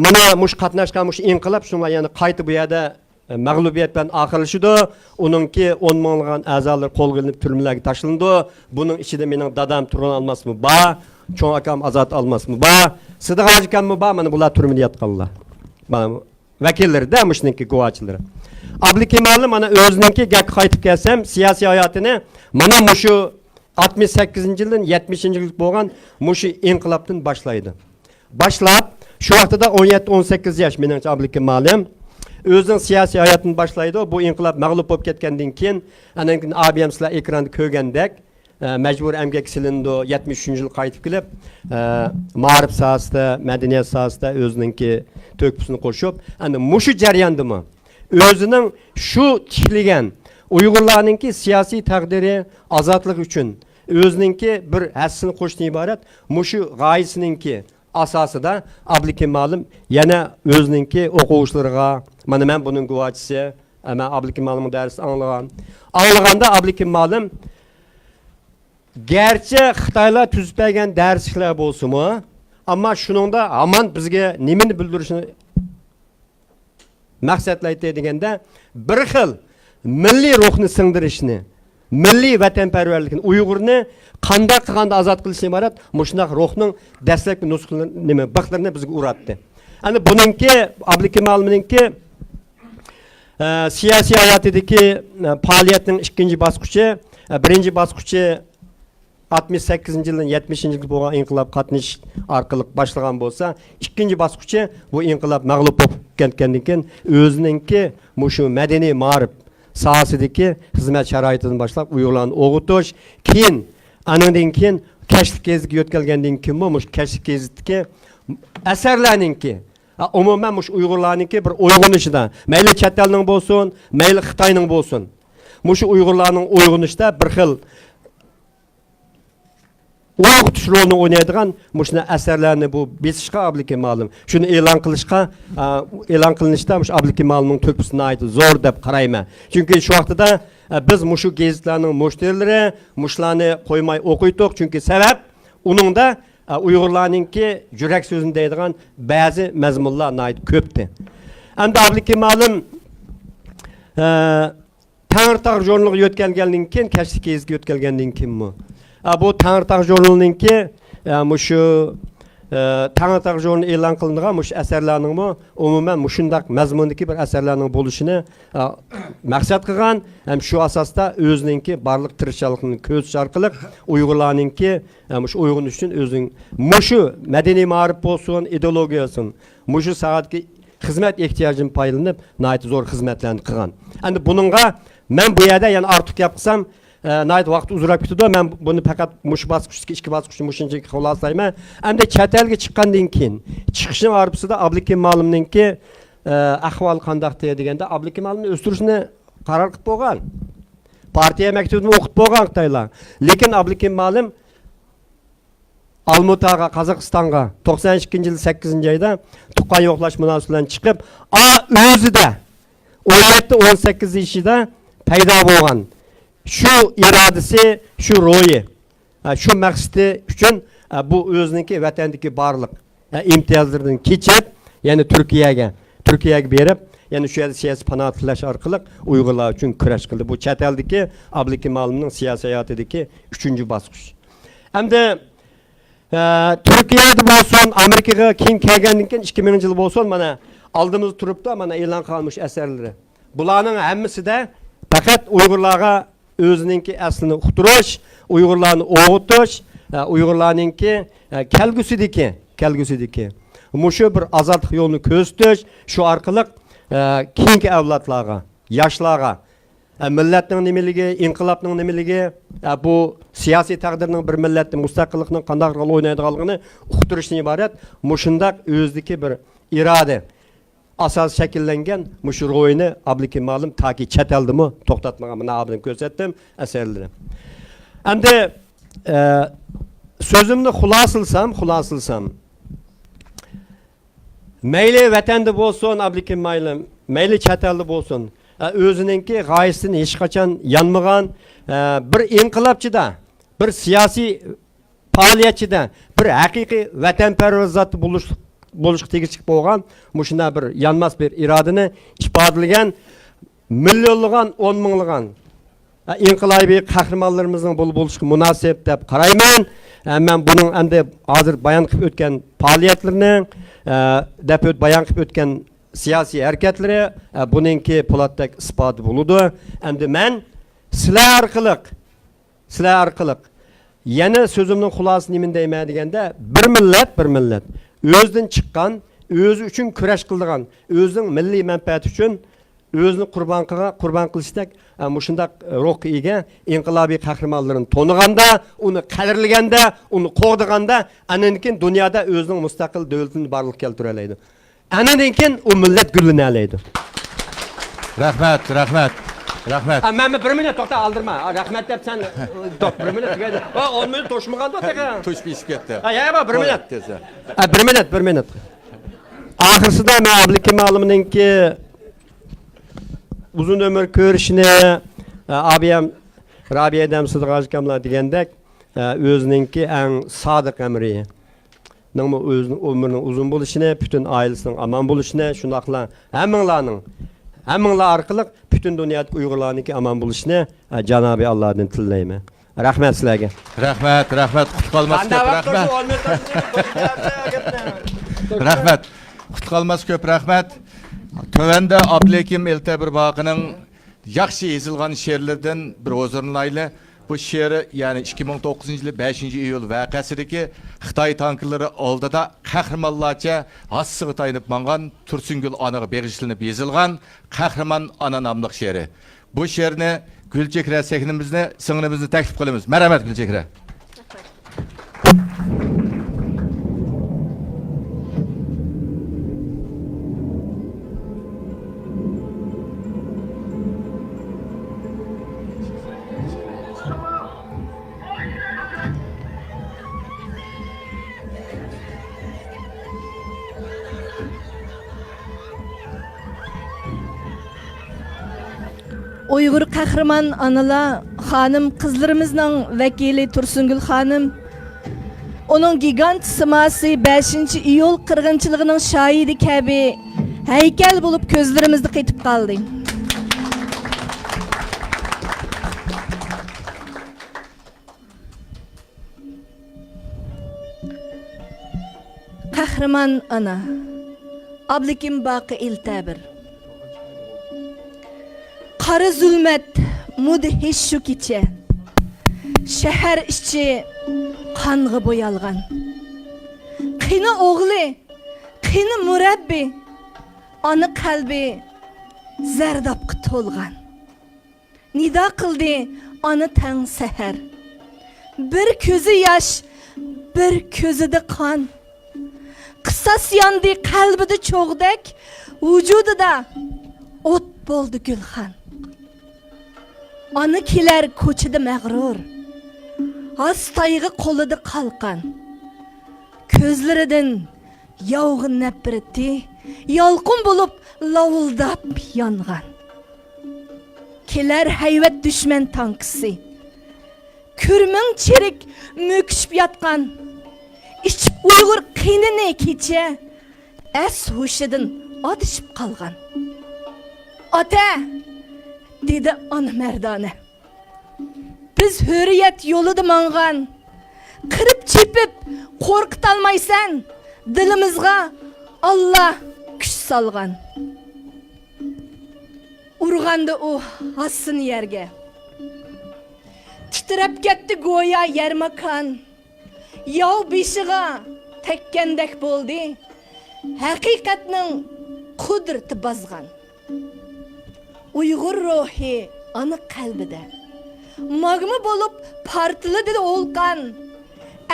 mana mush qatnashgan mush inqilob shunga yana qayta bu yerda mag'lubiyat bilan oxirlashdi. Uningki 10 minglagan a'zolar qo'lga olinib turmalarga tashlandi. Buning ichida mening dadam turgan olmasmi bor, cho'ng akam Azat olmasmi bor, Sidiqo'jikammi bor, mana bular turmada yotganlar. Mana vakillarida mushniki guvohchilari. Abliki ma'lum mana o'zininki gap qaytib kelsam, siyosiy hayotini mana mushu 68-yildan 70-yil bo'lgan mushu inqilobdan boshlaydi. Boshlab shu vaqtida 17-18 yosh meningcha Abliki ma'lum o'zining siyosiy hayotini boshlaydi. Bu inqilob mag'lub bo'lib ketgandan keyin anankin ABMslar ekranda ko'rgandek mecbur emgek silindi, 73-yil qaytib kelib, ma'rif sohasida, madaniyat sohasida o'zininki to'kpusini qo'shib, endi mushu jarayondami o'zining shu tikligan Uyg'urlarningki siyosiy taqdiri, ozodlik uchun özününki bir həssini qoşdan ibaret, muşu gayesininki asasıda Abdülhakim Malim yana özününki oquvchilarga, mana men bunun guvochisi, men Abdülhakim Malimning darsini anglaganda Abdülhakim Malim gerçi Xitoylar tuzib bergan darsliklar bo'lsa-mu, ammo shuningda hamon bizga nimani bildirishni maqsadlaydi deganda bir xil milliy ruhni singdirishni, milliy vatanparvarlikni, Uyg'urni qanday qilganda ozod qilishni iborat, mushunaq ruhning dastlabki nusxalarini, biqlarini bizga uratdi. Ana buningki Abdülhakim Malimninki siyosiy hayotidagi faoliyatning ikkinchi bosqichi, birinchi bosqichi 68-yildan 70-yilga bo'lgan inqilob qatnash orqali boshlagan bo'lsa, ikkinchi bosqichi bu inqilob mag'lub bo'lib ketgandan keyin o'zininki mushu madaniy ma'rif sohasidagi xizmat sharoitidan boshlab Uyg'urlarni o'qitish, keyin andan keyin kashf geziga o'tkazgandan keyin mush kashf gezitdagi asarlarninki umuman mush Uyg'urlarninki bir uyg'unishida, mayli chet elning bo'lsin, mayli Xitoyning bo'lsin, mushu Uyg'urlarning uyg'unishda bir xil o'qitish rolini o'ynaydigan mushuna asarlarni bu besishga Abdülhakim Malim shuni e'lon qilinishda mush Abdülhakim Malimning to'pisini aytdi zo'r deb qarayman. Chunki shu vaqtida biz mushu gazetlarning mushtirlari mushlarni qo'ymay o'qiydik, chunki sabab uningda Uyg'urlarningki yurak so'zini deydigan ba'zi mazmunlar ko'pdi. Endi Abdülhakim Malim Tangirtog' jurnaliga o'tkazgandan keyin, Kashf geziga o'tkazgandan keyinmi? Bu Tangirtog' jurnalininki mushu Tangirtog' jurnali e'lon qilingan mush asarlarning umuman mushundaq mazmundagi bir asarlarning bo'lishini maqsad qilgan, ham shu asosda o'zininki barliq tirishchilikni ko'zish orqali Uyg'urlarninki mush uyg'un uchun o'zining mushu madaniy ma'rif bo'lsin, ideologiyasin, mushu soatga xizmat ehtiyojini paylanib, nayt zo'r xizmatlarni qilgan. Endi buningga men bu yerda yana ortiq gap qilsam, nayt vaqt uzrab ketadi. Men buni faqat mush bosqichga, ikki bosqichni mushunchaki xulosalayman. Endi chet elga chiqqandan keyin chiqishning orqasida Abdülhakim Malimninki ahvol qanday deganda Abdülhakim Malimni o'stirishni qaror qilib bo'lgan. Partiya maktubini o'qib bo'lgan Xitoylar. Lekin Abdülhakim Malim Almutaga, Qozog'istonga 92-yil 8-oyda tuqqan yo'qlash munosabati bilan chiqib, o'zida 17-18 yoshida paydo bo'lgan shu irodasi, shu ro'yi, shu maqsadi uchun bu o'ziniki vatandagi barliq imtiyozlardan kechib, ya'ni Turkiyaga berib, ya'ni shu yerda siyosiy panoh tilash orqali Uyg'urlar uchun kurash qildi. Bu chet eldagi Abdülhakim Malimning siyosiy hayotidagi 3-bosqich. Hamda Turkiyada bo'lsin, Amerikaga keyin kelgandan keyin 2000-yil bo'lsin, mana oldimizda turibdi, mana e'lon qilinish asarlari. Bularning hammasida faqat Uyg'urlarga o'zininki aslini uqtirish, Uyg'urlarni o'qitish, Uyg'urlarninki kelgusidagi mushu bir ozodlik yo'lini ko'rsatish, shu orqali keyingi avlodlarga, yoshlarga millatning nimaligi, inqilobning nimaligi, bu siyosiy taqdirning bir millatning mustaqillikning qanday rol o'ynaydiganligini uqtirishdan iborat mushundaq o'zidagi bir iroda asos shakllangan mushu ro'yini Abdülhakim Malim taki chet eldimi to'xtatmagan. Mana abim ko'rsatdim asarlarni. Endi so'zimni xulosalsam mayli vatanda bo'lsin Abdülhakim Malim, mayli chet elda bo'lsin, o'zininki g'oyasini hech qachon yanmagan bir inqilobchida, bir siyosiy faoliyatchida, bir haqiqiy vatanparvar zot bo'lishga tegishli bo'lgan, mushunda bir yanmas bir irodani ifodalagan, millionlagan, 10 minglagan inqilobiy qahramonlarimizning bo'lishiga munosib deb qarayman. Men buning endi hozir bayon qilib o'tgan faoliyatlarini, bayon qilib o'tgan siyosiy harakatlari buningki po'latdek isbot bo'ladi. Endi men sizlar orqali yana so'zimning xulosasi nima deyman deganda, bir millat o'zidan chiqqan, o'zi uchun kurash qilgan, o'zining milliy manfaati uchun o'zini qurban qilishdak mushundaq ruhga ega inqilobiy qahramonlarni to'niganda, uni qadrlaganda, uni qo'g'diganda, anankin dunyoda o'zining mustaqil davlatini barliq keltira oladi. Anankin u millat gullana oladi. Rahmat. Rahmat. Ha, men bir minut to'xta aldırma. Ha, rahmet dep sen bir minut tugadi. Ha, 10 minut to'shmagan da. Tuş bir iş ketdi. Ha, ya bir minut. Desa. Ha, bir minut. Ahirsida men Abduhakim ma'luminki uzun ömür ko'rishini abiyam Rabiya Sidiq akamlar degandek o'zininki eng sodiq amri. Nima o'zining umrining uzun bo'lishini, butun oilasining omon bo'lishini, shundaqla hammanglar orqali butun dunyoda Uyg'urlarniki omon bo'lishini Janobi Allohdan tilayman. Rahmat sizlarga. Rahmat. Qut qolmas ko'p rahmat. Rahmat. Qut qolmas ko'p rahmat. Tövəndə Abduhakim Eltabir Baqining yaxshi yozilgan she'rlardan bir o'zirlayli. Bu she'ri, ya'ni 2009-yil 5-iyul voqeasidagi Xitoy tanklari oldida qahramonlarcha hassiga tayinib mangan Tursungul onaga beg'ishlanib yozilgan Qahramon ona nomli she'ri. Bu she'rni Gulchehra singlimizni taklif qilamiz. Marhamat Gulchehra. Uyghur qahramon analar xonim qizlarimizning vakili Tursungul xonim onun gigant siması 5-iyul qirg'inchiligining shohidi kabi haykal bo'lib ko'zlarimizda qetib qoldi. Qahramon ana Abduhakim Baqi Eltabir Qara zulmet mudhish shu kecha shahar ichi qonga bo'yalgan. Qini o'g'li, qini murabbi, ona qalbi zardobga to'lgan. Nido qildi ona tang sahar. Bir ko'zi yosh, bir ko'zida qon. Qissas yondi qalbida cho'g'dak, vujudida o't bo'ldi gulxan. Ana kelar ko'chida mag'rur, hastayg'i qo'lida qalqan. Ko'zlaridan yog'in nafrati yolqin bo'lib lovuldab yongan. Kelar hayvat dushman tankisi, kurming cherik mo'kishib yotgan. Ichib Uyg'ur qinini kecha as hushidan odishib qolgan. Ota, dedi ana merdane. Biz hürriyet yolida mangan. Qirib chepib qo'rqitolmaysan. Dilimizga Allah kuch solgan. Urg'anda u hassini yerga. Titrab ketdi go'yo yermakan. Yov beshiga tekkandek bo'ldi. Haqiqatning qudrati bozgan. Uyg'ur ruhi ana qalbida magma bo'lib partiladi o'lqan.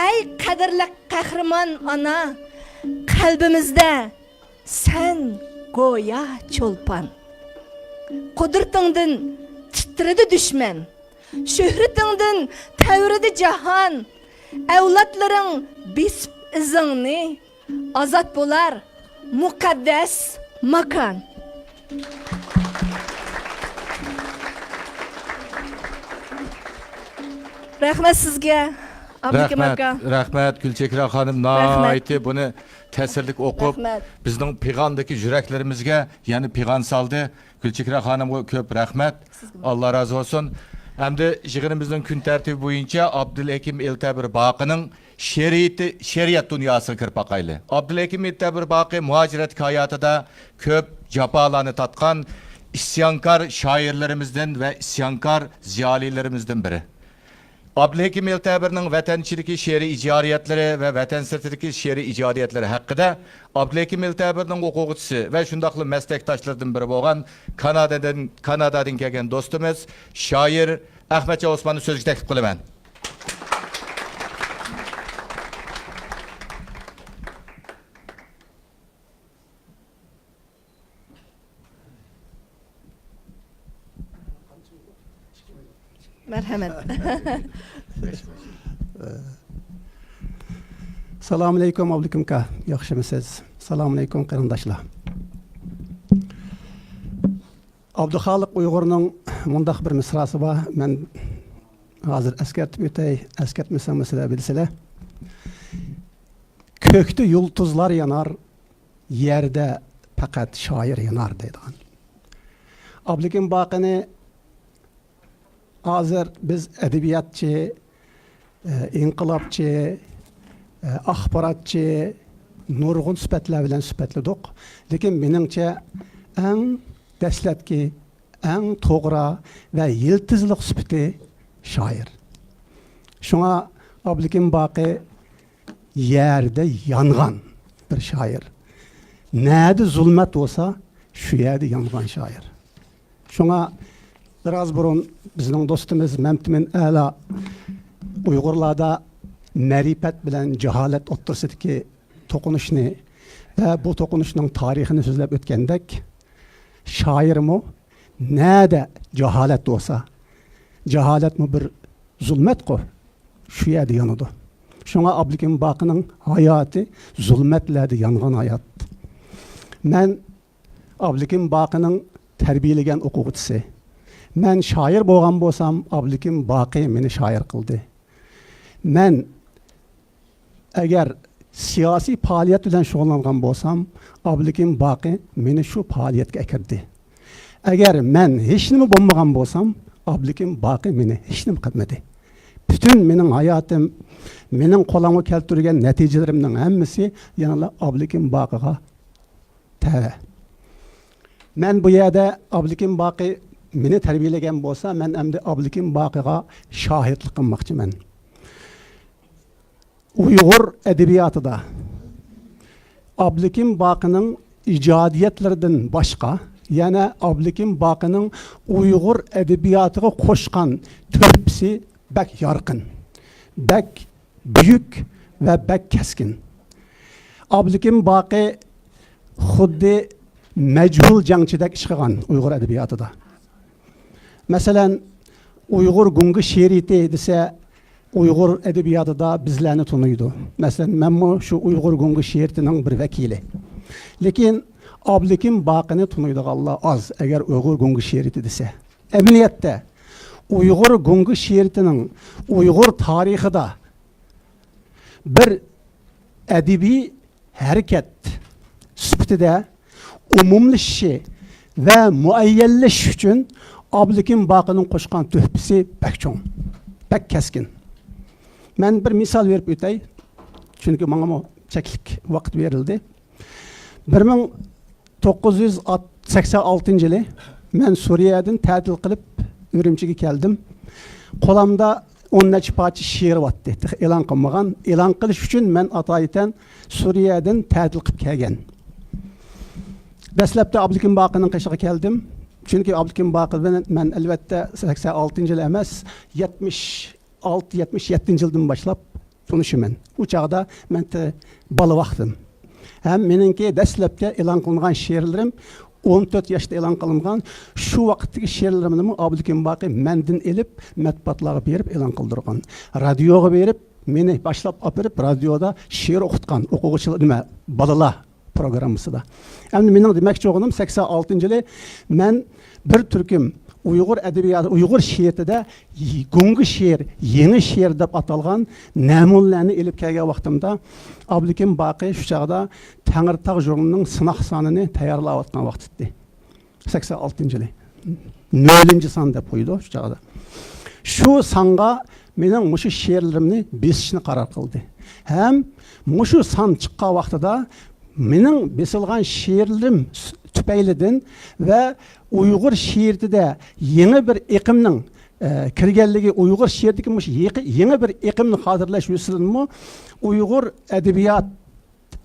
Ey qadrli qahramon ana, qalbimizda sen go'yo cho'lpon. Qudratingdan titradi dushman, shuhratingdan tavridi jahon. Avlodlaring besib izingni, ozod bo'lar muqaddas makon. Rahmat sizga, Abduhakim aka. Rahmat Gulchehra xonim, nihoyatda buni ta'sirlik o'qib, Rahmat. bizning pig'ondagi yuraklarimizga yana pig'on soldi. Gulchehra xonimga ko'p rahmat. Alloh razı olsun. Hamda yig'inimizning kun tartibi bo'yicha Abduhakim Eltabir Baqining she'riyat dunyosiga kirib boqayli. Abduhakim Eltabir Baqi muhojirat hayotida ko'p jafolarni tatgan isyonkor shoirlarimizdan va isyonkor ziyolilarimizdan biri. Abduhakim Eltabirning vatanchiligi she'riy ijodiyatlari va vatan sirtidagi she'riy ijodiyatlari haqida Abduhakim Eltabirning o'quvchisi va shundaqli meslekdoshlardan biri bo'lgan Kanadadan kelgan do'stimiz shoir Ahmadjon Osmonni so'zga taklif qilaman. Merhamet. Assalamu alaikum abdukum ka. Yaxshimisiz? Assalamu alaikum qarindoshlar. Abduxoliq Uyg'urning mundaq bir misrasi bor. Men hozir eskartib o'tay, eskartmasam sizlar bilsizlar. Kökdə yulduzlar yanar, yerdə faqat şair yanar deydigan. Abdukim Baqini hozir biz edebiyatçı, inqilobchi, axborotchi, nurg'un sifatlar bilan sifatladik. Lekin meningcha eng dastlabki, eng to'g'ri va yiltizliq sifati shoir. Shunga Abdukim Baqi yerde yangan bir şair. Nerede zulmet olsa şu yerde yangan şair. Şuna biraz burun bizim dostumuz Memtimin Ala Uygurlarda merifet bilen cehalet otursideki tokunuşunu ve bu tokunuşunun tarihini sözlep ötkendek şair mu? Nerede cehalet olsa cehalet mu bir zulmet ko? Şu yerde yanıdı. Şuna Abdukim Baqining hayatı zulmetlerdi yangan hayat. Men Abdukim Baqining terbiyelegan o'quvchisi. Men şair bo'lgan bo'lsam, Abdukim Baqi meni şair qildi. Men agar siyosiy faoliyat bilan shug'ullangan bo'lsam, Abdukim Baqi meni shu faoliyatga akirdi. Agar men hech nima bo'lmagan bo'lsam, Abdukim Baqi meni hech nima qilmadi. Bütün mening hayotim, mening qo'limga keltirgan natijalarimning hammasi yana Abdukim Baqiga tava. Men bu yerda Abdukim Baqi meni tarbiyalagan bo'lsa, men endi Abdukim Baqiga shohidlik qilmoqchiman. Uyg'ur adabiyotida Abdukim Baqining ijodiyatlaridan boshqa yana Abdukim Baqining Uyg'ur adabiyotiga qo'shgan turpisi bak yarqin, bak büyük ve bak keskin. Abdukim Baqi xuddi mecbul jangchidek ish qilgan Uyg'ur adabiyotida. Masalan, Uyg'ur gungi she'riyati desa, Uyg'ur adabiyotida bizlarni tunuydi. Masalan, men shu Uyg'ur gungi she'riyatining bir vakili. Lekin Abdukim Baqini tunuydiganlar az, agar Uyg'ur gungi she'riyati desa. Emniyatda Uyg'ur gungi she'riyatining Uyg'ur tarixida bir adabiy harakat sifatida umumlashishi va muayyanlashish uchun Abdukim Baqining qo'shgan tuhfasi bak cho'ng, bak kaskin. Men bir misol berib o'tay, chunki menga cheklik vaqt berildi. 1986 yili men Suriyadan ta'til qilib Ürümchiga keldim. Qo'limda 10 necha parcha she'r botdi. E'lon qilmagan. E'lon qilish uchun men atoyitan Suriyadan ta'til qilib kelgan. Dastlabda Abdukim Baqining qishiga keldim. Chunki Abdukim Baqi bilan men albatta 86 yil emas, 76-77 yildan boshlab tunishiman. U chaqda men bola vaqtim. Ham meningki dastlabda e'lon qilingan she'rlarim 14 yaşda e'lon qilingan shu vaqtdagi she'rlarimni Abdukim Baqi mendan elib matbuotlarga berib e'lon qildirgan. Radioga berib meni boshlab opirib radioda she'r o'qitgan o'quvchilar nima bolalar programmasida. Endi mening demoqchi bo'lganim 86 yili men bir turkum Uyg'ur adabiyoti, Uyg'ur she'rida gungi she'r, yangi she'r deb atalgan namunlarni elib kelgan vaqtimda Abdukim Baqi shu chaqda Tangirtog' jurnalining sinoq sonini tayyorlayotgan vaqt edi. 86 yili. 0-son deb qo'ydi shu chaqda. Shu songa mening mushu she'rlarimni besishni qaror qildi. Ham mushu son chiqqan vaqtida mening besilgan she'rlarim tüpeylidən və Uyğur şiirdə yeni bir iqimning kirganligi Uyğur şiirdagi yeni bir iqimni xatırlash usulunmu Uyğur adabiyot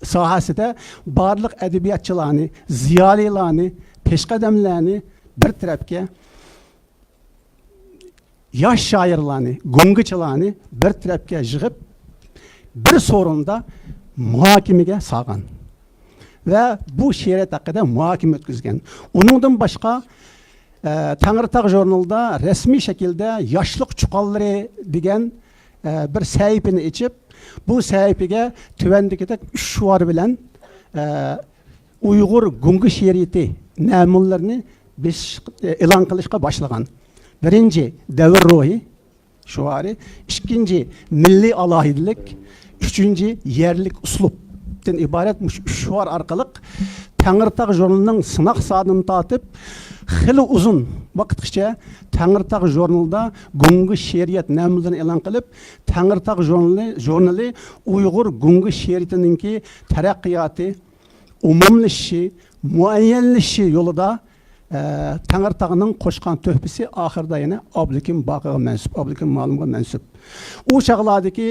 sohasida barliq adabiyotchilarni, ziyolilarni, peshqadamlarni bir tarafga, yosh shoirlarni, gungichilarni bir tarafga yig'ib bir sorunda muhokamaga solgan. Ve bu şiiret hakkında muhakeme ötküzgen. Onundan başka Tangırtaq jurnalda resmi şekilde yaşlıq çuqalları degan bir sahifani içip bu sahifiga tuvandagidek 3 şuvar bilan Uyghur gungi she'riyati namunlarini e'lon qilishga boshlagan. Birinchi davr ruhi shuari, ikkinchi milliy alohidlik, uchinchi yerlik uslubdan iborat mush shuar orqali Tangırtaq jurnalining sinoq sonini tortib xili uzun vaqtgacha Tangırtaq jurnalida gungi she'riyat namunlarini e'lon qilib, Tangırtaq jurnali Uyg'ur gungi she'riyatininki taraqqiyoti, umumlashishi, muayyanlashishi yo'lida Tangırtaqning qo'shgan töhfisi oxirida yana Abdukim Baqiga mansub, Abdukim Ma'lumga mansub. U chaqlardagi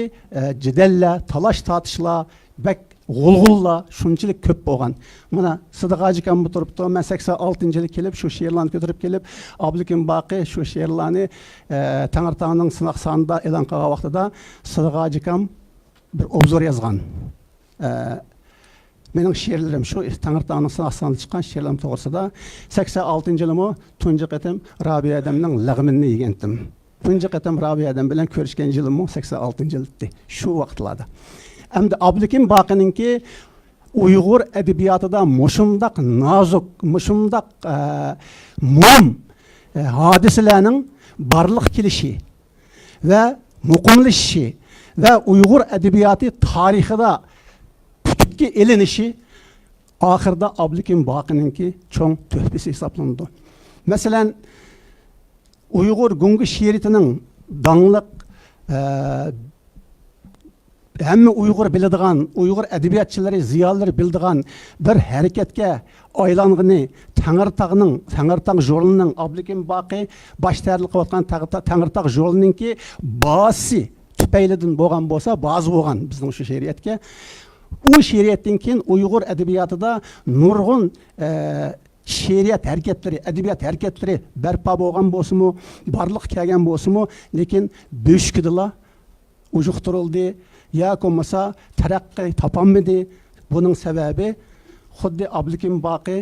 jidallar, talash tortishlar, bak g'ulg'ullar shunchalik ko'p bo'lgan. Mana Sidiq Hoji kam turibdi, men 86-yili kelib shu she'rlarni ko'tarib kelib, Abdukim Baqi shu she'rlarni Tangırtaqning sinoq sonida e'lon qilgan vaqtida Sidiq Hoji kam bir obzor yozgan. Mening she'rlarim shu Tangırtaqning sinoq sonida chiqqan she'rlarim to'g'risida 86-yilimi tunji qatam Robiya Adamning lag'minni yegandim. Tunji qatam Robiya Adam bilan ko'rishgan yilim 86-yil edi. Shu vaqtlarda. Endi Abdukim Baqininki Uyg'ur adabiyotida mushundaq nozuk, mushundaq mum hodisalarning barliq kelishi va muqimlashishi va Uyg'ur adabiyoti tarixida putukka elinishi oxirida Abdukim Baqininki cho'ng töhfisi hisoblanadi. Masalan, Uyg'ur gungi she'riyatining dangliq hamma Uyg'ur biladigan, Uyg'ur adabiyotchilari, ziyolilari biladigan bir harakatga aylangani Tangırtaq jurnalining Abdukim Baqi boshtarlik qilayotgan Tangırtaq jurnalininki bosi tufaylidan bo'lgan bo'lsa, ba'zi bo'lgan bizning shu she'riyatga. U she'riyatdan keyin Uyg'ur adabiyotida nurg'un she'riyat harakatlari, adabiyot harakatlari barpo bo'lgan bo'lsa-mu, barliq kelgan bo'lsa-mu, lekin bo'shkidilar, ujuqtirildi. Ya olmasa taraqqi topolmadi. Buning sababi xuddi Abdukim Baqi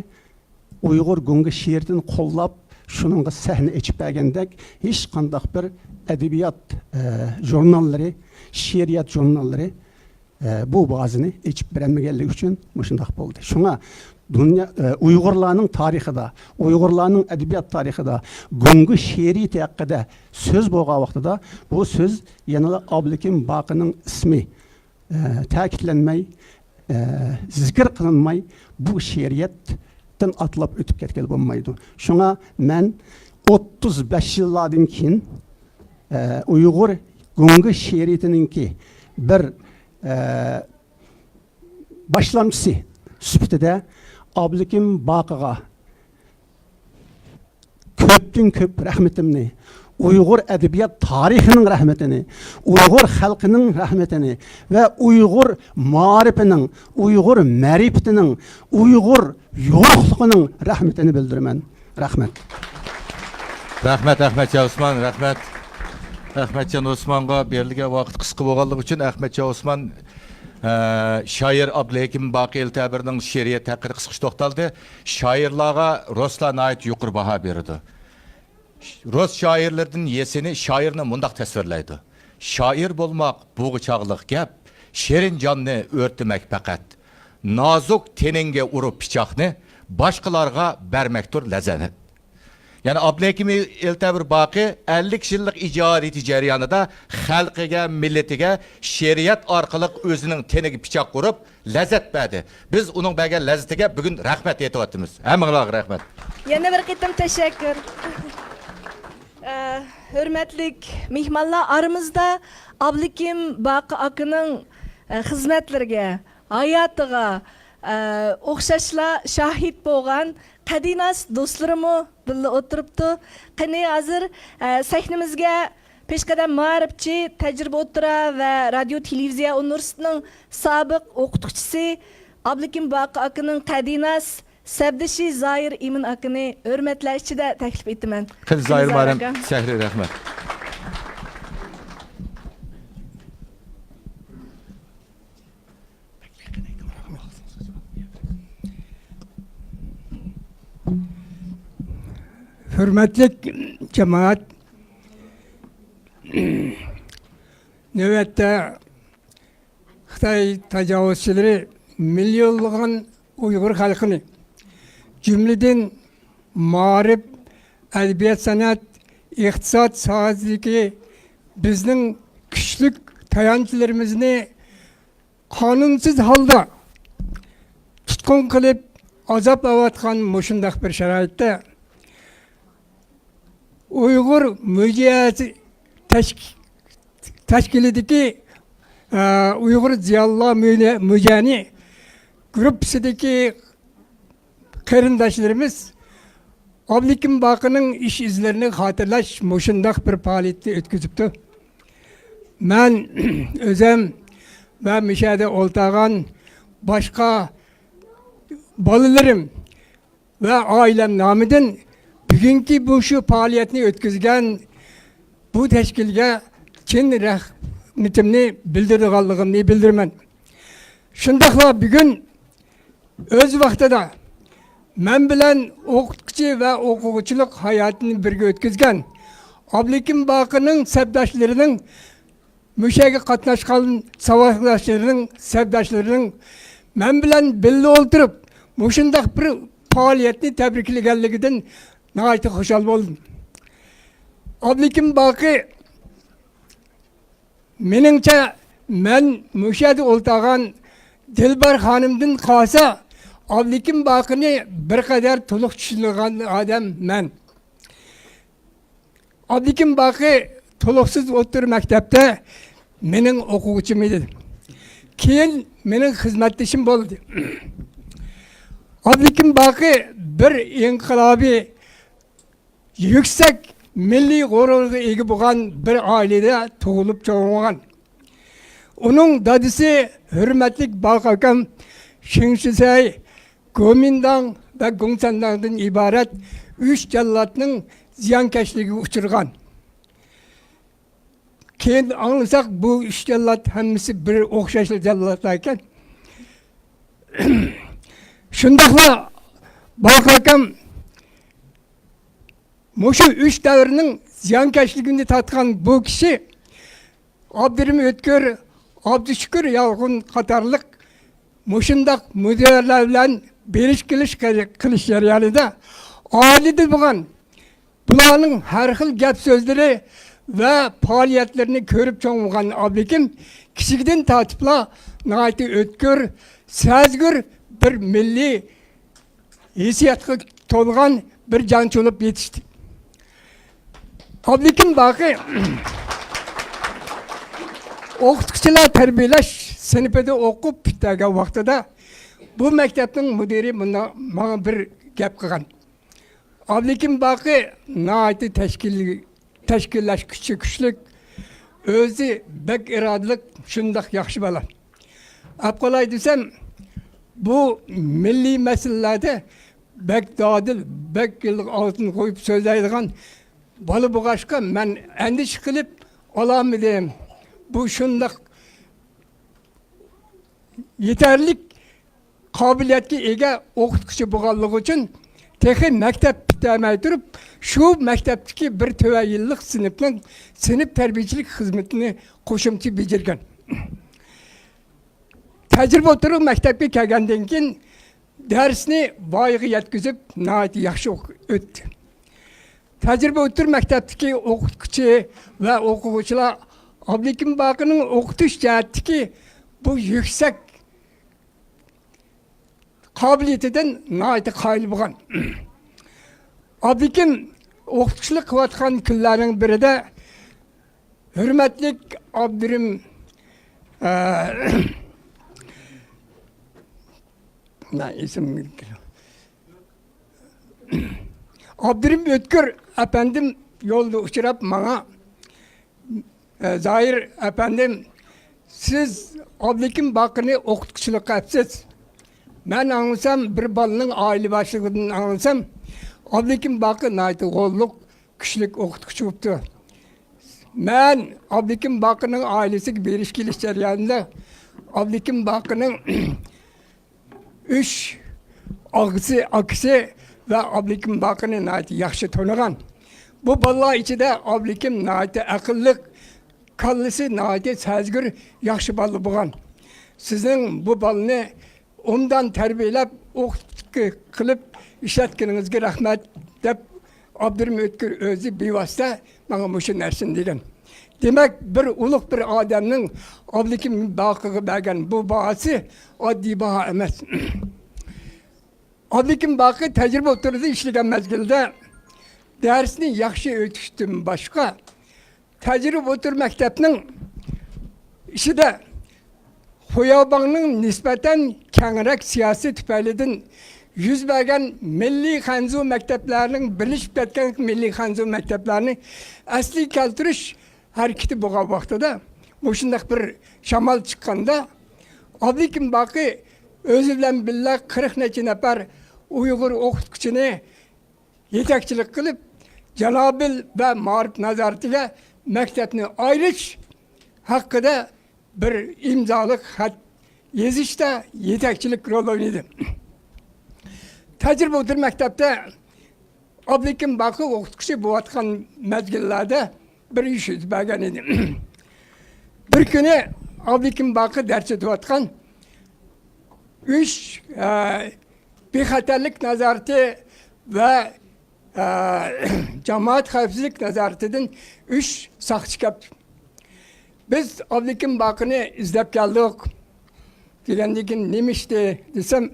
Uyg'ur gungi she'rini qo'llab, shuningga sahna ichib bergandek, hech qanday bir adabiyot jurnallari, she'riyat jurnallari bu bazını ichib bermaganligi uchun shunday bo'ldi. Shunga dünya Uyg'urlarning tarixida, Uyg'urlarning adabiyot tarixida gungi she'riyati haqida so'z bo'lgan vaqtida bu so'z yana Abdukim Baqining ismi ta'kidlanmay, zikr qilinmay bu she'riyatdan atlab o'tib ketgan bo'lmaydi. Shunga men 35 yillardan keyin Uyg'ur gungi she'riyatininki bir başlamchisi sifatida Abdukim Baqiga ko'pdan ko'p rahmatimni, Uyg'ur adabiyot tarixining rahmatini, Uyg'ur xalqining rahmatini va Uyg'ur ma'rifining, Uyg'ur ma'rifatining, Uyg'ur yo'qligining rahmatini bildiraman. Rahmat. Rahmat Ahmadjon Osman, rahmat. Ahmadjon Osmonga berilgan vaqt qisqa bo'lganligi uchun Ahmadjon Osman shoir Abduhakim Baqi Eltabirning she'riyat haqida qisqa to'xtaldi. Shoirlarga Ruslan ayt yuqori baho berdi. Rus shoirlardan yesini shoirni mundaq tasvirlaydi. Shoir bo'lmoq bo'g'ichoqliq gap, sherin jonni o'rtmak faqat. Nozuk teningga urib pichoqni boshqalarga bermakdir lazzatni. Yani Abduhakim Eltabir Baqi 50 yillik ijodiyat jarayonida xalqiga, millatiga she'riyat orqali o'zining teniga pichoq urib lazzat berdi. Biz uning bergan lazzatiga bugun rahmat aytyapmiz. Hammalarga rahmat. Yana bir qitim tashakkur. Hurmatlik mehmonlar, aramizda Abduhakim Baqi akaning xizmatlariga, hayotiga o'xshashlar shahid bo'lgan Qadinas do'stlarimi birga o'tiribdi. Qani hozir sahnamizga peshqadam ma'rifchi, tajriba o'tira va radio televiziya universitetining sobiq o'qituvchisi Abduhakim Baqi akaning Qadinas sabdishi Zoir Imin akani hurmatlar ichida taklif etaman. Qiz Zoir maram shahri rahmat. Hürmetlik cemaat, nöbette Xitay tecavüzçileri milyonlagan Uygur halkını cümleden marif, edebiyat sanat, iktisat sahasındaki bizning küçlük tayançlarımızı kanunsuz halda tutkun kılıp azap avatkan muşundaq bir şeraitde Uygur mücahidi teşkilideki Uygur Ziyallah Mücani grupsideki qarindaşlarımız Abdikim Bakı'nın iş izlerini hatırlaş muşundaq bir faaliyeti ötküzüptü. Ben özüm ve müşahede oltağan başka balılarım ve ailem namıdın bugünkü bu şu faaliyetini ötküzgen bu teşkilge Çin rahmetimni bildirdiğallığımni bildirmen. Şundaqla bugün öz vaqtida men bilen o'qituvchi ve o'quvchilik hayotini birga o'tkazgan Abdikim Bakı'nın sebdaşlarının müşege qatnaşkan savaşdaşlarının sebdaşlarının men bilen birga o'tirib mushundaq bir faoliyatni tabriklaganligidan nihoyatda xushal bo'ldim. Abdikim Bakı meningcha men mushada o'ltagan Dilbar xonimdan qolsa Abdikim Bakı'nı bir kadar to'liq tushungan odam men. Abdikim Bakı to'liqsiz o'tir maktabda mening o'quvchim edi. Keyin mening xizmatdoshim bo'ldi. Abdikim Bakı bir inqilobiy yüksek milliy g'ururga ega bo'lgan bir oilada tug'ilib cho'g'ilgan. Onun dadisi hürmetlik Balkakam Şingshisay Kuomintang ve Gongsan'dan ibaret 3 cellatның ziyankeşliği uçurgan. Keyin anlasak bu 3 cellat hemmisi bir okşaşlı cellatlarken şundaqla Balkakam Muşu 3 devrinin ziyankeşliğini tatkan bu kişi Abdurrahim Ötkör, Abdüşükür Yalğın Katarlık Muşundaq müdürler bilen berişkiliş kılış jarayonida alidi bo'lgan bularning har xil gap so'zlari ve faaliyetlerini körüp çoğulgan Abdikim kişiden tatipla nihoyatda o'tkir, sezgir bir milliy hissiyatga to'lgan bir jonchi bo'lib yetishdi. Abdikim Bakı o'qituvchilar tarbiyalash sinfida o'qib bitirgan vaqtida bu maktabning mudiri bana bir gap qilgan. Abdikim Bakı nihoyatda tashkillash kuchlik, o'zi bek irodalik, shundoq yaxshi bola. Aqolay desam, bu milliy masalalarda bek dadil, bek yillik oltin qo'yib so'zlaydigan bola bo'lg'achqa men andish qilib olamıdım. Bu şundak yeterlik kabiliyetli ege okutkucu boğallığı için tehi mektep bitemey durup şu mektepteki bir töve yıllık sınıf terbiyecilik hizmetini koşumçu becirgen. Tecrübe oturup mektepke kelgenden keyin dersini bayığı yetkizip nahayet yaxşı öttü. Tecrübe otur mektepteki okutkucu ve okuvchilar Abdikim Bakı'nın okutuş cihetteki bu yüksek kabiliyetinden nihoyatda qayil bo'lgan. Abdikim okutuşluk kıvatkan küllerin biri de hürmetlik Abdurrahim Abdurrahim Ötkür efendim yolda uçurap bana Zahir efendim siz Abdikim Bakı'nı okutkuçuluk yapsız. Ben anlasam bir balının aile başlığından anlasam Abdikim Bakı naytı oğulluk kişilik okutkuçu oldu. Ben Abdikim Bakı'nın ailesi berişkiliş jarayonida Abdikim Bakı'nın 3 akisi ve Abdülhakim Bakır'ı nayeti yaxşı tanıgan. Bu balla içinde Abdülhakim nayeti akıllık, kallısı nayeti sezgür, yaxşı ballı buğan. Sizin bu balını ondan terbiyelep, kılıp işletkinizge rahmet dep Abdurrahim Ötkür özü bivasta bana muşun ersin degan. Demek bir uluk bir adamın Abdülhakim Bakır'ı bergen bu bahası addi baha emas. Abdülhakim Bakır tecrübe oturdu işlegen mezgilde dersini yaxşı ötüştüm başka. Tecrübe otur mektepnin işi de Xoyabanın nispeten kengirek siyasi tüpelidin yüz bergen milli hanzu mekteplerinin birleşip ketken milli hanzu mekteplerini asli keltiriş hareketi buğa vaxtıda boşundak bir şamal çıkkanda Abdülhakim Bakır özü bilen billah 40 neçe nefer Uygur okutkuçunu yetekçilik kılıp Canabil ve Marif nazaretiyle mektebini ayrış hakkında bir imzalık hat yazışta yetekçilik rol oynadı. Tecrübe otur mektepte Abdülhakim Bakır okutkuçu bu atkan mezgillerde bir iş yüzbergen idi. Bir günü Abdülhakim Bakır dersi tuatkan bir haterlik nazareti ve cemaat hafızlık nazaretinin 3 sakçı kaptı. Biz Abdülhakim Bakır'ı izlep geldik. Dilendikin neymişti desem,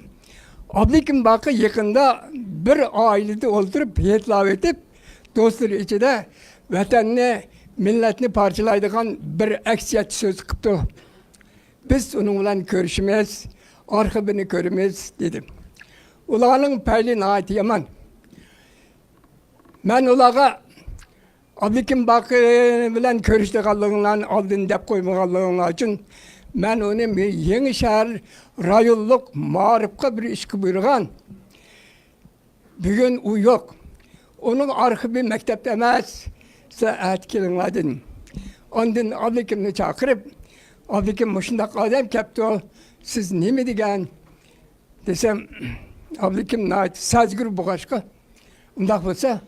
Abdülhakim Bakır yakında bir ailede oturup heyetlav edip, dostları içinde vatanını, milletini parçalaydıgan bir eksiyet söz kıptı. Biz onunla görüşmeyiz, arxivini görmeyiz dedim. Ulanın paylı naati yaman. Ben ulağa Abdülhakim Bakır bilen görüştüğünün aldın dep koymaganlığın için ben onu yeni şehir rayonluk marifka bir işki buyurgan. Bugün o yok. Onun arxivi mektepte emas. Saat kelin dedim. Ondan Abdülhakimni çakırıp Abdülhakim muşundak adam kepti o. Siz ne mi degen? Desem Abdülhakim nait sazgır bu başka. Ondak olsa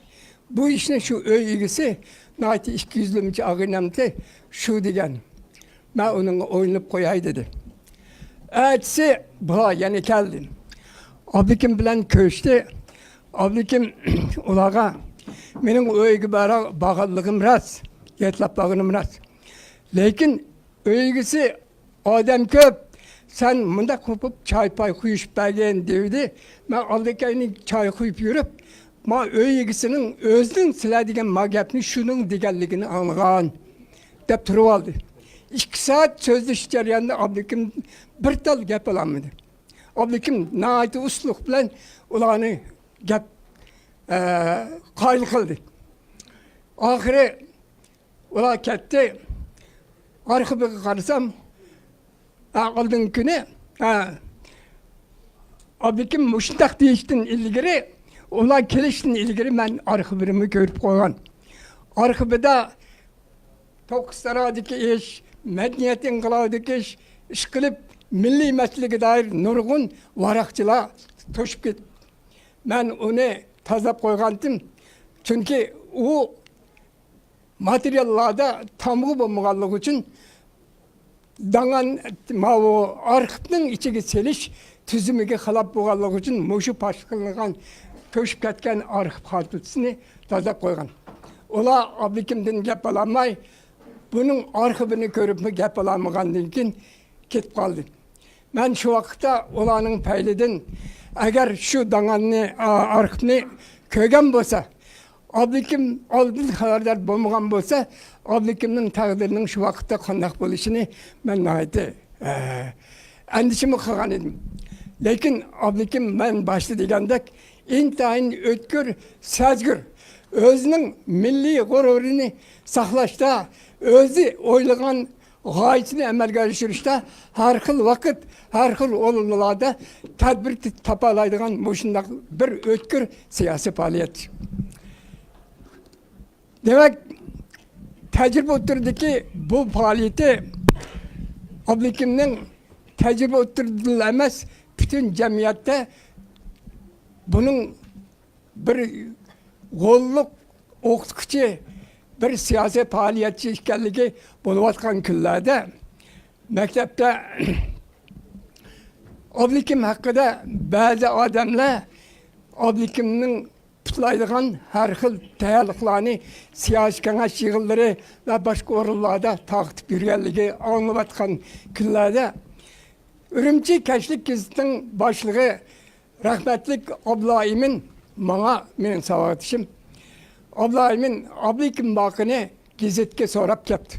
bu işin şu öy ilgisi nait 200'lümçe ağırlamdı şu degen. Ben onun oynayıp koyay dedi. Ertesi bu yani geldim. Abdülhakim bilen köştü. Abdülhakim ulağa benim öygi bağlılığım rast. Yetlap bağınım rast. Lakin öygisi adam köp. Sen bunda kopup çay pay kuyuş belgen devdi. Ben Abdülhakim'in çay kuyup yürüp ma öygisinin özünün silah degen magapni şunun degenligini anlagan. Dep turup aldı. 2 saat sözleşi jarayanda Abdülhakim bir tal gap alamadı. Abdülhakim naati usluk bilen ulanı gap qayıl kıldı. Ahire ula ketdi. Arxibiga qarasam aldın günü Abdülhakim muşundaq deyiştin ilgiri ular keliştin ilgiri ben arxivimi görüp koygan. Arxivida Tokuslara'daki iş, medeniyet inqilabıdaki iş kılıp milli mesleğe dair nurgun varakçılar toşup git. Ben onu tazap koygandım. Çünkü o materyallarda tamı bulmaganlık için dangan o arxivning içige seliş tüzümüge xalap bulganlık için muşu paşkılgan toşup ketken arxiv xaltusini tazap koygan. Ola Abdülhakim'den gap alamay, bunun arxivini görüp mü gap alamagandan keyin ketip kaldı. Ben şu vakitte olanın paylidin eğer şu danganni arxivni kögen bolsa, Abdülhakim aldın haberdar bolmagan bolsa, Abdülhakim'nin taqdirinin şu vakitte qandaq bolishini ben nayeti endişimi qilgan edim. Lekin Abdülhakim ben başta degandek intayin ötkür, sezgür. Özünün milli gururunu saqlashda, özü oylagan gayesini amalga oshirishda har xil vaqt, har xil o'rinlarda tadbir topalaydigan mushundaq bir o'tkir siyosiy faoliyat. Demek tecrübe oturdaki bu faaliyeti Abdülhakim'nin tecrübe oturduğu emas, bütün cemiyette bunun bir golluq o'qituvchi, bir siyosiy faoliyatchi ekanligi bo'layotgan kunlarda maktabda Abdülhakim haqida ba'zi odamlar Abdülhakimning putlaydigan har xil tayyorliqlarni siyosiy kengash yig'inlari va boshqa o'rinlarda taqib yurganligi anglayotgan kunlarda Ürümçi Keşlik Geziti'nin başlığı rahmetlik Abdülhakimin bana benim savaşım. Abdülhakimin Abdülhakim Bakı'nı Gezit'e sorap yaptı.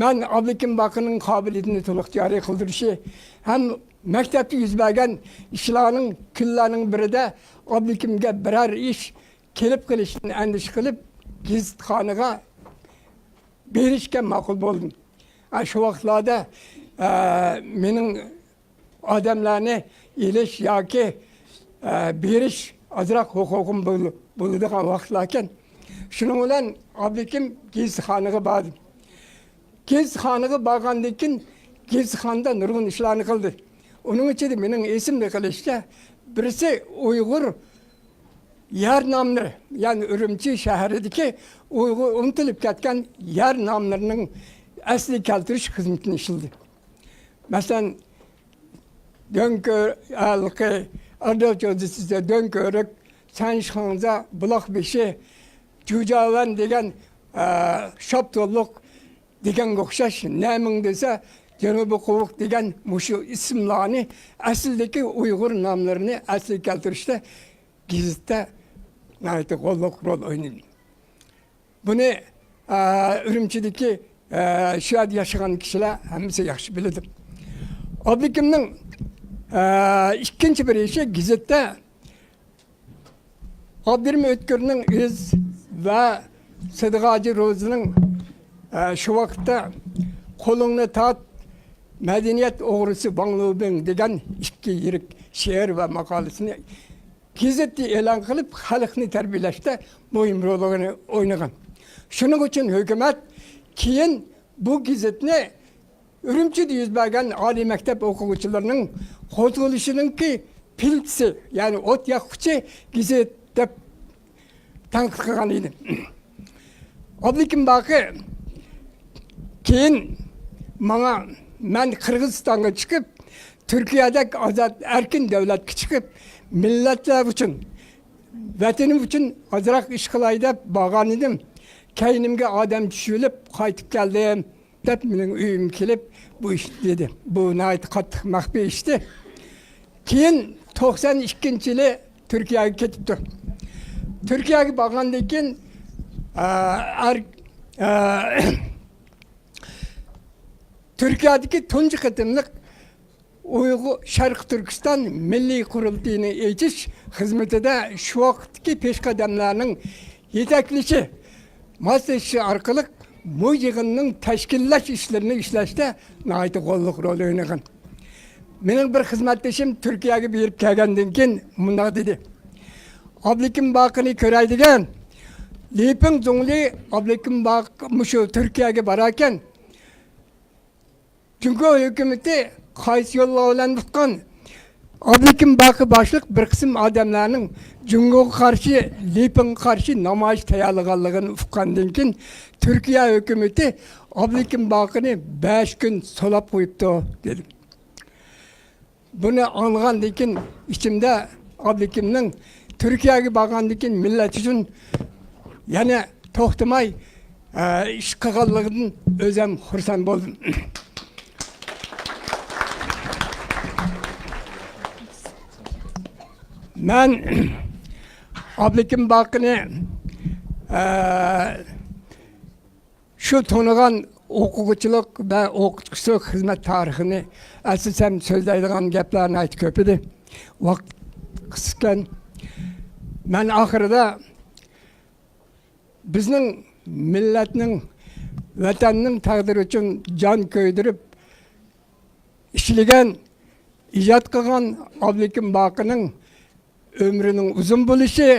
Ben Abdülhakim Bakı'nın kabiliyetini toluk cari kıldırışı hem mektepte yüzbergen işlerin küllerinin biri de Abdülhakim'e birer iş kelip kılışını endişe kılıp Gezit Hanı'na berişken makul buldum. Şu vaktlarda benim adamlarını iliş yoki berish azroq huquqim bo'ladigan vaqtlarkan shuning bilan Abdülhakim Gezitxonaga bordim. Gezitxonaga borgandan keyin Gezitxonda nurg'un ishlarni qildi. Uning ichida mening esimda qilishda birisi Uyg'ur yer nomlari, ya'ni Ürümçi shahridagi Uyg'ur unutilib ketgan yer nomlarining asli keltirish xizmatini ishildi. Masalan, Dönkörük, Ardavcı'da Dönkörük, Sanşhanza, Bulakbeşi, Cücavan degen Şaptolluk degen okşaş, Nemin dese Cenab-ı Kovuk degen muşu isimlerini, asildeki Uygur namlarını asli keltirişte Gezit'te kolluk rol oynadı. Bunu Ürümçi'deki şu an yaşayan kişiler hepsi yaxşı bilirdim. Abdülhakim'nin ikinci bir işi Gezit'te Abdülhamid Ötkür'ün iz ve Sıdık Hacı Rozi'nin şu vakitte kolunu tat medeniyet oğrusu Banlıbın degen iki yirik şiir ve makalesini Gezit'te elan kılıp halkını terbiyeleşte mühim rolünü oynayan. Şunun için hükümet keyin bu Gezit'ni Ürümçi'de yüzbergen Ali Mektep okuyucularının kurtuluşunun ki piltisi, yani ot yakıcı Gezit dep tanqid qilgan edi. Abdülhakim Bakı keyin bana ben Kırgızistan'a çıkıp Türkiye'de azat erkin devletke çıkıp milletler için vatanım için azrak iş kılay dep bağan edim. Keynimge adam düşülüp qaytip geldim. Dep mening uyum kelip bu iş dedi. Bu nayt qattiq maxfiy işti. Keyin 92-yili Türkiye'ye ketipti. Türkiye'ye borgandan keyin Türkiye'deki tunji qitimliq Uyghur Şarkı Türkistan Milli Kurultayını eğitiş hizmetinde şu vaktki peşkademlerinin yetekliçi masajı arkalık bu yığının teşkillaş işlerini işleşte naytı kolluk rolü oynayan. Benim bir hizmetleşim Türkiye'ye bir kelgenden keyin mundaq dedi. Abdülhakim Bakı'nı köreydigen, Lipin Zongli Abdülhakim Bakı şu Türkiye'ye bararken çünkü hükümeti qaysi yolla bilan tutgan Abdülhakim Bakı başlık bir kısım adamlarının Cumhur'a karşı, Lipin'e karşı namoyish tayyorlaganligini uqqandan keyin Türkiye hükümeti Abdülhakim Bakı'nı 5 gün solab qo'yibdi dedim. Bunu anlagandan keyin içimde Abdülhakimning Türkiye'ye borgandan keyin millet için yana to'xtamay ish qilganligidan o'zim xursand bo'ldim. Ben Abdülhakim Bakı'nı şu tanıgan okuyuculuk ve okutuşluk hizmet tarihini esasen sözleydiğin geplerini aytib köp edi. Vaqt kısıtken ben ahırda bizning milletning vatanning taqdiri için can köydürüp işligen ijod qilgan Abdülhakim Bakı'nın ömrünün uzun buluşu,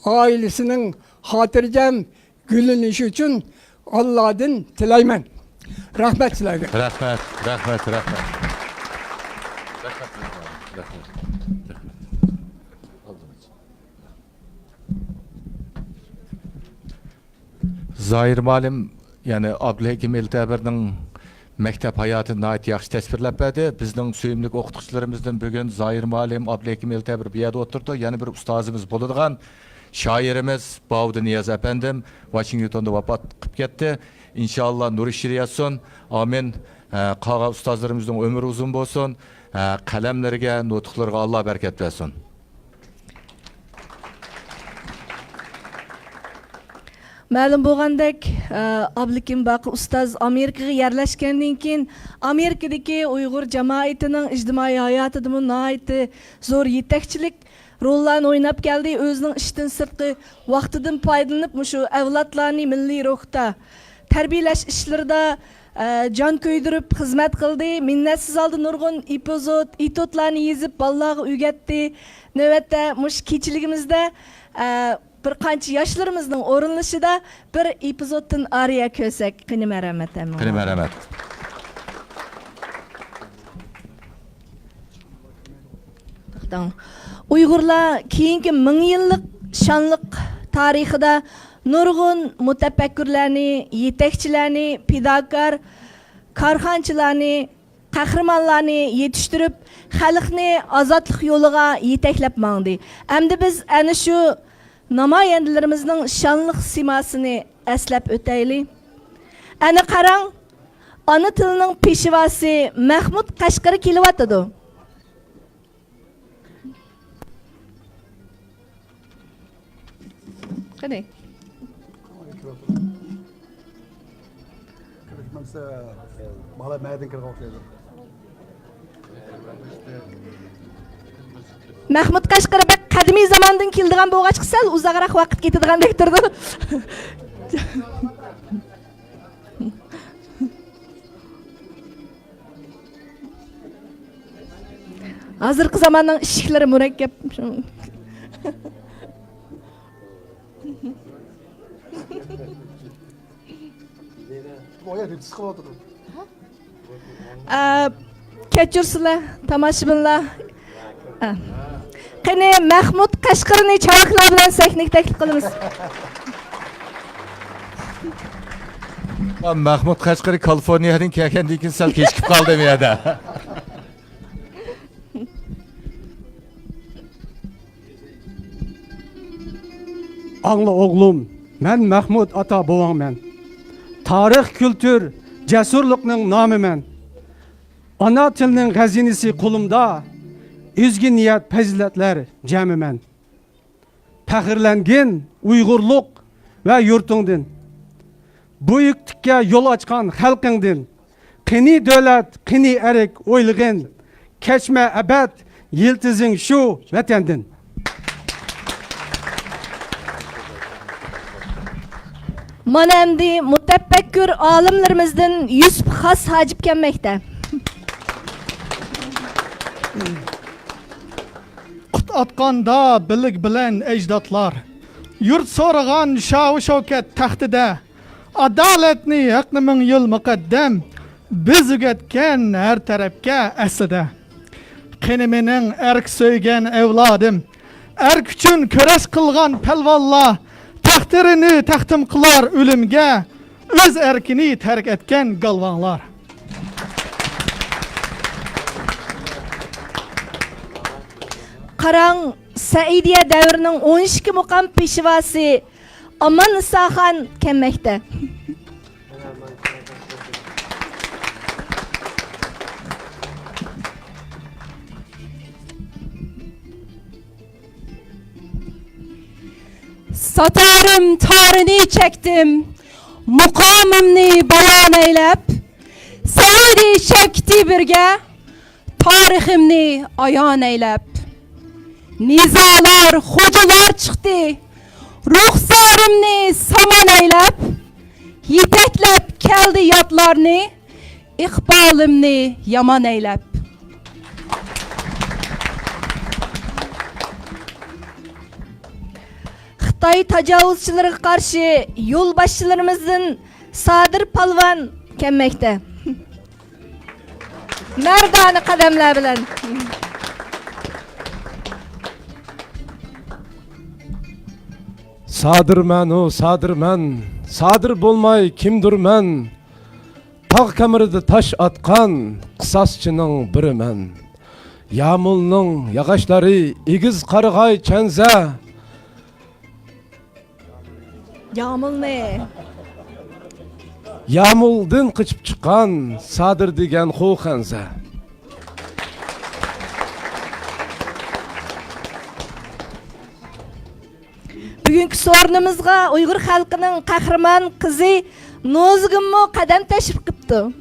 ailesinin hatırcam gülünüşü için Allah'tan tilayman. Rahmet sizlerge. Rahmet. Zahir Malim, yani Abdülhakim Eltabir'nin mektep hayatını ait yaxşı tasvirlab berdi. Bizning suyimli o'qituvchilarimizdan bugun Zahir Malim, Abdülhakim Eltabir bu yerda o'tirdi. Yana bir ustozimiz bo'ladigan shoirimiz Bavdi Niyaz apandim Washingtonda vafot qilib ketdi. İnşallah nur ishri yetsin. Amin. Qolgan ustozlarimizning umri uzun bo'lsin. Qalamlariga, nutqlariga Alloh barakat bersin. Ma'lum bo'lgandek, Abdulhakim Baqir ustoz Amerikaga yerlashgandan keyin Amerikadagi Uyg'ur jamoatining ijtimoiy hayotida nihoyatda zo'r yetakchilik rollarni o'ynab keldi. O'zining ishdan sirtqi vaqtidan foydalanib, shu avlodlarni milliy ruhda tarbiyalash ishlarida jon ko'ydirib xizmat qildi. Minnatsiz oldi nurg'un epizodlarni yezib bolalarga o'rgatdi. Navbatda mush kechiligimizda bir qancha yoshlarımızın o'rinlashida bir epizoddan ariya ko'rsak, qani marhamat. Qani marhamat. Uyg'urlar keyingi 1000 yillik shonliq tarixida nurg'un mutafakkirlarni, yetakchilarni, fidokor korxonchilarni, qahramonlarni yetishtirib, xalqni ozodlik yo'liga yetaklab mangdi. Endi biz ana shu namoyandalarimizning shonliq simasini eslab o'taylik. Ana qarang, ona tilining peshvosi Mahmud Qashqari kelyotdi. Qani? Mahmud Qashqari qadimiy zamondan keldigan bo'lg'ach sal uzoqroq vaqt ketadigan turdi. Hozirgi zamonning ishiklari murakkab. Kechirsizlar, tomoshabinlar. Qani Mahmud Qashqarni chavaqlar bilan sahnaga taklif qilamiz. Mahmud Qashqari Kaliforniyadan kelgandan keyin sal kechikib qoldi bu yerda. Angla oğlum, ben Mahmud ata boğan ben. Tarih, kültür, cesurlukның namı ben. Ana tilinin hazinesi kulumda, üzgün niyet faziletler cemi ben. Pəxirlengin Uygurluk ve yurtundin. Buyuktikке yol açkan halkındin. Qini dövlet, qini erik oylığın. Keçme ebed, yıldızın şu vatandin. Mana endi mutafakkir olimlarimizdan Yusuf Xas Hajib kelmoqda. Qut atqanda bilik bilan ecdatlar. Yurt so'ragan shavu shavkat taxtida. Adaletni haqni 1000 yil muqaddam. Biz ugatgan har tarafga aslida. Qani mening erk so'ygan avlodim. Erk uchun kurash qilgan palvonlar. Taxtirini taxtim qilar o'limga, o'z erkini tark etgan galvonlar. Qarang, Saidiya davrining 12 muqam peshvosi Aman Isaxon kelmoqda. Satarım tarını çektim, mukamımni bayan eylep, Saidi çekti birge, tarihimni ayan eylep. Nizalar, hocalar çıktı, ruhsarımni saman eylep, yeteklep keldi yatlarını, ikbalimni yaman eylep. Xitoy tajovuzchilariga qarshi yo'lboshchilarimizdan Sadir Palvon kelmoqda. Mardona qadamlar bilan. Sadırman o sadırman, sadır bolmay kimdirmen. Tağ kamiridi taş atkan, qısasçının birimen. Yağmulning yağaçları igiz qarıgay çenze. Yağmul ne? Yağmuldin qıçıp çıkan, sadır degen xoğanze. Bugünkü sorunumuzga Uygur halkının kahraman kızı Nozgünmü kadam teşrif kıptı.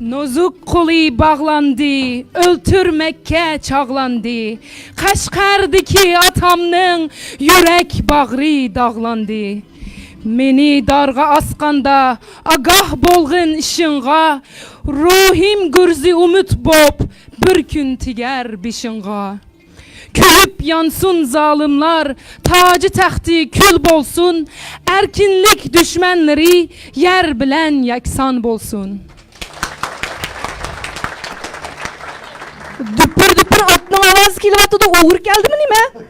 Nozuk kolu bağlandı, öldürmekke çağlandı. Kaşgar'daki atamның yürek bağrı dağlandı. Meni darga askanda, agah bolğun işinğa, ruhim gürzü umut bop, bir gün tiger bişinğa. Külüp yansın zalimler, tacı taxti kül bolsun, erkinlik düşmanları yer bilen yaksan bolsun. Düpür düpür atның avazı kelyaptı da uğur geldi mi nime?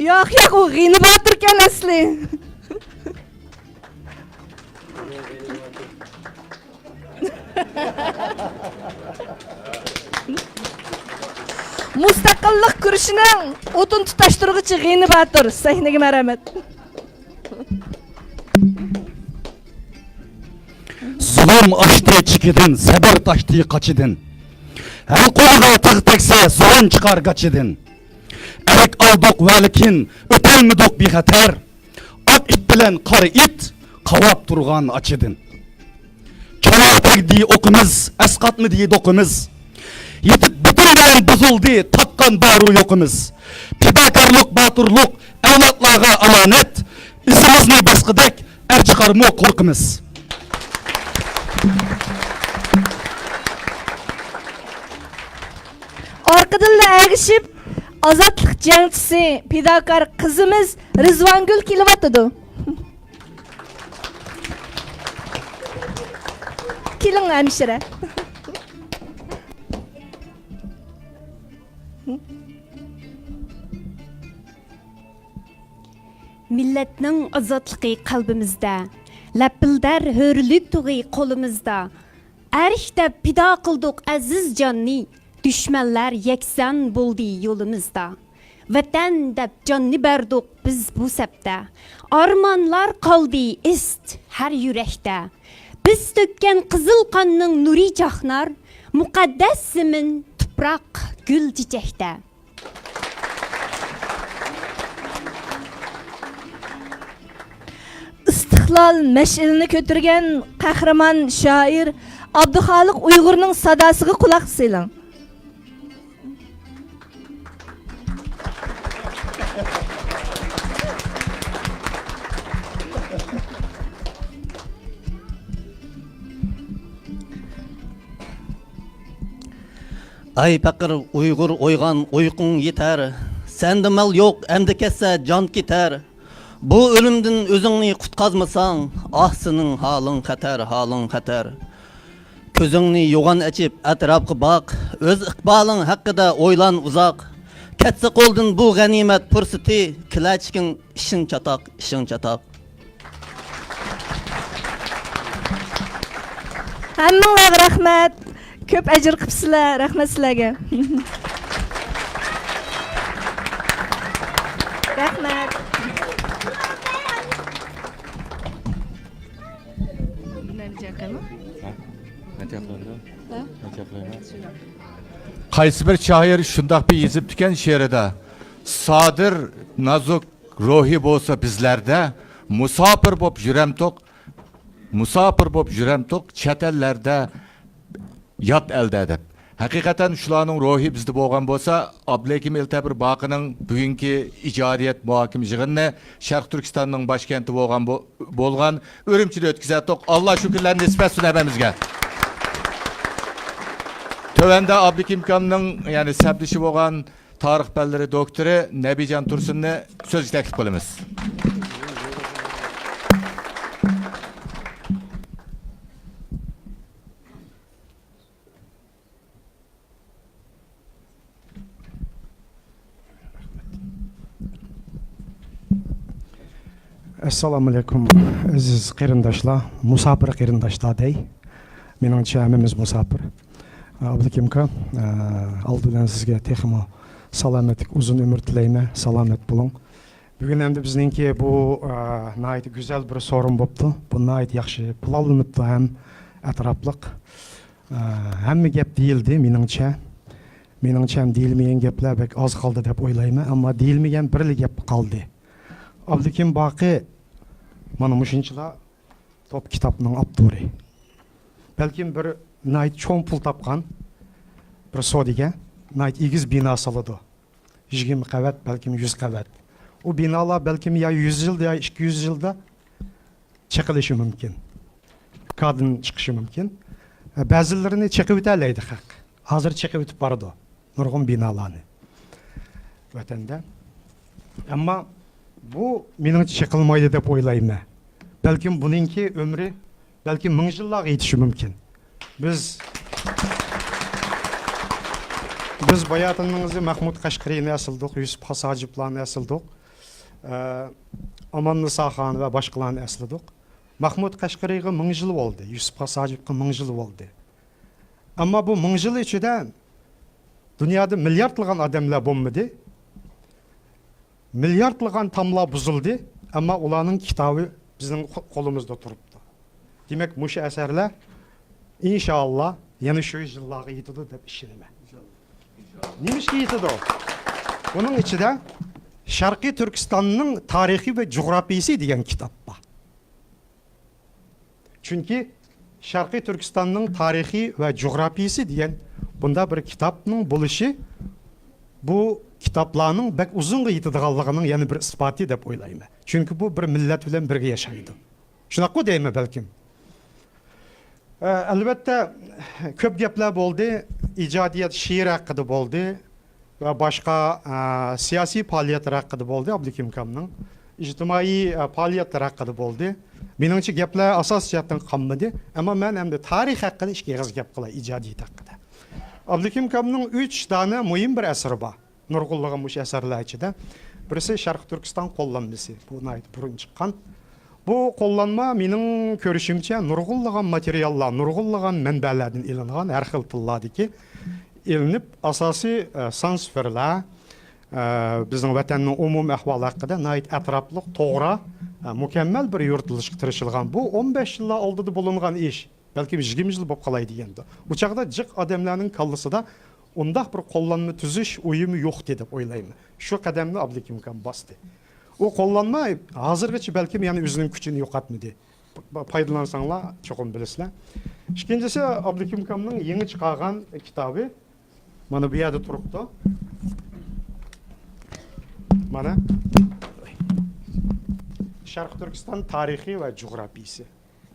Yok o g'ini batırken asli. Mustaqillik kuruşunun o'tin tutashtirg'ichi G'ini Batir sahnaga marhamat. Zulüm açtı çikidin, seber taştı kaçidin. Her kolga tığ tekse zulüm çıkar kaçidin. Erek aldık velikin, ötelmedik bir hater. Ak it bilen karı it, kavap durgan açidin. Çalak tegdi okumuz, eskat mı diye dokumuz. Yetip bütün bilen bozuldu, tapkan baru yokumuz. Pidakarlık, baturluk, evlatlarga amanet. İzimizni baskıdek, er çıkarma korkumuz. Arkadan ergişip azatlık jangchisi pidakar kızımız Rızvangül kelyaptı. Kelin hemşire. Milletning azatlığı kalbimizde, lapildar hürlük tuğu kolumuzda. Erişte pida kıldık aziz canni, düşmanlar yeksan buldu yolumuzda. Vatan deb canni berdik biz bu septe, armanlar kaldı ist her yürekte. Biz tökken kızıl kanның nuri çahnar, mukaddes simin toprak gül çiçekte. İstiklal meş'ilini kötürgen kahraman şair Abduhalik Uygur'un sadasıga kulak silang. Ay paqir Uygur oygan uyqun yeter. Sende mal yok, emdi kesse can keter. Bu ölümdün özüngni qutkazmasan, ah senin halın xatar, halın xatar. Közüngni yoğan açıp atrafqa bak, öz iqbalın haqqida oylan uzak. Ketsa qoldun bu ganimet fursati, kilachkin işin çatak, işin çatak. Hammanglarga rahmat. Köp ajr qipsizlar, rahmat sizlarga. Rahmat. Qaysi bir şair shundoq bir yezib tukan she'rida Sadir nazuk ruhi bo'lsa bizlarda musofir bo'lib juramtoq chet ellarda yot elda deb. Haqiqatan shularning ruhi bizda bo'lgan bo'lsa, Ablekim Eltabir Baqining bugungi ijodiyat muhokama yig'inini Sharq Turkistonning boshkenti bo'lgan Urumchida o'tkazatdik. Alloh shukrlar nisbat sunabamizga. Tövende Ablekim Kam'ның yani səbdişi bo'lgan tarix fanlari doktori Nabijon Tursunni so'zga taklif qilamiz. Assalomu alaykum aziz qarindoshlar, musafir qarindoshlar dey. Meningcha hammamiz musafir. Abdukim aka, oldidan sizga texmo salomatlik, uzun umr tilayman, salomat bo'ling. Bugun endi bizningki bu nihoyat go'zal bir so'rin bo'libdi. Bu nihoyat yaxshi planlanibdi ham atrofliq. Hamma gap deyildi meningcha. Meningcha ham deyilmagan gaplar bek oz qoldi deb o'ylayman, ammo deyilmagan birli gap qoldi. Abdukim Baqi mana mushunchalar top kitobning avtori. Balkim bir nihoyat cho'ng pul topgan bir sodiga nihoyat egiz bino soladi. 20 qavat, balkim 100 qavat. O binalar balkim ya 100 yilda ya 200 yilda chiqilishi mumkin. Kadın chiqishi mumkin. Ba'zilarini chiqib o'taydi haq. Hozir chiqib o'tib boradi. Nurg'un binolarni. Vatanda. Ammo bu meningcha chiqilmaydi deb o'ylayman. Balkim buningki umri balkim 1000 yillarga yetishi mumkin. Biz bayatinimizni Mahmud Qashqariyni asıldık, Yusuf Hasajiblarni asıldık, Aman Nisa Xon va boshqalarni asıldık. Mahmud Qashqariyga 1000 yil bo'ldi, Yusuf Hasajibga 1000 yil bo'ldi. Ammo bu 1000 yil ichida dunyoda milliardlagan odamlar bo'lmadi. Milliardlagan tamlar buzildi, ammo ularning kitobi bizning qo'limizda turibdi. Demak, mushu asarlar inshaalloh yana shu yillarga yetadi deb ishonaman. Nimishga yetadi? Bunun ichida Sharqiy Turkistonning tarixi va jug'rafiyasi degan kitob bor. Chunki Sharqiy Turkistonning tarixi va jug'rafiyasi degan bunda bir kitobning bo'lishi bu kitoblarning bak uzunga yetadiganligining yana bir isboti deb o'ylayman. Chunki bu bir millat bilan birga yashaydi. Shunaqa deyman balkim. Albatta ko'p gaplar bo'ldi, ijodiyat she'r haqida bo'ldi va boshqa siyosiy faoliyatlar haqida bo'ldi. Abdukim akamning ijtimoiy faoliyatlar haqida bo'ldi. Meningcha gaplar asos jihatdan qolmadi, ammo men endi tarix haqida ikki og'iz gap qilay, ijodiyat haqida. Abdukim akamning 3 dona muhim bir asari bor. Nurg'unlagan mush asarlar ichida birisi Sharq Turkiston qo'llanmasi. Bu nihoyat burun chiqqan. Bu qo'llanma mening ko'rishimcha nurg'unlagan materiallar, nurg'unlagan manbalardan ilingan har xil tillardagi ilinib asosiy sansferlar bizning vatanning umumiy ahvoli haqida nihoyat atrofli, to'g'ri, mukammal bir yuritishga tirishilgan. Bu 15 yillar oldida bo'lingan ish. Balki 20 yil bo'lib qolay deganda. Bu chaqda jiq odamlarning kallasida undaq bir qo'llanma tuzish o'yimi yo'q deb o'ylayman. Shu qadamni Abdukim akam bosdi. O qo'llanma hozirgacha balkim yana o'zining kuchini yo'qotmadi. Foydalansanlar cho'qim bilasizlar. Ikkinchisi Abdukim akamning yangi chiqargan kitobi mana bu yerda turibdi. Mana Sharq Turkiston tarixi va jug'rafiyasi.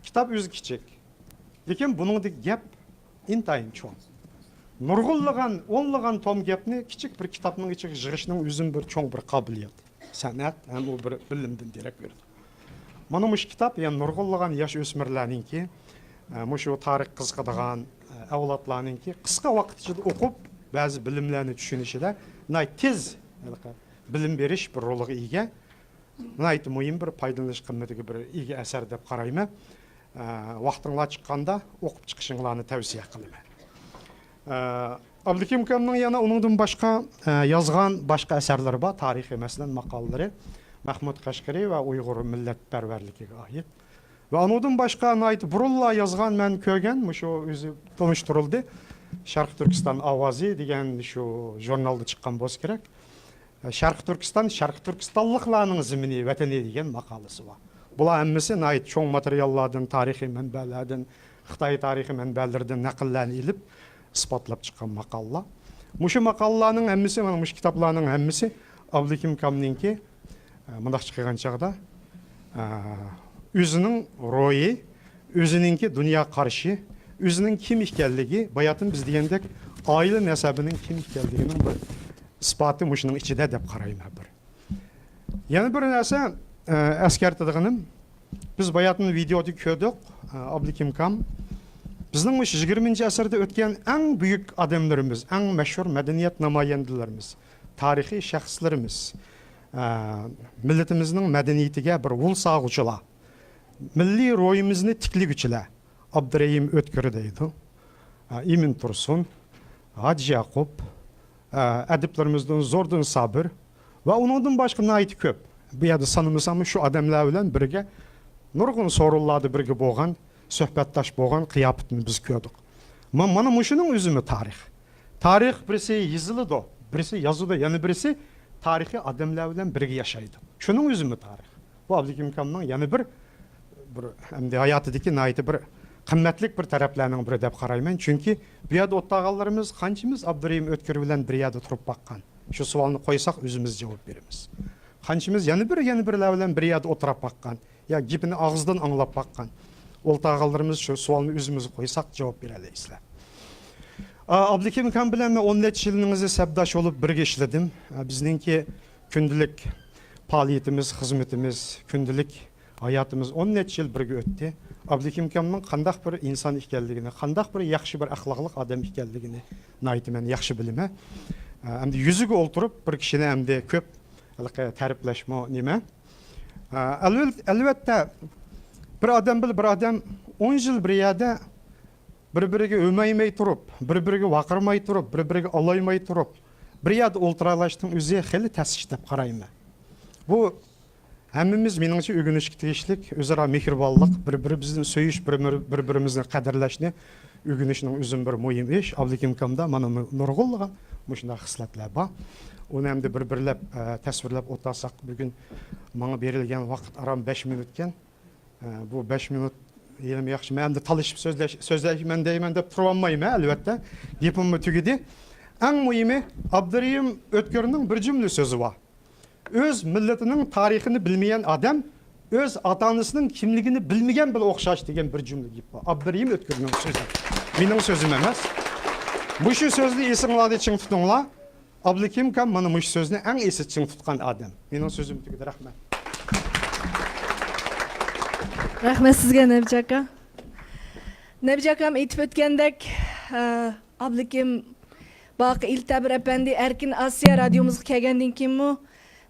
Kitob o'zi kichik. Lekin buningdek gap intayin cho'ng. Nurg'unlagan, o'nlagan tom gapni kichik bir kitobning ichiga yig'ishning o'zim bir cho'ng bir qobiliyat. San'at ham u bir bilimdan derak berdi. Mana mush kitob, ya'ni nurg'unlagan yosh o'smirlarningki, mushu tarix qiziqadigan avlodlarningki qisqa vaqt ichida o'qib, ba'zi bilimlarni tushunishida nihoyat tez bilim berish bir roliga ega, nihoyat muhim bir foydalanish qimmatiga bir ega asar deb qarayman. Vaqtinglar chiqqanda o'qib chiqishinglarni tavsiya qilaman. Abdukim akamning yana uningdan boshqa yozgan boshqa asarlari bor, tarixiy masalan maqolalari Mahmud Qashqariy va Uyg'ur millatparvarligiga oid. Va uningdan boshqa nihoyat burunlar yozgan men ko'rgan, shu o'zi tanishtirildi. Sharq Turkiston ovozi degan shu jurnalda chiqqan bo'lsa kerak. Sharq Turkistonliklarning zimini vatani degan maqolasi bor. Bular hammasi nihoyat cho'ng materiallardan, tarixiy manbalardan, Xitoy tarixiy manbalaridan naqllarni ilib isbotlab chiqqan maqollar. Mushu maqollarning hammasi, mana mush kitoblarning hammasi Abdukim akamningki mundaq chiqqan chaqda o'zining ro'yi, o'ziningki dunyo qarashi, o'zining kim ekanligi, bayatın biz degandek oila nasabining kim ekanligining bir isboti mushuning ichida deb qarayman bir. Yana bir narsa eskartadiganim, biz bayatın videoda ko'rdik, Abdukim akam bizning 20-asrda o'tgan eng buyuk odamlarimiz, eng mashhur madaniyat namoyandalarimiz, tarixiy shaxslarimiz, Milletimizning madaniyatiga bir ul sağg'uchilar, milliy ro'yimizni tikligüchilar. Abdurahim O'tkir deydi, Emin Tursun, Hacı Yakup, adiblarimizdan Zo'rdin Sabir va uningdan boshqa nihoyat ko'p. Bu yerda sanamasammi shu odamlar bilan birga nurg'un so'rinlarda birga bo'lgan, suhbatdosh bo'lgan qiyofatni biz ko'rdik. Mana mushuning o'zimi tarix. Tarix birisi yoziladi, birisi yozadi, yana birisi tarixiy odamlar bilan birga yashaydi. Shuning o'zimi tarix. Bu Abduhakim akamning yana bir hamda hayotidagi nihoyat bir qimmatlik bir taraflarning biri deb qarayman. Chunki bu yerda o'taqanlarimiz qanchamiz Abdurahim O'tkir bilan bir yerda turib baqqan. Shu savolni qo'ysak o'zimiz javob beramiz. Qanchamiz yana birlar bilan bir yerda o'tirib baqqan, yo gapini og'izdan anglab baqqan. O'taqanlarimiz shu savolni o'zimiz qo'ysak javob bera olasizlar. Abduhakim akam bilan men 10 necha yilingizda sabdosh bo'lib birga ishladim. Bizningki kundalik faoliyatimiz, xizmatimiz, kundalik hayotimiz 10 necha yil birga o'tdi. Abduhakim akamning qanday bir inson ekanligini, qanday bir yaxshi bir axloqli odam ekanligini men yaxshi bilaman. Hamda yuziga o'ltirib bir kishini hamda ko'p ta'riflashmo nima. Albatta bir odam 10 yil bir yerda bir-biriga o'maymay turib, bir-biriga vaqirmay turib, bir-biriga olaymay turib, bir yerda o'ltiralashning o'zi xeli tasdiq deb qarayman. Bu hammamiz meningcha o'rganishga tegishlik, o'zaro mehribonlik, bir-birimizni so'yish, bir-birimizni qadrlashni o'rganishning o'zim bir muhim ish. Abduhakim akamda mana nurg'unlagan shunday xislatlar bor. Uni hamda bir-birlab tasvirlab o'tsak, bugun menga berilgan vaqt aram 5 minut ekan. Bu 5 minut yerim yaxshi. Men hamda talashib so'zlayman deyman deb turolmayman, albatta. Gapimni tugidi. Eng muhimi Abdurahim O'tkirning bir jumla so'zi bor. Öz milletining tarixini bilmayan adam, öz ota-onasining kimligini bilmagan bilan o'xshash degan bir jumla gap bor. Abdurahim O'tkirning so'zi. Mening so'zim emas. Bu shu so'zni esinglarda ching tutinglar. Abduhakim akam mana bu so'zni eng esi ching tutgan odam. Mening so'zim tugadi. Rahmat. Rahmat sizga Nebji aka. Nebji akam aytib o'tgandek, Abduhakim Baqi İltabir Efendi Erkin Asya radyomuzga kelgandan keyinmi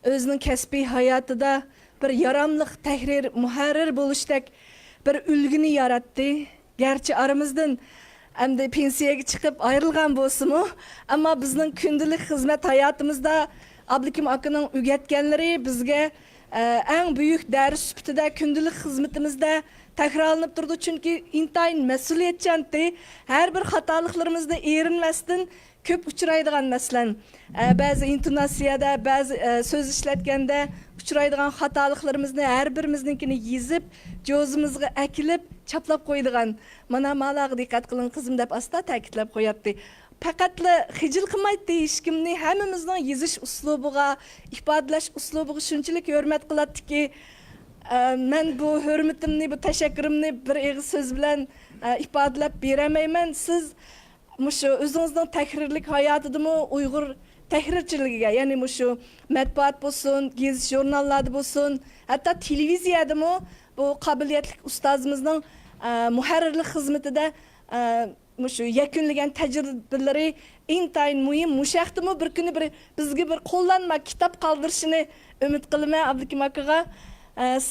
o'zining kasbiy hayotida bir yaramliq tahrir, muharrir bo'lishdek bir ulguni yaratdi. Garchi aramizdan endi pensiyaga chiqib ayrilgan bo'lsa-mu, ammo bizning kundalik xizmat hayotimizda Abduhakim akaning o'rgatganlari bizga eng buyuk dars sifatida kundalik xizmatimizda takrorlanib turdi. Chunki intayin mas'uliyatchanti, har bir xatoliklarimizni erinmasdan ko'p uchraydigan masalan, ba'zi intonatsiyada, ba'zi so'z ishlatganda uchraydigan xatoliklarimizni har birimiznikini yezib, jo'zimizga akilib, chaplab qo'ydigan. Mana malaga diqqat qiling qizim deb asta ta'kidlab qo'yapti. Faqatla xijil qilmaydi hech kimni, hammamizning yezish uslubiga, ifodalash uslubiga shunchalik hurmat qiladiki, men bu hurmatimni, bu tashakkurimni bir og'iz so'z bilan ifodalab beramayman. Siz mushu o'zingizning tahrirlik hayotidami Uyg'ur tahrirchiligiga, ya'ni mushu matbuot bo'lsin, gazet jurnallarda bo'lsin, hatto televiziyadami bu qobiliyatli ustozimizning muharrirlik xizmatida mushu yakunlagan tajribalari intayin muhim. Mushaqdimi bir kuni bizga bir qo'llanma kitob qoldirishini umid qilaman. Abduhakim akaga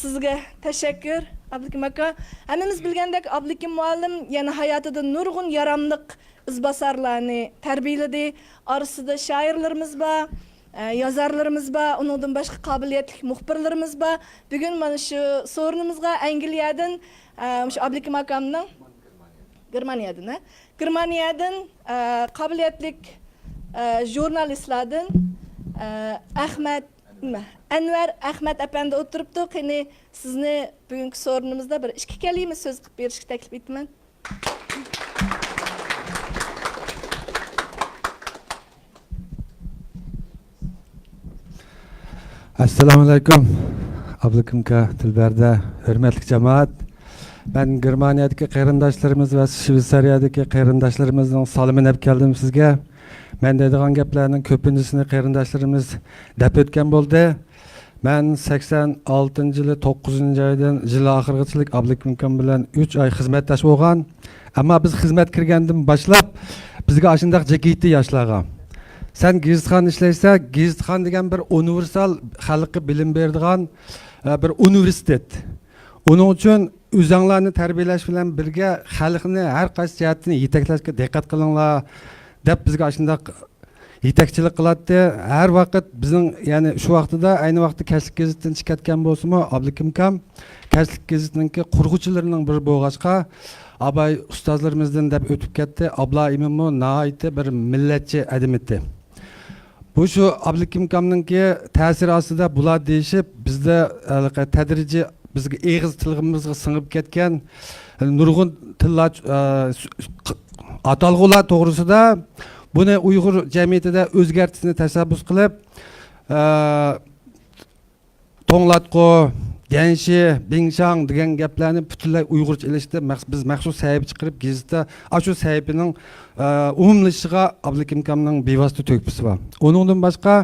sizga tashakkur. Abduhakim aka, hammamiz bilgandek Abduhakim muallim yana hayotida nurg'un yaramliq izbosarlarni tarbiyaladi. Orasida shoirlarimiz bor, yozarlarimiz bor, undan boshqa qobiliyatli muxbirlarimiz bor. Bugun mana shu so'rinimizga Angliyadan shu Abduhakim akamning Germaniyadan qobiliyatli jurnalistlardan Anvar Ahmad apandi o'tiribdi. Qani sizni bugungi so'rinimizda bir 2 kalima so'z qilib berishga taklif etaman. Assalomu alaykum. Abduhakim aka, Tilbarda, hurmatli jamoat. Ben Germaniyadagi qarindoshlarimiz va Shveysariyadagi qarindoshlarimizning salomini olib keldim sizga. Men deydigan gaplarning ko'pinchisini qarindoshlarimiz deb o'tgan bo'ldi. Men 86-yili 9-oydan yil oxirigacha Abduhakim akam bilan 3 oy xizmatdash bo'lgan. Ammo biz xizmat kirgandan boshlab bizga ashundaq jekitdi yoshlarga. Sen gizitxan işleyse, gizitxan degen bir universal halkı bilim berdiğen bir universitet. Onun için özüңlarni tarbiyalash bilan birga xalqni har qaysi jihatini yetaklashga diqqat qilinglar deb bizga shunday yetakchilik qiladi. Har vaqt bizning ya'ni shu vaqtida ayni vaqtda Kashlik gazetidan chiqayotgan bo'lsa-mu, Abdukim kam Kashlik gazetininki qurg'uvchilarining biri bo'lg'achqa Abay ustozlarimizdan deb o'tib ketdi. Abla imommu nihoyatda bir millatchi adam edi. Bu shu Abdukim kamninki ta'siri ostida bular deyishib bizda tadrijiy bizga eg'iz tiligimizga singib ketgan nurg'un tillar atalg'ular to'g'risida buni Uyg'ur jamiyatida o'zgartishni tashabbus qilib to'nglatqu, Genshi, Bingshang degan gaplarni butunlay Uyg'urcha ilishda biz maxsus sahifa chiqarib gazetda shu sahifaning umumlashishiga Abdukim kamning bevosita to'kpisi bor. Uningdan boshqa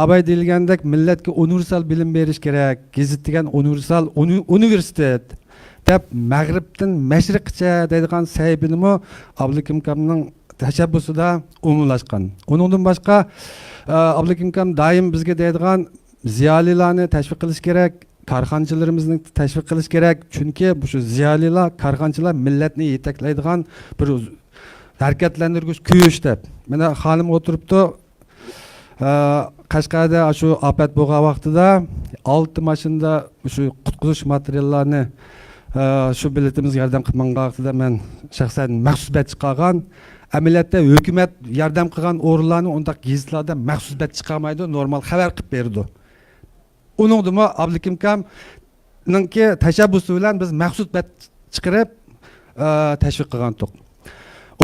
Abay deyilgandek millatga universal bilim berish kerak. Gazet degan universal universitet deb Mag'ribdan Mashriqcha deydigan sahifani Abdukim kamning tashabbusida umumlashgan. Uningdan boshqa Abdukim kam doim bizga deydigan ziyolilarni tashviq qilish kerak. Karxanchilarimizni tashviq qilish kerak. Chunki bu shu ziyolilar, karxanchilar millatni yetaklaydigan bir harakatlantirgich kuch deb. Mana xonim o'tiribdi. Qashqarda shu afat bo'lgan vaqtida 6 mashinada shu qutqizish materiallarini shu biletimizga yordam qilgan vaqtida men shaxsan maxsus bat chiqargan. Amaliyotda hukumat yordam qilgan o'rinlarni undaq gazetlarda maxsus bat chiqarmaydi, normal xabar qilib berdi. Uningdimi Abdukim kamninki tashabbusi bilan biz maxsus bat chiqarib tashviq qilgan edik.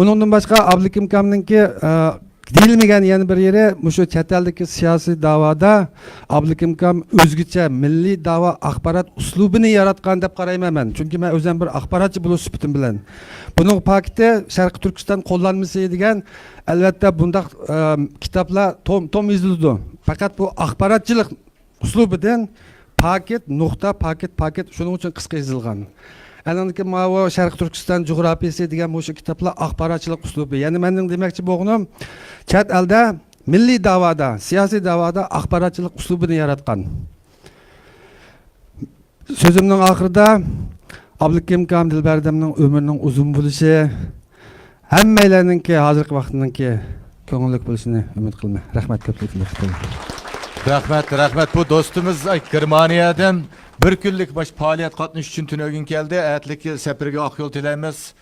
Uningdan boshqa Abdukim kamninki deyilmagan yana bir yeri shu chet eldagi siyosiy da'voda Abdukim kam o'zgacha milliy da'vo axborot uslubini yaratgan deb qarayman men. Chunki men o'zim bir axborotchi bo'lish sifatim bilan. Buning paketi Sharqiy Turkiston qo'llanmasi degan albatta bundaq kitoblar tom yozildi. Faqat bu axborotchilik uslubidan paket nuqta paket shuning uchun qisqa yozilgan. Ananki mavo Sharqiy Turkiston jug'rafiyasi degan o'sha kitoblar axborotchilik uslubi. Ya'ni mening demoqchi bo'lganim chet elda milliy da'voda, siyosiy da'voda axborotchilik uslubini yaratgan. So'zimning oxirida Abdukim kam Dilbardamning umrining uzun bo'lishi, hammalarninki hozirgi vaqtninki ko'ngillik bo'lishini umid qilaman. Rahmat ko'pchilik. Rahmat. Bu dostumuz Germaniyadan bir kunlik baş faaliyet qatnaş üçün tünögün geldi. Ətlik səpirge ak yol tilaymiz.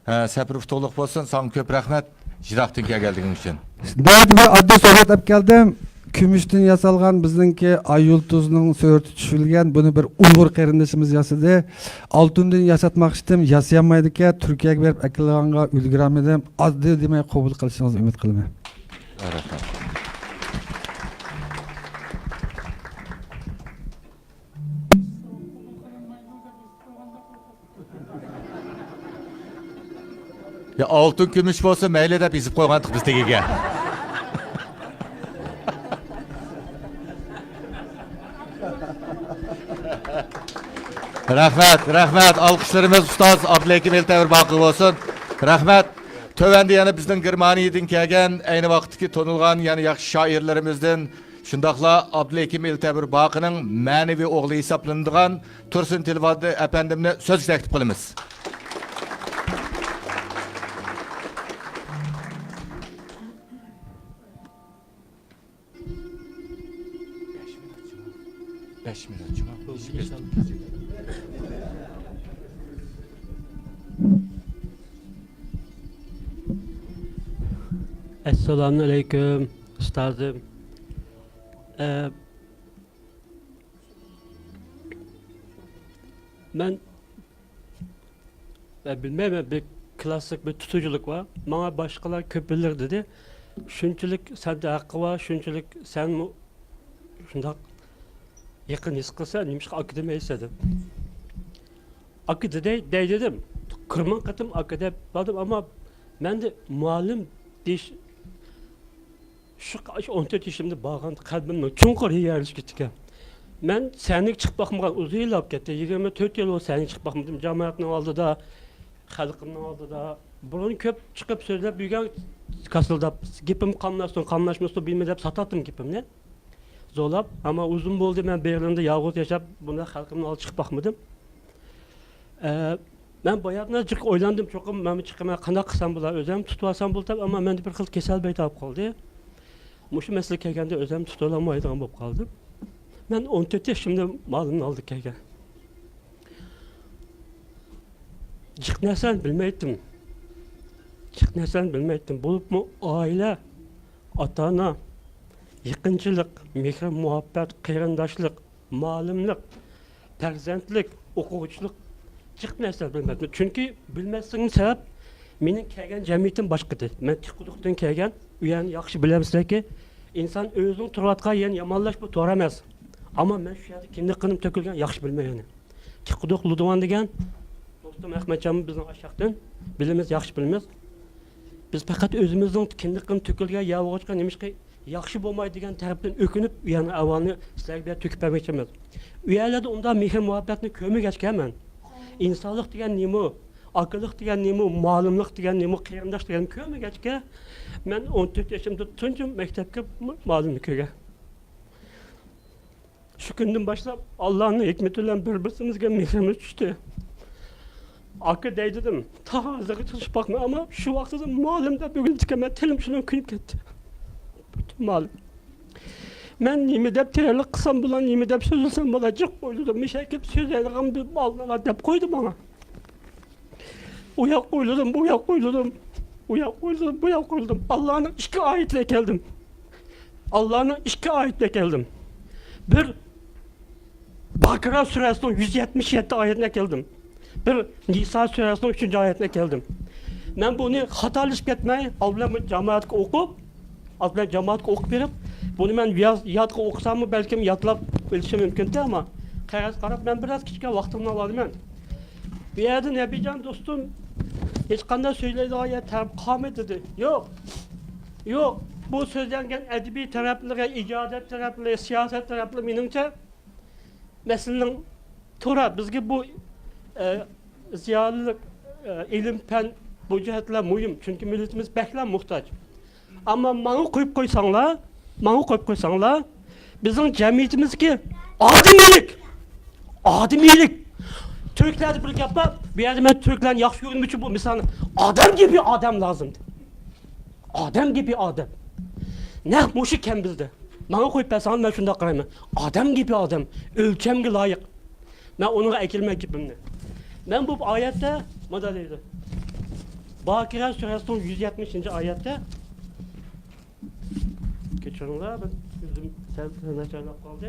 Səpir uftuluq bolsun. Sana köp rahmet. Jiraqtın geldiğin için. Daydı bir adda sohbet ep geldim. Kümüşten yasalgan bizninki ay yıldızının söğürtü düşülgen. Bunu bir Uygur qerindişimiz yasadı. Altından yasatmak istedim. Yasayamaydı ki Türkiye'ye verip akıllanğa ülgüram edim. Addı demeye kabul kılışınızı ümit kılma. Rahmet. Ya altın gümüş olsa meyle de bizip koygandık bizdekiga. Rahmet. Alkışlarımız Ustaz Abdülhakim Eltevir bakı olsun. Rahmet. Tövende yani bizden Germaniyadan kelgen, aynı vaktiki tonulgan yani yaxşı şairlerimizden şundakla Abdülhakim Eltevir bakının manevi oğlu hesaplandıgan Tursun Tilvadi efendimle söz teklif kılımız. Esselamu Aleyküm Üstadım. Ben bilmem bir klasik bir tutuculuk var. Bana başkalar köpürler dedi. Şunçuluk sende hakkı var, şunçuluk sen mi şundak yakın his kılsa neymiş akademi istedim. Akademi dedim. Kırman katım akademi badım ama ben de muallim diş şu 14 yaşımda bağlan kalbimle çukur yerleş gittik. Ben senlik çıkıp bakmadan uzun yıl alıp gitti. 24 yıl o senlik çıkıp bakmadım. Cemaatinin aldı da xalqimning oldida burun ko'p chiqib so'zlab yurgan kasıldab gapim qamlashmasdan bilmay deb satadim gapimni zo'lab ama uzun bo'ldi men Berlinda yolg'iz yashab bunda xalqimning oldiga chiqib boqmadim. Men boyatna jiq o'ylandim cho'qim men chiqaman qanday qilsam bo'lar o'zim tutib olsam bo'lar ammo menda bir xil kasal bayt olib qoldi. Mushu masala kelganda o'zim tuta olmaydigan bo'lib qoldim. Men 14 yoshimda ma'lumni oldi kelgan. Jiq narsan bilmaydim. Jiq narsan bilmaydim. Bo'libmi oila, ota-ona, yaqinchilik, mehr, muhabbat, qarindoshlik, ma'lumlik, farzandlik, o'quvchilik jiq narsan bilmaydim. Chunki bilmasligim sabab mening kelgan jamiyatim boshqadir. Men Tiqquduqdan kelgan, u yerni yaxshi bilamsizki, inson o'zining turayotgan yerini yomonlash bu to'g'ri emas. Ammo men shu yerda kimni qilib to'kilgan yaxshi bilmayman. Tiqquduq Ludovon degan dostum Ahmadjon bizning aşağıdan bilimiz yaxshi bilamiz. Biz faqat o'zimizning kimni qilib to'kilgan yolg'izga nimishqa yaxshi bo'lmaydi degan tarafdan o'kinib, u yerni avvalni sizlarga to'kib bermoqchimiz. U yerlarda unda mehr muhabbatni ko'magachkanman. İnsanlık degan nima, aqllik degan nima, ma'lumlik degan nima, qarindosh degan ko'magachka men 14 yoshimda tunji maktabga ma'lumlik ko'rgan. Shu kundan boshlab Allohning hikmati bilan bir-birimizga mehrimiz tushdi. Aka deydim, ta hozirga turib boqma, ammo shu vaqtda ma'lumda bugun chiqaman, tilim shundan kuyib ketdi. Butun ma'lum. Men nima deb tiralik qilsam bilan nima deb so'zlasam bo'lajak qo'ydim. Mishakib so'zlaydigan bir ballar deb qo'ydi bana. U yoq qo'ydim, bu yoq qo'ydim. U yoq qo'ydim, bu yoq qo'ydim. Allohning ikki oyatiga keldim. Allohning ikki oyatiga keldim. Bir Bakara surasining 177 oyatına keldim. Bir Nisa surasining 3 oyatına keldim. Men buni xatolashib ketmay, avval jamoatga o'qib berib, buni men yodga o'qisammi, balkim yodlab bilishim mumkin-da, ammo qog'oz qarab men biroz kichkina vaqtimni olaman. Bu yerda Nabijon do'stim hech qanday so'zlaydigan oyat taraf qolmadi dedi. Yo'q. Yo'q, bu so'zlangan adabiy taraflari, ijodiyat taraflari, siyosat taraflari meningcha meselenin to'g'ri bizga bu ziyolilik, ilm, fan bu jihatlar muhim. Chunki millatimiz bakla muhtoj. Ammo meni qo'yib qo'ysanglar, bizning jamiyatimizga odamiylik Türklerdi bir gap bor. Bu yerda men Türklarni yaxshi ko'rganim uchun bu misalni odam gibi odam lozim. Odam gibi odam. Naq mushu kam bizda. Meni qo'yib bersangiz men shunday qarayman. Odam gibi odam, o'lchamga loyiq. Men uning aytilmay gapimni. Men bu oyatda nima deydi? Bakara surasining 170 oyatda kechiringlar, ben o'zim sal qoldi.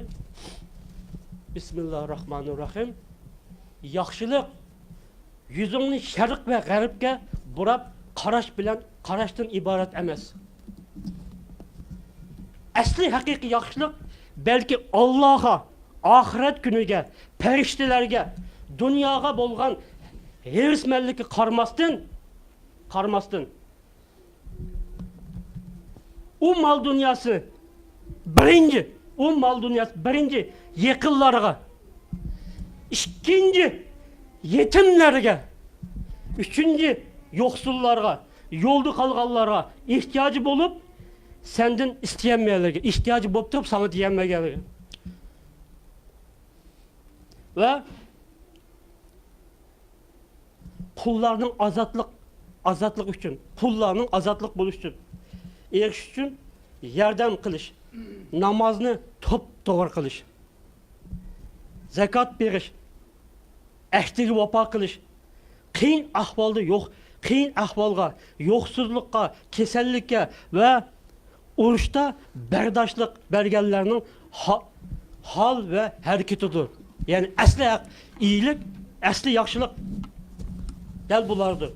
Bismillahirrahmanirrahim. Yaxshilik yuzingni sharq va g'arbga burab qarashdan iborat emas. Asli haqiqiy yaxshilik balki Allohga, oxirat kuniga, farishtalarga, dunyoga bo'lgan herismanlikka qarmasdan u mal dünyası birinci yaqinlarga, ikkinchi yetimlarga, üçüncü yo'qsullarga, yo'lda qolganlarga ehtiyoji bo'lib, senden isteyenmeyenlerge, ihtiyacı bo'lib turib sana diyenmeyenlerge. Ve kullarının azatlık üçün, kullarının azatlık buluş üçün, eriş üçün yardım kılış, namazını top doğru kılış, zekat beriş, ehdiga vapa kılış, qiyin ahvolga, yo'qsizlikka, kasallikka ve urushda bardoshlik berganlarning hal ve hareketidir. Yani asli iyilik, asli yaxshilik del bulardır.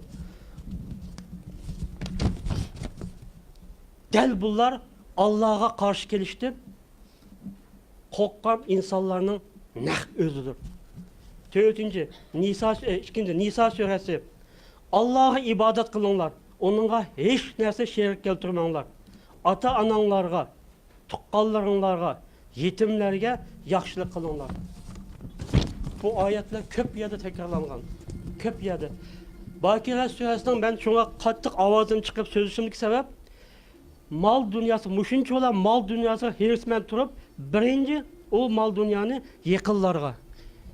Del bunlar Allah'a karşı gelişti. Korkan insanların özüdür. Dördüncü Nisa suresi. Allah'a ibadet kılınlar. Onunla hiç nerse şerik keltirmanglar. Ata-ananglarga, tuqqanlaringlarga, yetimlerge yaxshilik qilinglar. Bu ayetler köp yerde tekrarlangan. Köp yerde. Bakire Suresi'nden ben şuna kattık avazım çıkıp sözüşümdeki sebep mal dünyası, muşunca olan mal dünyası hirismen turup birinci o mal dünyanı yıkıllarga.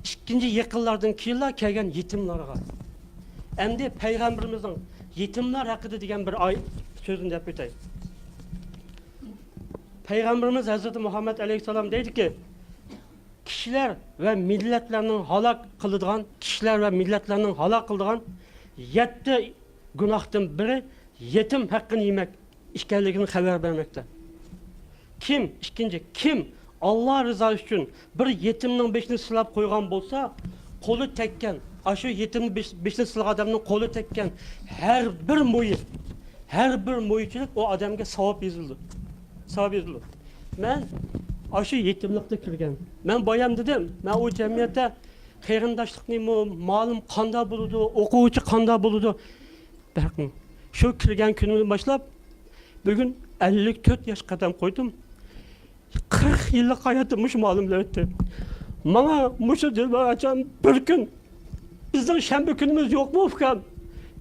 İkinci yıkıllardan kiyilla kelgen yetimlarga. Endi Peygamberimizin yetimler hakkında diyen bir sözünü dep ötey. Peygamberimiz Hazreti Muhammed Aleyhisselam deydi ki kişiler ve milletlerinin halak kılıdığan, kişiler ve milletlerinin halak kılıdığan 7 günahtan biri yetim hakkını yemek işgalligini haber vermekte. Kim? İkinci, kim Allah rızası için bir yetimnin beşini sılap koygan bolsa, kolu tekken, aşı yetimnin beşini sılap adamın kolu tekken her bir moyuçuluk o adamga savap yazıldı. Savap yazıldı. Ben aşı yetimlikte kirgen. Ben bayam dedim, ben o cemiyette kıyırındaşlık neymi, malım kanda buludu, okuvuşu kanda buludu. Bakın, şu kirgen günümden başlap, bugün 54 yaş kadam koydum. 40 yıllık hayatım şu malımla öttü. Bana muşu dilber açan bir gün, bizden şembe günümüz yok mu Ufkan?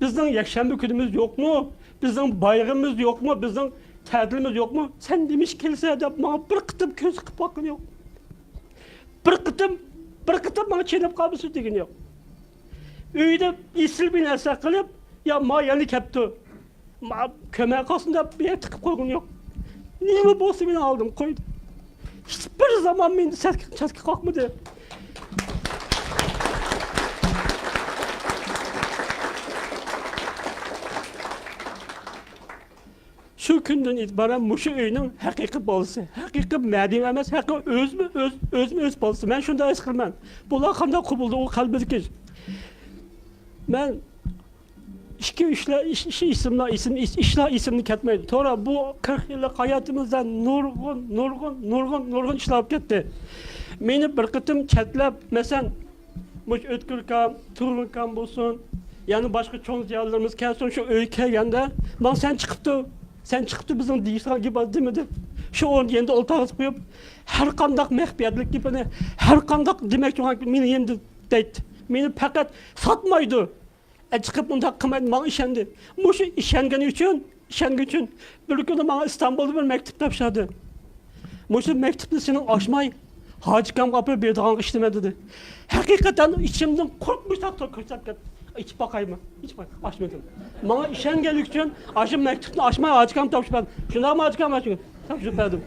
Bizden yakşembe günümüz yok mu? Bizden bayrağımız yok mu? Bizden tədilimiz yok mu? Sen demiş kilise de bana bir kıtım göz kıpakın yok. Bir kıtım bana çenep kabısı degen yok. Üyde isil bir nerse kılıp, ya ma yani kepti. Ma kömeğe kalsında bir yer tıkıp koygun yok. Niye mi bolsa beni aldım koydum. Hiçbir zaman beni çatki kalkmadı. Şu günden itibaren muşu öyünün hakiki bolası, hakiki mədim emas, hakiki öz bolası. Ben şunda es kılmam. Bunlar kanda kubuldu o kalbideki. Ben işler isimini ketmeydi. Sonra bu 40 yıllık hayatımızda nurgun işler gitti. Beni bir kıtım ketlep, mesela muş Ötkürkan, Turunkan bulsun, yani başka çoğun ziyalarımız kelsin şu ülkeye geldi. Ben sen çıktı bizim dijital gibi demedi. Şu onun yerinde oltağız koyup, her kandak mehbiyatlık gibi, her kandak demek ki beni yendi deydi. Beni fakat satmaydı. Çıkıp bunda kıymaydı, bana işendi. Bu şu işengen için, bir gün bana İstanbul'da bir mektup tapşadı. Bu şu mektupta senin aşmay, Hacı Kam kapı bir dağın işleme dedi. Hakikaten içimden korkmuş taktı, kırsak gitti. İç bakayım, hiç bak, açmadım. Bana işengen için, aşım mektupta aşmay Hacı Kam tapşadı. Şundan mı Hacı Kam açmadım? Tapşadım.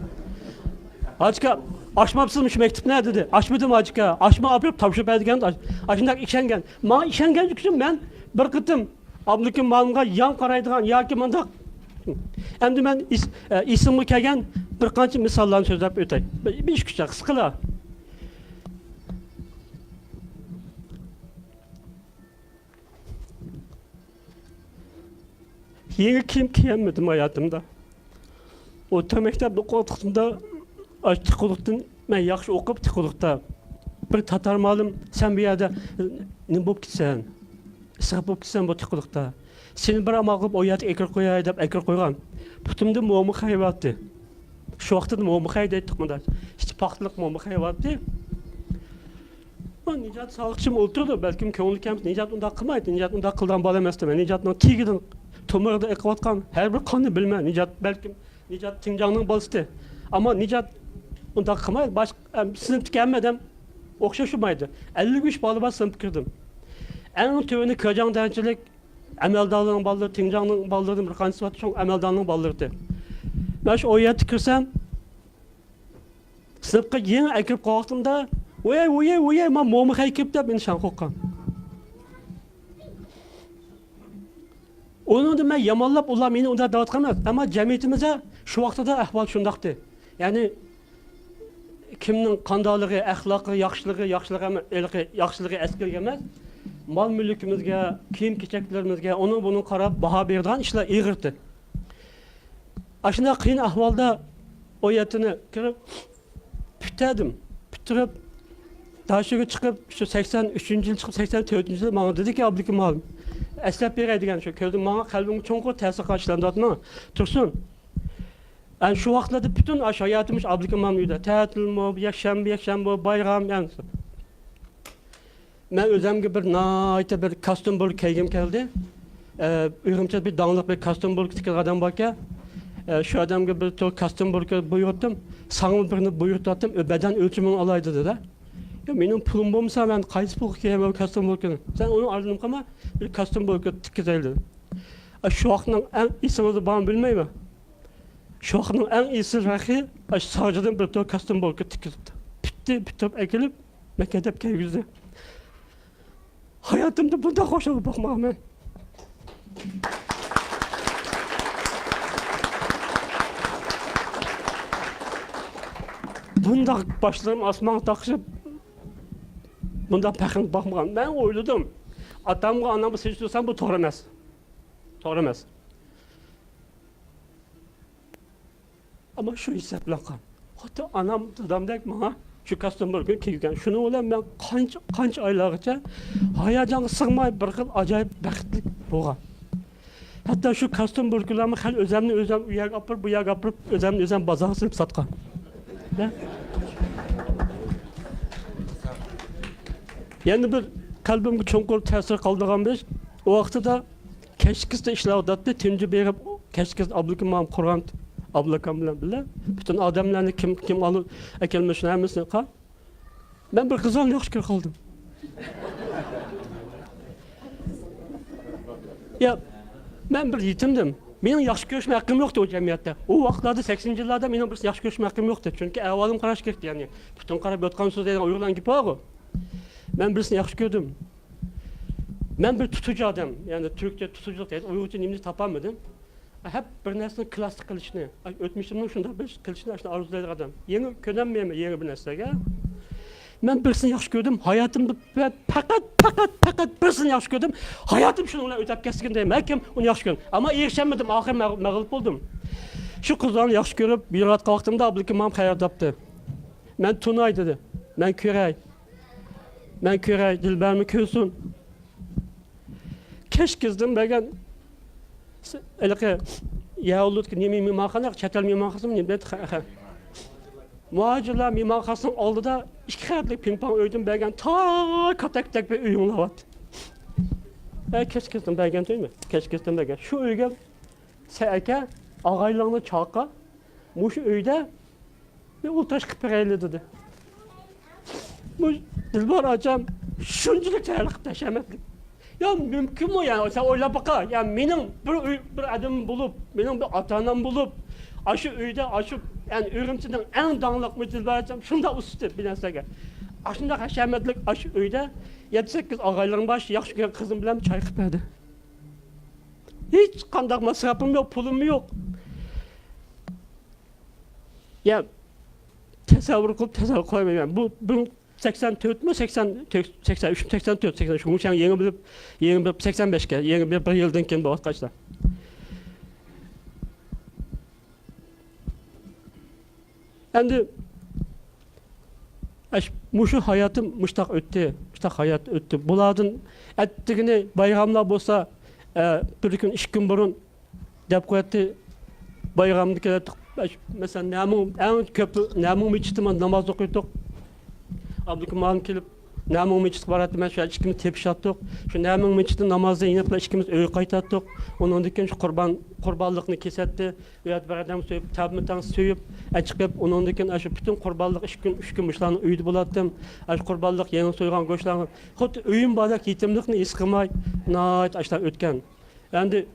Hacı Kam, açmapsızmış mektup ne dedi? Açmadım Hacı Kam, açma yapıp tapşadım. Aşımdak işengen. Bana işengen için ben bir kıtım, ablıkın malımga yan karaydıgan, yaki mandak. Endi ben isimli kelgen bir qancha misollarni so'zlab o'tay. Bir ish kuchak, sıkıla. Yeni kiyim kiyemmedim hayatımda. O'rta maktabda o'qiyotganda tiqiliqdan men yaxshi o'qib tiqiliqda bir tatar malim sen bu yerda nima bo'lib ketsan? Sığıp bo'lib ketsan bu tiqiliqda. Seni bir amal qilib o yerga ekir qo'yay deb ekir qo'ygan. Putimda mo'mi hayvotdi. Shu vaqtda mo'mi hayda aytdiqmanda. Hech paxtliq mo'mi hayvotdi. Ben Nicat sağlıkçım oturdu. Belki ko'ngli kam Nicat unda qilmaydi. Nicat unda qildan bola emas men. Nicatning kigidan to'mirda eqiyotgan har bir qonni bilman. Nicat belki Nicat Tinjangning bolasi. Ammo Nicat unda qilmaydi. Boshqa sinfga kelmadim. O'xshashmaydi. 53 bola bor sinfga kirdim. En tövünü Köcan derncilik, Emeldağlı'nın balları, Tincan'ın ballarının bir kanısı var, çok Emeldağlı'nın ballarıydı. Ben şu oya tükürsem, sınıfka yeni ekip kalktığımda, oye, ben momu ekip de beni şan kokkan. Onu da ben yamallap, ulan beni onda dağıtkamaz. Ama cemiyetimize şu vakti da ahval şundaktı. Yani kimnin kandalığı, ahlakı, yaxşılığı eski gelmez. Mal mülkümüzge, kiyim keçeklerimizge, onu bunu karab, baha berdiğen işler iğirdi. Aşında kıyın ahvalda o yetini kirip, bitirip, daha şöyle çıkıp, şu 83. yıl çıkıp 84. yıl bana dedi ki, abdiki malım, eslep bir edigen şu, gördüm bana kalbim çok tesir karşılandı adına, Tursun. Yani şu vaxtlarda bütün hayatımız abdiki malım yürüdü. Tətil mi, yakşam, bayram, yani. Ben özümge bir naite bir kostüm bulup keygim geldi. Ürümçe bir dağınık bir kostüm bulup tikil adam bakya. Şu adamga bir to kostüm bulup buyurttum. Sağımı birini buyurtattım. Beden ölçümünü alaydı dedi. Ya benim pulum olmasa ben kayıt bulup kiyemem kostüm bulup. Sen onu ardın ama bir kostüm bulup tikizeydi. Şu akının en iyisini bana bilmey mi? Şu akının en iyisi rakı sadece bir to kostüm bulup tikizdi. Bitip ekilip mekkedep keygizdi. Hayatımda bunda hoşuma bakmam ben. Bunda başlarım asman takışıp bunda pəxin bakmam. Ben oyladım. Atamla anamı seçiyorsan bu doğru emas. Doğru emas. Ama şu hesaplangan. Hatta anam dadamdek bana şu Kastamonu kelgan. Şunu olan ben qancha oylargacha hayajonga sig'may bir xil ajoyib baxtli bo'lgan. Hatto shu Kastamonularni hal o'zimni o'zim u yerga olib bu yerga olib o'zimni o'zim bozorga silib sotgan. Yana bir qalbimga cho'nqur ta'sir qoldirgan biz o vaqtida kechkisda ishlayotdi. Tunji berib kechkisda Abdulkamam Qur'on Ablakam bilan birga bütün adamlarni kim olib akelmishni hammasini qil. Ben bir qizal yaxshi ko'rib qoldim. Ya ben bir yetimdim. Benim yaxshi ko'rishme haqqim yo'qdi o jamiyatda. O vaqtlarda 80 yillarda mening bir yaxshi ko'rishme haqqim yo'qdi. Chunki ahvolim qarash kerak, ya'ni butun qarab yotgan so'zlardan Uyg'urlarga gapiradi. Ben birisini yaxshi ko'rdim. Ben bir tutucu adam, yani Türkçe tutuculuk deydi. Uygurca nimni topamadım. Hep bir narsani klassik qilishni, o'tmishimning shunda bir qilishni ashuna arzulaydigan adam. Yeni ko'nolmayman yeni bir narsaga. Ben birisini yaxshi ko'rdim. Hayotimda faqat birisini yaxshi ko'rdim. Hayotim shuni bilan o'tib ketgan deyman. Kim uni yaxshi ko'rdim. Ammo erishamadim, oxir mag'lub bo'ldim. Shu qizlarni yaxshi ko'rib, yig'at qalqdimda Abdulkamam xayr topdi. Men tunay dedi. Men ko'ray, Dilbarni ko'rsin. Keşkizdim ben elke ya olur ki niye mimarxana çetel mimarxası mı ne muhacirler mimarxasının oldu da iki katlı ping-pong öydüm ben ta katak bir uyumla var. Keşkizdim ben değil mi? Keşkizdim ben. Şu öyge seyke ağaylarını çalka muş öyde bir ultaş kıpıraylı dedi. Muş Dilbar acam şunculuk çaylık taşametlik. Ya mümkün mü yani? Sen öyle baka. Yani benim bir adım bulup, benim bir atanam bulup, aşı öyde, aşı yani ürümçiden en dağınlık müdür vereceğim. Şunda üstü bilersek. Aşında haşemetlik aşı öyde 7-8 ağayların başı yaxşı gören kızım bilen çay kıpırdı. Hiç kandak masrafım yok, pulum yok. Ya tasavvur koymayayım. Bu 84 mü 83 84 83 muşan yeni bir 85'ke yeni bir yıldan keyin bu kaçta. Endi muşu hayatım muştaq öttü. Muştaq hayat öttü. Buladın ettigini bayramlar bolsa bir gün 2 gün burun dep koyatdı. Bayramdaki mesela en köpü namun içtiman namaz okuyorduk. Abdulkamam kelip namun meçhit baratdı. Ben şu ikimiz tepiş attık. Şu namun meçhitin namazda inip ikimiz öy qaytattık. Ondan keyin şu qurbanlıqni kesetdi. Uyat bir adam söýüp tabmıtan söýüp çıkıp ondan keyin şu bütün qurbanlyk 3 gün muşlarni öýdü bolatdım. Şu qurbanlyk yeni soýgan goşlarni hut öýüm badak yetimlikni es qılmay naýat aşlar ötken. Endi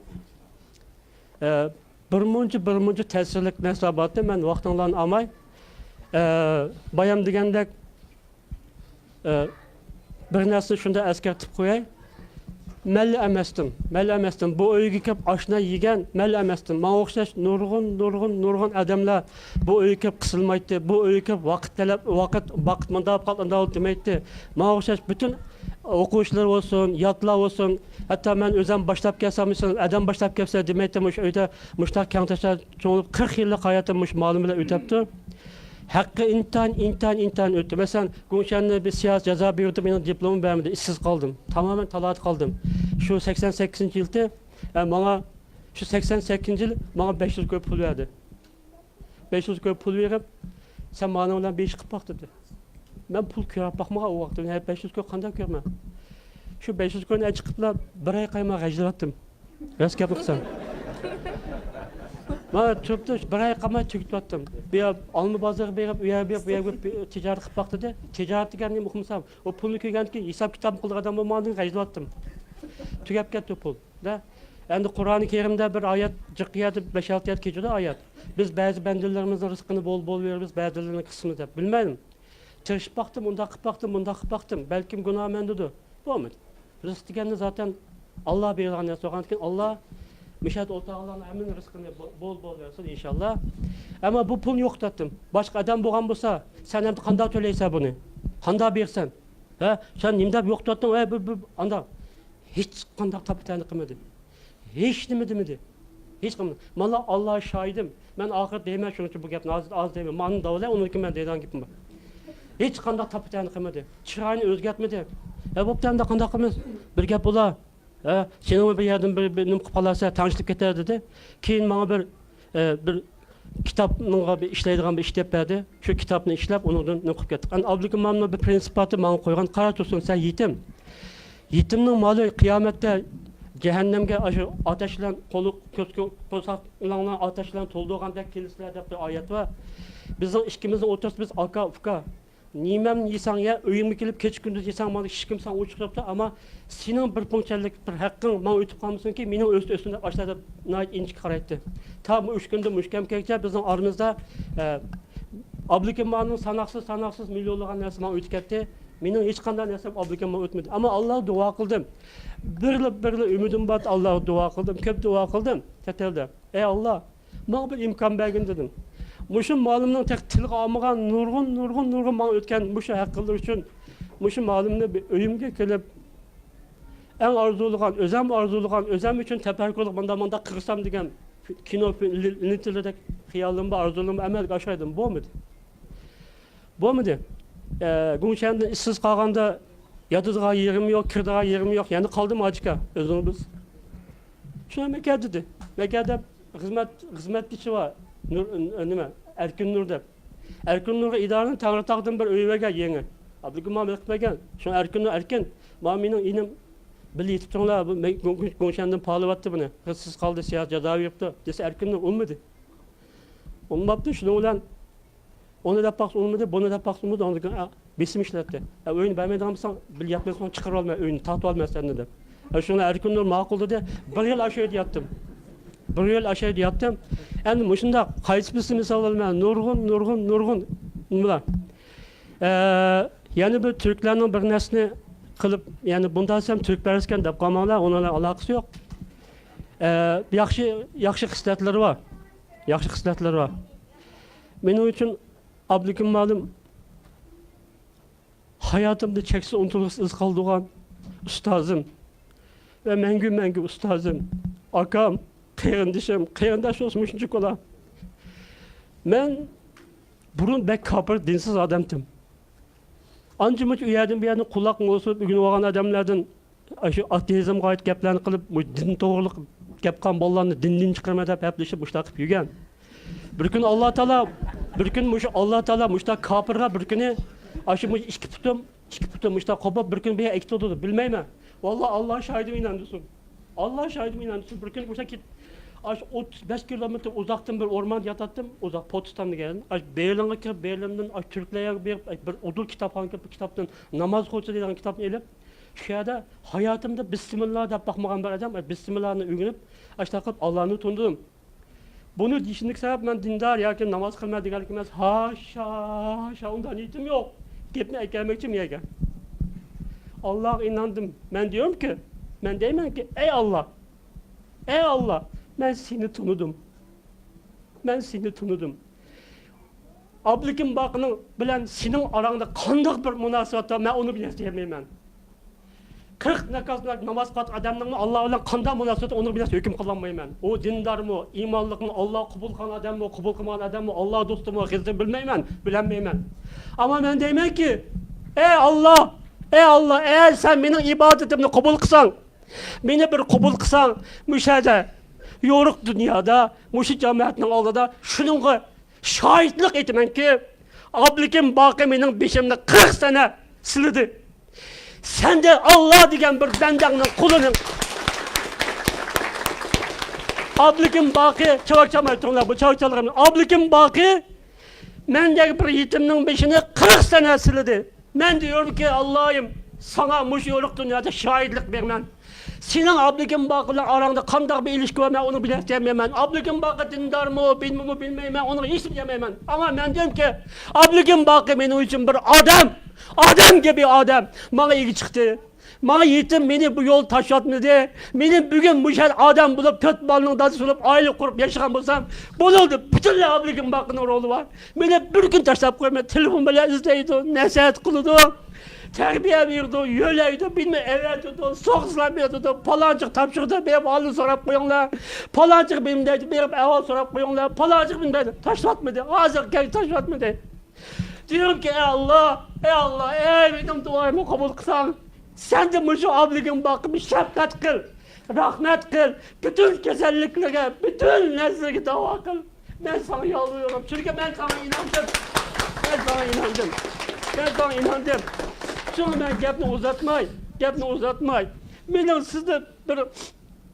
bir tesirlik narsa batdı. Men wagtyňlarni almay bayam degendek bir narsa şunda eskertip koyay. Melli emasdim. Bu öýge kep aşna yegen melli emasdim. Maňa okşaş nurgun adamlar bu öýge kep kısılmaydı. Bu öýge kep wagt mandap kalanda demeydi. Maňa okşaş bütün okuwçylar bolsun, yatlar bolsun. Hatta men özüm başlap gelsem, adam başlap gelse demeydi. Muş öýde muştaq kengtaşlar çoňup 40 ýyllyk hayaty muş malum bilen ötepdi. Hakkı intan öttü. Mesela Gümüşhane'de bir siyasi ceza berdi, benim diplomum vermedi, işsiz kaldım. Tamamen talat kaldım. Şu 88. yılda bana şu 88. yıl bana 500 köy pul verdi. 500 köy pul verip sen bana olan bir iş kıpak dedi. Ben pul ko'rib bakmaga o vaqtda. Hep 500 ko'p qanday ko'rman. Shu 500 ko'ni chiqiblar, bir ay qayma g'ajlatdim. Ras gap qilsam. Ben çöpte bir ay qayma chekitdim. Bir alma bozor berib, u yerga tijorat qilib baqdi-da. Tijorat deganni muhimsam, o pulni ko'rgandan keyin hisob kitob qilgan odam bo'lmadim, g'ajlatdim. Tugab ketdi pul. Da endi Qur'oni Karimda bir oyat jiqiyat 5-6 oyat kechida oyat. Biz ba'zi bandalarimizning rizqini bol beramiz, ba'zilarning qismini deb bilmaydim. Tirishib baqdim, unda qilib baqdim, bunda qilib baqdim. Balkim gunoh mendidir. Bo'lmadi. Rizq deganni zaten Allah bergan narsa bo'lgandan keyin Allah Müşahede o Teala'nın emin rızkını bol versin inşallah. Ama bu pul yok dedim. Başka adam boğan bulsa, sen hem kanda töyleysen bunu. Kanda bersen. Ha? Sen nimde yok dedim, anda. Hiç kanda kapitani kılmadı. Hiç demedi. Hiç kılmadı. Valla Allah'a şahidim. Ben ahir değmem şunun için bu gapni az değmem. Manın davule, onun için ben deyden gitmem. Hiç kanda kapitani kılmadı. Çırağını özgetmedi. Bu da kanda kılmaz. Bir gap ola. Senin bir yerden bir nim qıpalasa tanışlık keter dedi. Keyin bana bir kitapның bir işleydiğin bir iş dep berdi. Şu kitapni işlep onundan nim qıp ketdik. An Abdülkimamның bir prinsipatı bana koygan qara tursun sen yetim. Yetimning malı kıyamette cehennemge ateşlen kolu ko'saqlarni ateşlen to'ldirgandek kelisizlar deb bir oyat var. Bizning ishkimizning o'rtasida biz aka uka Nimem yesang ya, uyumga kelib kech kunduz yesang, mana hech kim san o'chiribdi, ama sening bir punchalik bir haqqing men o'tib qolmasinki, mening o'zimda boshladi nayt inch qaraydi. Tam 3 kunda mushkam kelcha bizning oramizda Abdulkimamning sanoqsiz millionlagan narsa men o'tib ketdi. Mening hech qanday narsam Abdulkimam o'tmadi. Ama Alloh duo qildim. Birli umidim bor, Alloh duo qildim, ko'p duo qildim. Ketildi. Ey Alloh, menga bir imkon bergin dedim. Muşu malımның tek tilga almagan nurgun bana ötken muşu hakkılar için muşu malımını bir öyümge kelip en arzuluğan, özem için teperkuluk manda kırsam degen kino niteledek hiyalımı, arzuluğumu emel kaşaydım. Bu muydu? Günşende işsiz kalganda yadıdğa yerim yok, kırdığa yerim yok. Yani kaldım acıka özümüz. Şuna Mekke dedi. Mekke'de hizmet kişi var. Erkin Nur deb. Erkin Nur'a idarenin Tanrı taqdim bir öyüge yeni. Abdülkimam etmegen. Şu Erkin Nur erkin. Mami'nin inim bil yetip turlar. Gönşenden pahalıvattı bunu. Hırsız kaldı, siyah cezaevi yaptı. Dese Erkin Nur olmadı. Olmaptı. Şunu olan onu da bak olmadı, bunu da bak olmadı. Onu da besim işletti. Öyünü vermeden almışsan bil yapmasın çıkar olma öyünü. Tahtı olmayan dedi. Şunu Erkin Nur makul dedi. Bir yıl aşağıya yattım. Bir yıl aşağıya yattım. Yani şunda kayıt birisi misal almayan nurgun bunlar. Yani bu Türklerin bir nesni kılıp yani bunda sen Türkperesken dep kalmalar onlarla alakası yok. Yaxşı hissetleri var. Yaxşı hissetleri var. Benim için Abdülkimam'ım hayatımda çeksiz unutulmaz iz kaldığım ustazım ve mengü ustazım, akam, kıyındaş olsun üçüncü kola. Ben burun bek kapır dinsiz adamdım. Ancak üyedim bir yerden kulak olsun, bugün olan adamlardan ateizm gayet geplerini kılıp, din doğruluk gepkan bollarını dinden çıkarmada hepleşip müştakip yügen. Bir gün Allah Teala müştak kapırga bir günü aşı iki putum müştak kopap bir gün bir ekti oldu bilmeyme. Vallahi Allah şahidim inandırsın. Allah şahidim inandırsın. Bir gün müştak 35 kilometre uzaktan bir orman yatattım. Uzak Potistan'da geldim. Berlin'e kirip Berlin'den Türkler'e bir odul kitaptan namaz koçu dediğin kitapını elip şu yerde hayatımda Bismillah deyip bakmagan bir adam Bismillah'ını öğrenip takıp Allah'ını tundum. Bunu düşündük sebep ben dindar yerken namaz kılmaya dikkat etmez. Haşa ondan niyetim yok. Gelmek için yerken. Allah'a inandım. Ben diyorum ki, ben diyemem ki ey Allah, ben seni tanıdım. Abdülkim bakının bilen senin aranda kandak bir münasebet var, ben onu bile sevmeyim. 40 namaz kılat adamның Allah bilen kanda münasebet onu bile hüküm kılanmayım. O dindar mı, imanlık mı, Allah kubul kılan adam mı, kubul kılmayan adam mı, Allah dostu mu, hizmet bilmeyim, bilemeyim. Ama ben diyemem ki, ey Allah, eğer sen benim ibadetimni kubul kılsan, beni bir kubul kılsan, müşahede, yoruk dünyada, müşahede cemaatinin aldığında şununla şahitlik etmen ki, Abdülhakim Baqi mening beşimni 40 sene silidi. Sen de Allah degan bir bandangning qulining. Abdülhakim Baqi çavakçamay turlar bu çavakçalarım. Abdülhakim Baqi mendeki bir yetimning beşini 40 sene silidi. Ben diyorum ki Allah'ım sana muş yoluk dünyada şahitlik vermen. Senin Abdülhakim Baqi'yle aranda qandaq bir ilişki var, ben onu bilmeyemem. Abdülhakim Baqi dindar mı, bilmeyemem, onu hiç bilmeyemem. Ama ben diyorum ki Abdülhakim Baqi benim için bir adam gibi adam. Bana iyi çıktı. Bana yetim beni bu yol taşlatmadı. Benim bugün bu şer adam bulup 4 balının dadisi olup aile kurup yaşayan olsam bulurdu. Bütün Abdülhakim Baqi'nin rolu var. Beni bir gün taşlap koyma, telefon bile izleydi, nasihat kılıdı. Terbiye verdi, yöleydi, bilme evveldi, soğuzlar verdi, palancık tapşırdı, benim halı sorap koyunlar, palancık benim deydi, benim evvel sorap koyunlar, palancık benim deydi, taşlatmadı, ağzı gel taşlatmadı. Diyorum ki ey Allah, ey benim duayımı kabul kılsan, sen de şu Abdülhakim Baqi'mi şefkat kıl, rahmet kıl, bütün keselliklere, bütün nezlere dava kıl. Ben sana yalvarıyorum çünkü ben sana inandım. Ben sana inandım. Şunu ben gapni uzatmay. Benim sizde bir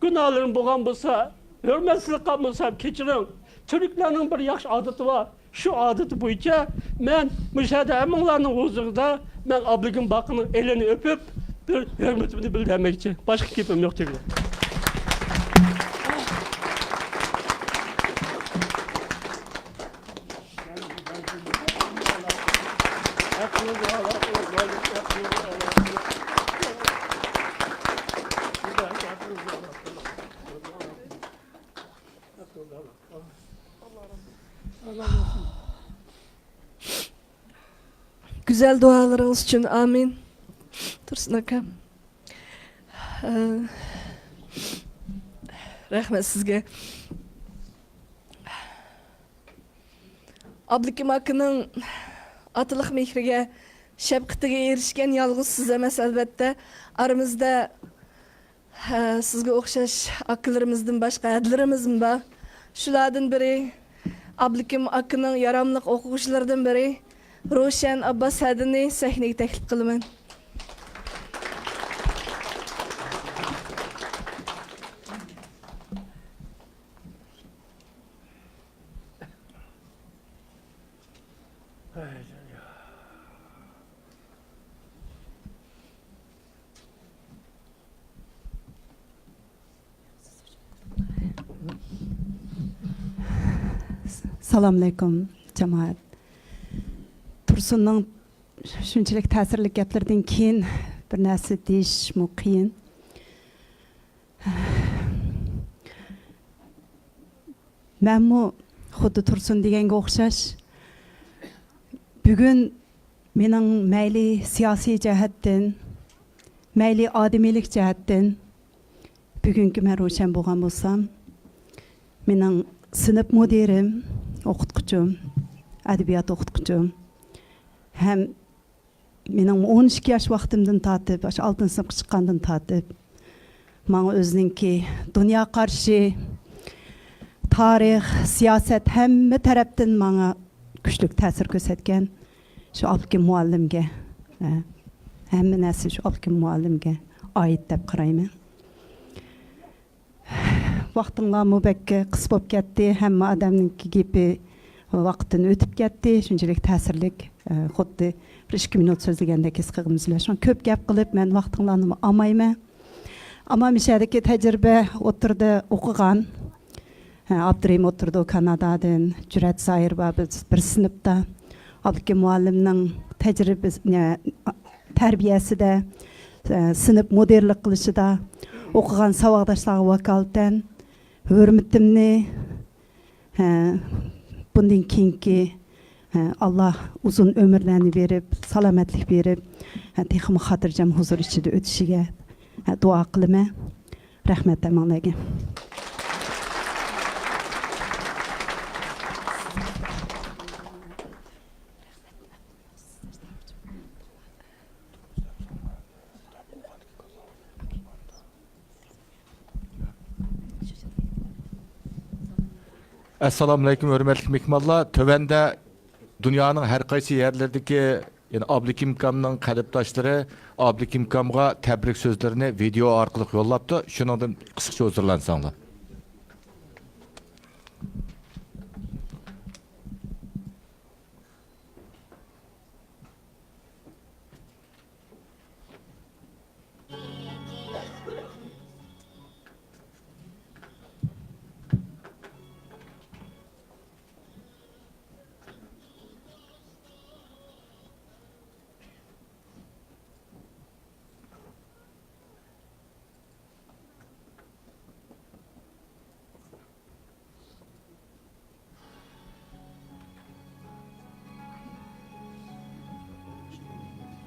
günahlarım bo'lgan bo'lsa, hurmatsizlik qilgan bo'lsam kechiring. Türklarning bir yaxshi odati var. Şu odati bo'yicha men mushada hammalarning huzurida men Abdülhakim Baqi'ning elini öpüp bir hurmatimni bildirmoqchi. Boshqa gapim yo'q tegdi. Güzel dualarınız için amin. Tursun aka. Rahmet sizge. Abdülhakim Akı'nın atılıq mehriga, şefqatiga erişken yalğız siz emas elbette. Aramızda sizge o'xshash akılarımızdan başka adlarımızın var. Şulardan biri Abdülhakim Akı'nın yaramlıq o'quvchilaridan biri Roşen Abbas Hadini sahneye taklif qilaman. Assalomu alaykum jamoat. Tursunning shunchalik ta'sirli gaplaridan keyin bir narsa deyishim qiyin. Menmu xuddi Tursun deganga o'xshash bugun mening mayli siyosiy jihatdan, mayli odamiylik jihatdan bugungi men ro'shan bo'lgan bo'lsam, mening sinf mudirim, o'qituvchim, adabiyot o'qituvchim hem mening 12 yosh vaqtimdan tortib, 6 sinfga chiqqandan tortib menga o'zininki dunyo qarshi tarix, siyosat hamma tarafdan menga kuchli ta'sir ko'rsatgan shu Abdülhakim muallimga, hamma narsa shu Abdülhakim muallimga oid deb qarayman. Vaqtinglar mubakka qis bo'lib ketdi, hamma odamning gapi vaqtini o'tib ketdi, shunchalik ta'sirlik, xuddi 2 minut so'zlagandek his qilganimizlar. Ko'p gap qilib men vaqtinglarni olmayman. Ammo mishadagi tajriba o'tirdi o'qigan. Abdurahim o'tirdi Kanadadan, Jurat Zoir va biz bir sinfda Abdülhakim muallimning tarbiyasida, sinf mudirlik qilishida o'qigan savodashlarga vakolatan hurmatimni bundan keyingi Allah uzun ömürlerini verip, salametlik verip, texmi xotirjam huzur ichida o'tishiga duo qilaman. Rahmat amanlarga. Assalamu alaikum hürmetli mehmanlar. Tövende Dünyanın her qaysı yerlerdeki yani Abdülhakim Kam'ның qalbdaşları Abdülhakim Kam'a tebrik sözlerini video arkalık yollaptı. Şundan kısaca hazırlansanglar.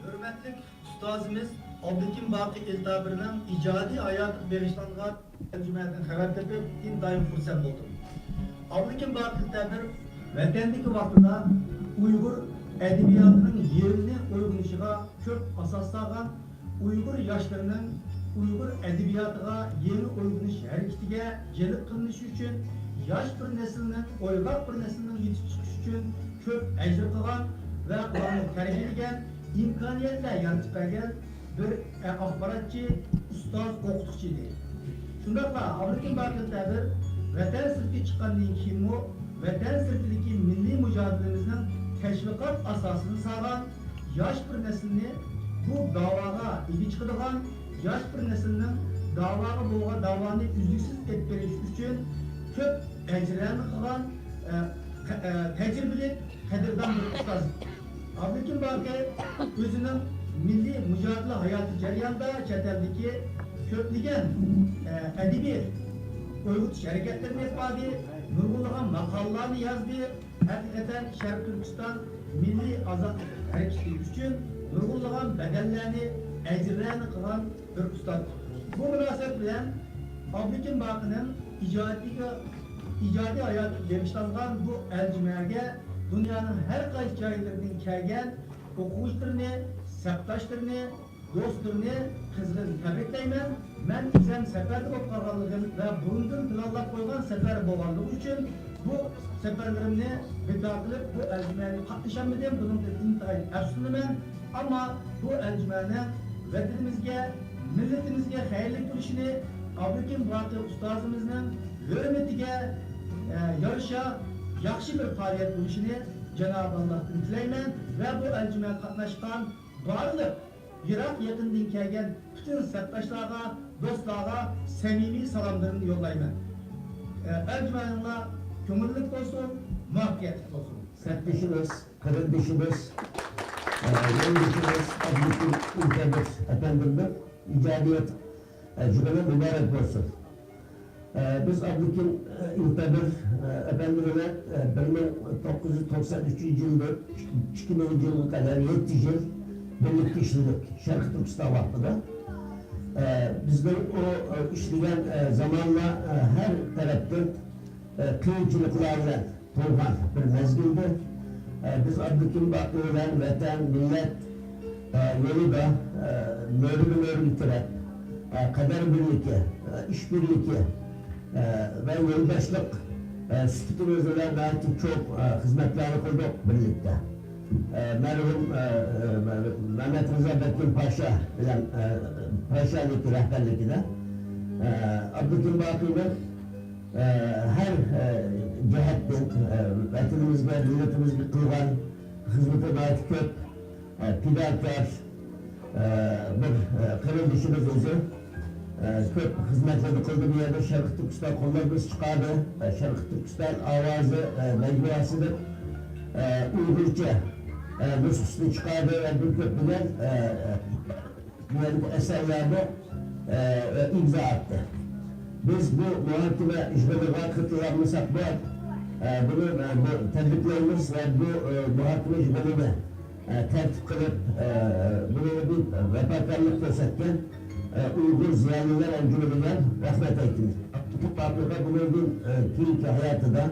Hürmetlik ustazımız Abdülhakim Baqi Eltabir'nin icadi hayatı bağışlangan tercümelerden haber tepip intayım fırsat oldu. Abdülhakim Baqi Eltabir vatandaki vaktida Uygur edebiyatının yerini uygunlaşıga köp asaslangan Uygur yaşlarının Uygur edebiyatıga yeni uygunuş hareketiga celip kılınışı için yaş bir neslinin, oygak bir neslinin yetişip çıkışı için köp ecri kılgan ve ulanı terbiyeleyen imkaniyetler yaratıp bergen bir akbaratçı, ustaz, okutukçu değil. Şundakla Abdülhakim Baqi Eltabir vatan sırtı çıkandan keyin o vatan sırtındaki milli mücadelemizin teşvikat asasını sağlayan yaş bir neslini bu davaga ilgi çıkıdığan yaş bir neslinin davaga boğan davanı üzlüksüz etberiş için köp ecrelerini kılan tecrübeli kadirdan bir ustaz. Abdülhakim Baqi özünün milli mücadele hayatı jarayonida chet eldagi ko'plagan adabiy uyg'otish harakatlarini yapadi, nurg'unlagan maqolalarni yozdi. Hakikaten Sharq Turkiston milliy ozodlik harakati uchun nurg'unlagan badallarni, ajrlarni qilgan bir ustad. Bu munosabat bilan Abdülhakim Baqining ijodiy hayoti bag'ishlangan bu anjumanga dünyanın her qaysi joylaridan kelgan o'quvchilarni, sabqdoshlarni, do'stlarni qizg'in tabriklayman. Men o'zim safarda bo'lib qolganligim va burundan planlab qo'ygan safar bo'lganligi uchun bu safarlarimni bekor qilib bu anjumanga qatnashaolmadim. Bundan intayin afsusdaman. Ammo bu anjumani vatanimizga, millatimizga xayrli bo'lishini Abdülhakim Baqi ustozimizning hurmatiga yarasha yaxshi bir faaliyet bo'lishini Cenab-ı Allah'tan tilayman ve bu anjuman qatnashgan barliq Irak yaqindan kelgan bütün sabqdoshlarga, do'stlarga samimiy salomlarimni yo'llayman. Anjumanlar ko'ngilli bo'lsin, muvaffaqiyatli bo'lsin. Sertleşimiz, kardeşimiz, yoldaşımız Abdülhakim Eltabir efendimden icadiyet cümle mübarek olsun. Biz Abdülhakim Eltabir efendimine 1993 yılında 2000 yılına kadar 7 yıl birlikte işledik Şarkı Türkistan vaktinde. Bizden o işleyen zamanla her taraftan kıyıcılıklarla to'lgan bir mezgildi. Biz Abdülhakim Baqi'den vatan, millet yolida mörü bitirip kader birliği, iş birliği ve yoldaşlık sütümüzle belki çok hizmetlerini kurduk birlikte. Merhum Mehmet Rıza Bekir Paşa ile Paşa'nın rehberliğinde Abdülhakim Baqi'nin her cihetten vatanımızda, milletimizde kılgan hizmete ait köp pidakar bir kardeşimiz özü köp hizmetlerini kıldı bir yerde Şarkı Türkistan kollarımız çıkardı. Şarkı Türkistan avazı mecmuasıdır. Uygurca nüshasını çıkardı ve bir köprüden bu eserlerde imza attı. Biz bu muhakeme icralarına katılanmışsak bunu tebriklerimiz ve bu muhakeme icralarını tertip kılıp bunu bir vefakarlık gösterken Uygur ziyalılar öncülüğünden rahmet ettiniz. Bu fabrika bunun ki hayatı da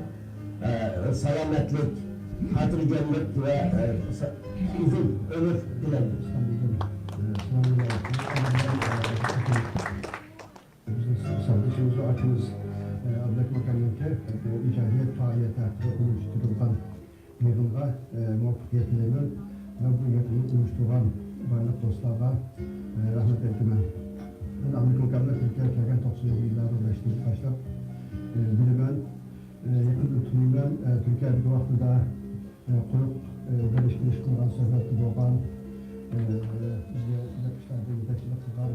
selametlik, hatır cennet ve uzun ömür dilerim. Saldışımızı açınız Abdülhakim Bakan'ın bu icadiyet faaliyeti hakkında konuşturulgan yığınğa muvaffaqiyat tilayman ve bu yığını uyuşturgan barliq dostlarga rahmet aytaman. Ben Amerika Kamda Türkiye kelgan 90'lı yıllarda başlap bilaman yakın tanıyman Türkiye'deki vaqtida quruq birleştirish qilgan so'zlar bo'lgan bizga ishlarda yetakchilik qilgan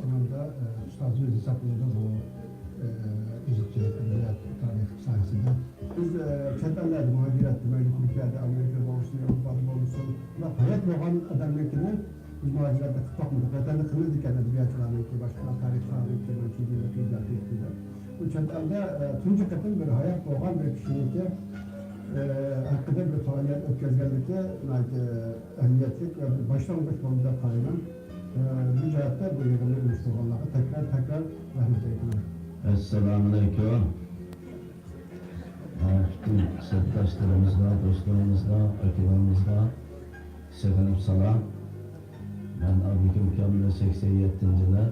zamanda ustozimiz hisoblanadi bu uzukchilik adabiyot tarix sohasida biz chet ellarda muhajirat mayli Turkiyada Amerikada bo'lsin Yevropada bo'lsin ular hayot bo'lgan odamlarni biz muhajiratda qilib boqmadik vatanda qilmadik ekan adabiyotchilarniki boshqa tarixchilarniki bu chet elda tunji qatim bir hayot bo'lgan bir kishiniki hakkında bir faaliyet ötkazganligi ahamiyatli ve başlangıç bo'ldi qarayman. Bu jihatda bu yig'inni uyushtirganlarga tekrar rahmat aytaman. Assalomu alaykum. Bütün sirdoshlarımızga, do'stlarimizga, akalarimizga sevinib salom. Ben Abdülkerim Kamil 87-yillar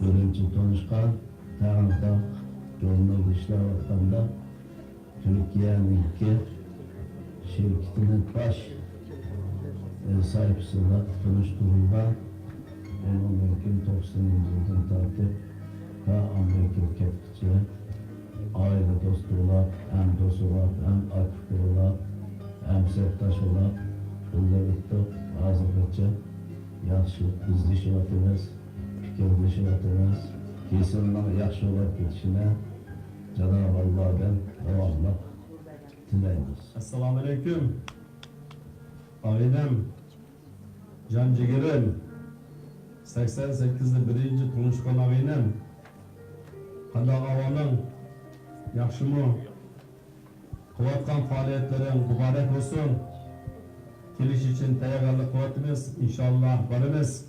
birinchi tanishgan, tag'inda yo'lni ishlayotganda Türkiye'ninki şirketinin baş sahipsiyle tanıştırılgan onun mümkün 90 yıldan tartip ve Amerika ketkice aile dostu olarak hem dost olarak hem aktif olarak hem serttaş olarak birlikte hazırlıkça yaxshi izlashiyotimiz, fikrlashiyotimiz, kesinlikle yaxshi olib ketishini Cenab-ı Allah'dan devamlı dileyimiz. Esselamu Aleyküm. Ailem, can ciğerim, 88'de birinci tanışkan ailem, Kanda avanın, yakşımı, kuvvetkan faaliyetlerin mübarek olsun. Kiliş için teyargarlık kuvvetimiz, inşallah varımız.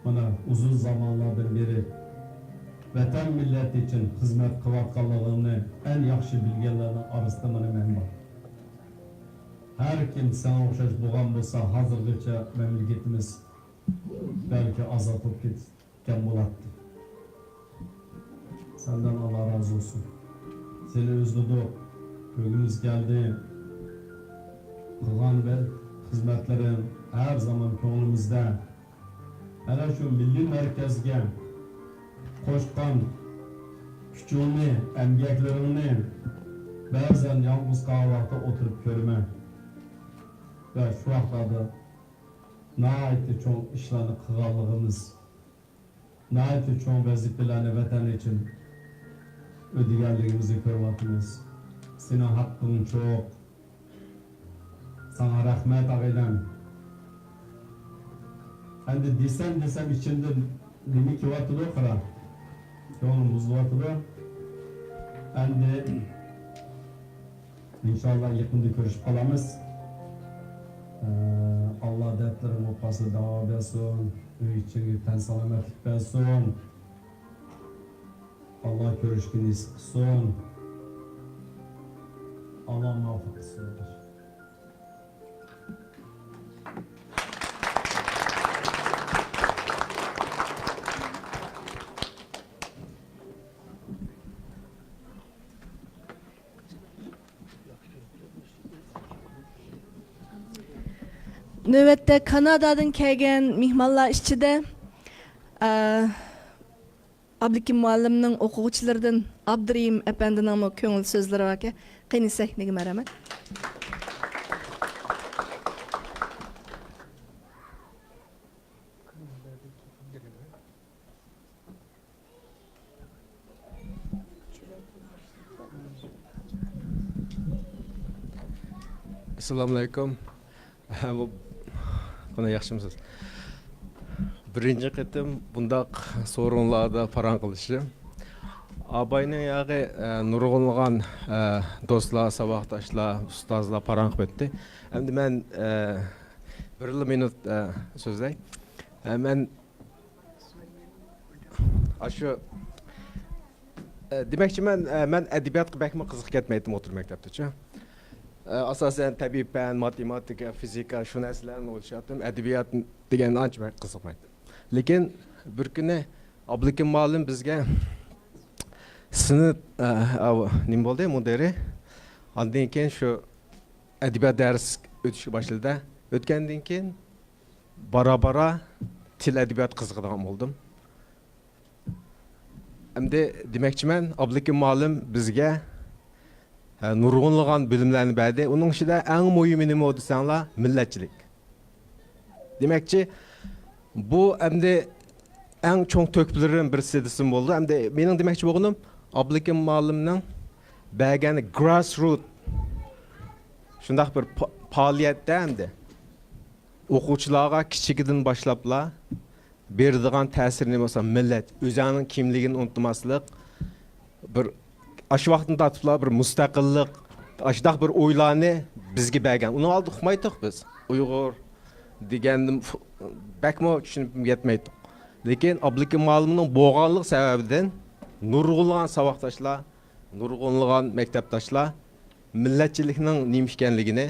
Bana uzun zamanlardan beri Vatan milleti için hizmet kıvatkalılığını en yakşı bilgenlerinin arasında men var. Her kim sana okşaş boğan bolsa hazırgıça memleketimiz belki azaltıp ketken bolattı. Senden Allah razı olsun. Seni özledik, bugünümüz geldi. Kılgan ve hizmetlerin her zaman konumuzda. Hele şu milli merkezge koşkan küçüğünü, emgeklerini bazen yalnız kahvaltıda oturup görme ve şu vaxtlarda nəhayət çox işlerini kığallığımız, nəhayət çox vəzifələrini vətən için ödəyənligimizi görmətimiz. Senin hakkın çok. Sana rahmet ağayləm. Endi desem içinde nimi ki vatılı okura. Yolumuz vatılı. Endi inşallah yakında görüşüp kalamız. Allah dertlerin opası devam etsin. Üy için ten salametlik versin. Allah görüşkünü sıksın. Allah muvaffak etsin. Növbətdə Kanadadan gələn mehmanlar içində Abdülkerim müəlliminin oxucularından Abdurrahim əpəndinin köngül sözləri var ki, qeyni səhnəyə mərhəmət. Assalamu alaykum. Buna yaxshimisiz? Birinci qitim bundaq sorunlarda paran qilishi. Abayning yag'i nurg'unlagan do'stlar, saboqdoshlar, ustozlar paran qilib o'tdi. Endi men 1 minut so'zlay. Men shu demakchiman, men adabiyotga bakmi qiziq ketmaydim o'tir maktabda-chi. Asasen tabiiy fan, matematika, fizika shu narsalarni o'ylashyaptim. Adabiyot degan ancha qiziqmaydi. Lekin bir kuni Abdulkerim muallim bizga sinf nima bo'ldi, mudiri Ondan keyin shu adabiyot darsi o'tishga boshladi. O'tgandan keyin bora til adabiyot qiziqadigan bo'ldim. Endi demoqchiman, Abdukim muallim bizga nurg'unlagan bilimlarni berdi. Uning ichida eng muhimi nima desanglar, millatchilik. Demoqchi, bu endi eng cho'ng to'kpilardan birisi desam bo'ldi. Endi mening demoqchi bo'lganim, Abdukim muallimning bergan grassroot shundaq bir faoliyatda endi o'quvchilarga kichigidan boshlabla beradigan ta'sir nima bo'lsa, millat o'zining kimligini unutmaslik, bir ash vaqtni tatiblar bir mustaqillik, ashdaq bir o'ylarni bizga bergan. Uni oldi uqmaydiq biz. Uyg'ur degandim bakmo tushunib yetmaydi. Lekin Abdukim muallimning bo'lganlik sababidan nurg'unlagan saboqdoshlar, nurg'unlagan maktabdoshlar millatchilikning nima ekanligini,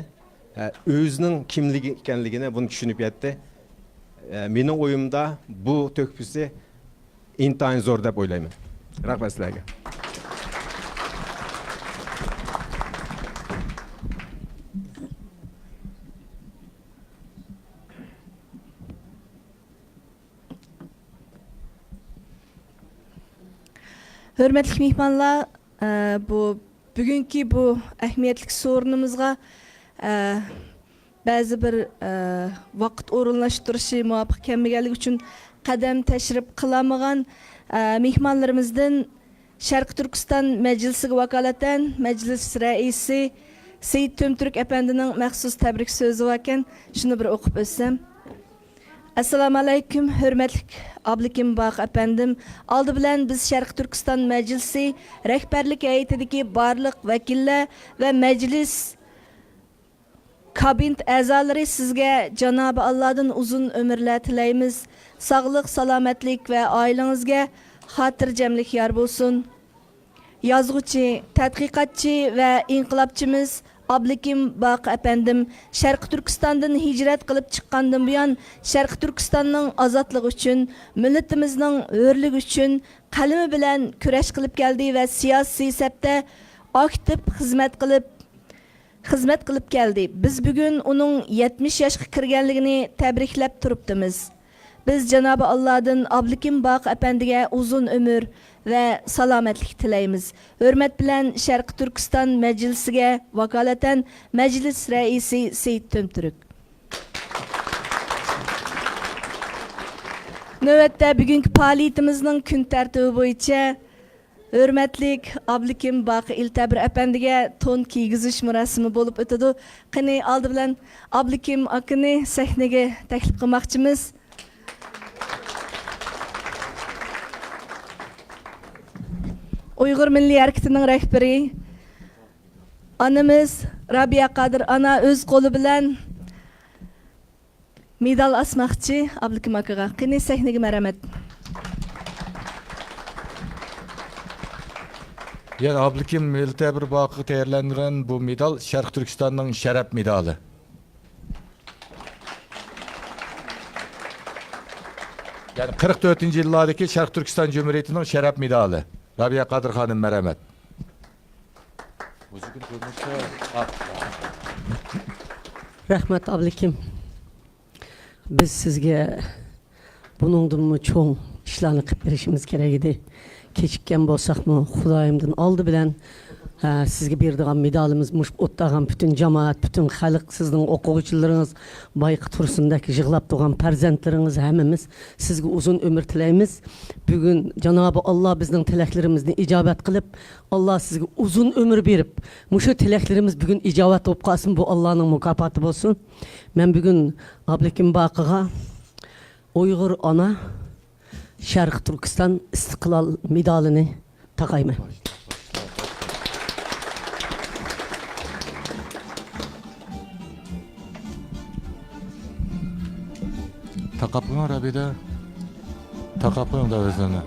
o'zining kimligi ekanligini buni tushunib yetdi. Mening o'yimda bu to'kpisi intayin zo'r deb o'ylayman. Rahmat sizlarga. Hörmətli mehmanlar, bugünkü bu əhəmiyyətli sorunumuzga bəzi bir vaqt orunlaşdırışı muvafiq kelməganligi uchun qadam təşrif qılamıgan mehmanlarımızdan Şərq Türkistan Məclisiga vakalatan Məclis Rəisi Seyit Tömtürk Efendi'nin məxsus təbrik sözü var ekan, şunu bir oqub ötsəm. Assalamu alaykum, hörmətli Abdukim Baq Efendim. Aldı bilan biz Şərq Türkistan Məclisi rəhbərlik heyətidəki barlıq vəkillər və məclis kabinet əzaları sizə Cenab-ı Allah'dan uzun ömürlər tiləyimiz. Sağlıq, salametlik və ailənizə xatircəmlik yar bolsun. Yazğıcı, tədqiqatçı və inqilabçımız Abdukim Baq Efendim Şərq Türkistandan hicret qılıb çıqqandan buyan Şərq Türkistanның azadlığı üçün, milletimizning hörlüğü üçün qalimi bilan kurash qilib keldi və siyasi səpdə aktiv xizmat qilib keldi. Biz bugün onun 70 yaşqa kirganligini təbriklab turibdimiz. Biz Cenab-ı Allah'dan Abdukim Baq Efendi'ye uzun ömür ve salametlik tileyimiz. Hürmet bilen Şərq Türkistan Meclisi'ge vakaleten Meclis Reisi Seyit Tömtürk. Növbette bugünkü faaliyetimizin gün tertibi boyunca hürmetlik Abdukim Baq İltebir Efendi'ye ton kiygiziş murasimi bolup ötüdü. Qani aldı bilen Abdukim akını sahnege teklif qilmoqchimiz. Uyghur Milli Hareketi'nin rehberi anamız Rabia Kadir ana öz kolu bilen medal asmakçı Abdukim akaga. Qani sahnege merhamet. Yani Abdukim İltebir Baqı tayyorlangan bu medal Şərq Türkistan'ның şərəf medalı. Yani 44. yıllardaki Şərq Türkistan Cumhuriyeti'nin şərəf medalı. Rabia Kadir Hanım merhamet. Rahmet Abdukim. Biz sizge bunun mu çoğun işlerini qilib berishimiz kerak edi. Kechikkan bo'lsaqmi, Xudoyimdan oldi bilan sizga beradigan medalimiz mush o'tdagan bütün jamoat, bütün xalq, sizning o'quvchilaringiz, Bayqi Tursundagi yig'lab turgan farzandlaringiz hammamiz sizga uzun ömür tilaymiz. Bugun Cenab-ı Allah bizning tilaklarimizni ijobat qilib, Allah sizga uzun ömür berib, mushu tilaklarimiz bugun ijobat bo'lib qolsin, bu Allohning mukofoti bo'lsin. Men bugun Abdukim Baqiga Uyg'ur ona Şərq Türkistan İstiqlal medalini taqayman. Takapın Rabi'de. Takapın da özüne.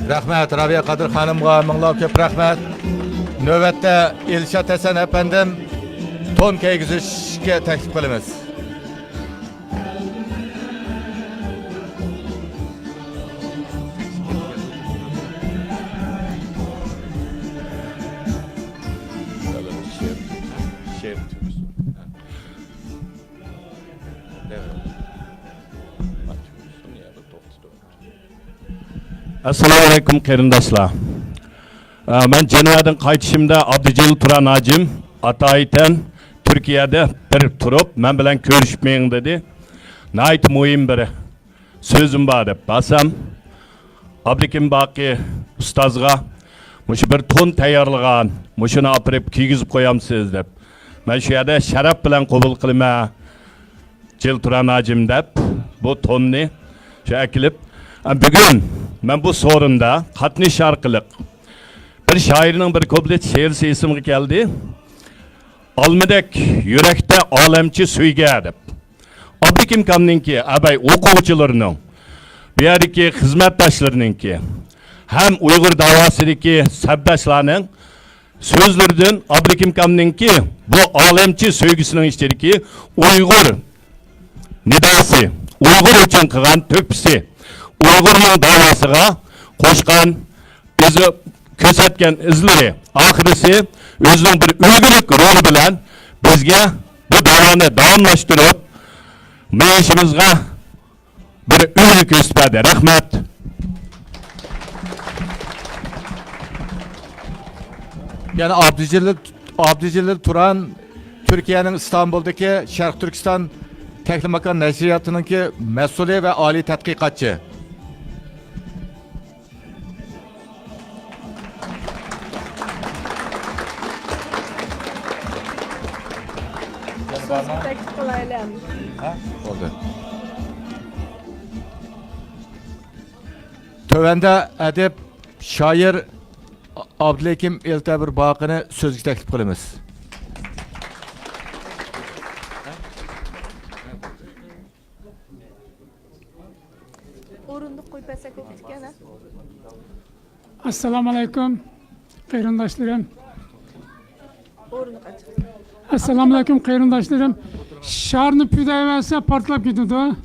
Rahmat Rabia Qadir xonimga minglar ko'p rahmat. Navbatda Elshad Hasan apandim ton kiygizishga taklif qilamiz. Assalomu alaykum qarindoshlar. Men Jenvadan qaytishimda Abdujalil Turan hojim ataytan Turkiyada bir turib, men bilan ko'rishmang dedi. Nayt muhim bir so'zim bor deb basam. Abdukim Baqi ustozga mushu bir ton tayyorlagan, mushuni olib kiygizib qo'yamsiz deb. Men shu yerda sharaf bilan qabul qilaman. Jil Turan hojim deb bu tonni shu akilib bugun men bu sorunda qatnashish orqali bir shoirning bir kuplet she'ri esimga keldi. Olmadak yurakda olamchi suyga deb. Abdukim kamninki abay o'quvchilarining, bu yerdagi xizmatdoshlarininki ham Uyg'ur davosidagi sabdashlarning so'zlaridan Abdukim kamninki bu olamchi so'ygisining ichidagi Uyg'ur nidosi, Uyg'ur uchun qilgan to'pisi, Uyg'urning davosiga qo'shgan, o'zi ko'rsatgan izlari, oxirisi o'zining bir ulgulik roli bilan bizga bu davoni davomlashtirib, meshimizga bir ulgu ko'rsatdi. Rahmat. Yani Abdujalil Turan Türkiye'nin İstanbul'daki Şarkı Türkistan Teklimakan Neşriyatı'nınki mesulü ve ali tetkikatçı. Sözü teklif qilaylik. Oldu. Tövende edip şair Abdülhakim Eltabir Baqini sözü teklif qilamiz. O'rindiq qo'yib bersak bo'pti ekan. Assalomu alaykum qarindoshlarım. O'rindiq achiq. Assalomu alaykum qarindoshlarım. Sharni pudayversa portlab ketadi.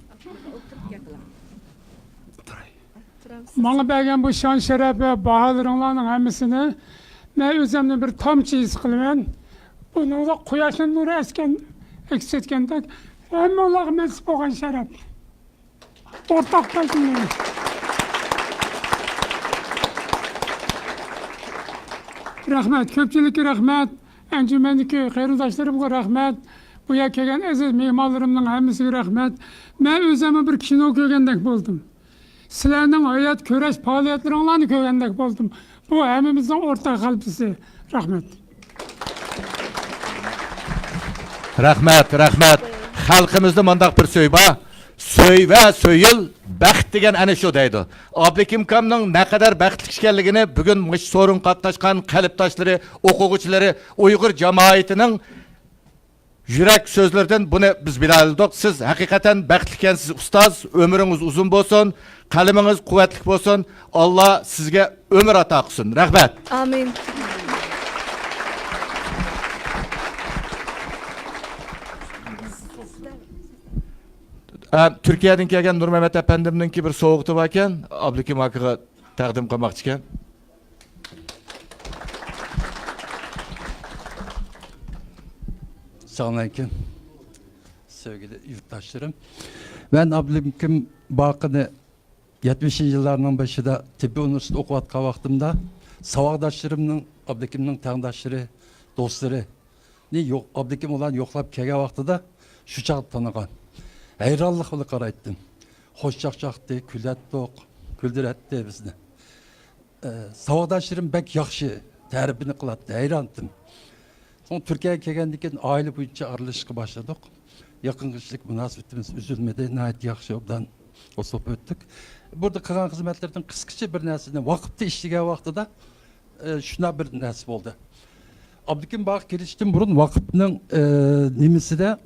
Bana bergen bu şan şeref ve bahadırınlarının hemmisini ben özümden bir tomchi his qilaman. Bunun da quyoshning nuri aks etgandek hammalarga nasib bo'lgan sharaf. O'rtoq bo'lsinlar. Rahmat, ko'pchilikka rahmat. Anjumandagi qarindoshlarimga rahmat. Bu yerga kelgan aziz mehmonlarimning hammasiga rahmat. Men o'zimni bir kino ko'rgandek bo'ldim. Sizlarning hayot ko'rash faoliyatlaringlarni ko'rgandek bo'ldim. Bu hammamizning o'rtaq qalbisi. Rahmat. Rahmat. Xalqimizda mundaq bir so'y bor. So'y va so'yil baxt degan ana shu deydi. Abduhakim kamning naqadar baxtli ekanligini bugun mush so'rin qatnashgan qalbdoshlari, o'quvchilari, Uyg'ur jamoatining yurak so'zlaridan buni biz biladik. Siz haqiqatan baxtli ekansiz ustoz, ömrünüz uzun bo'lsin, qalamingiz quvvatli bo'lsin. Alloh sizga ömür ato qilsin. Rahmat. Amin. Türkiye'den kelgan Nurmehmet efendimninki bir soğuktu varken Abduhakim akaga taqdim qilmoqchi ekan. Selamünaleyküm. Sevgili yurttaşlarım. Ben Abduhakim Baqini 70 yıllarının başında Tıbbi Üniversitesi okuvatkan vaxtımda savaqdaşlarımның, Abduhakimning taqdaşları, dostları ne yok Abduhakim olan yoklap kelgan vaqtida şu çağ tanıgan. Hayranlık bilan qaraytdim. Hoşçaqçaqdi, güldüretdi bizni. Savaqdaşlarım bek yaxshi tarifini qiladi, hayrandim. Sonra Türkiye'ye kelgandan aile boyunca aralashishga başladık. Yakın kişilik münasebetimiz üzülmedi. Nəhayət yaxşı obdan osop öttük. Burada qilgan xizmatlardan qisqacha bir narsani vaqtda ishlagan vaqtida shuna bir nasib oldu. Abduhakim Baqi kelishdan burun vaqtning nimasida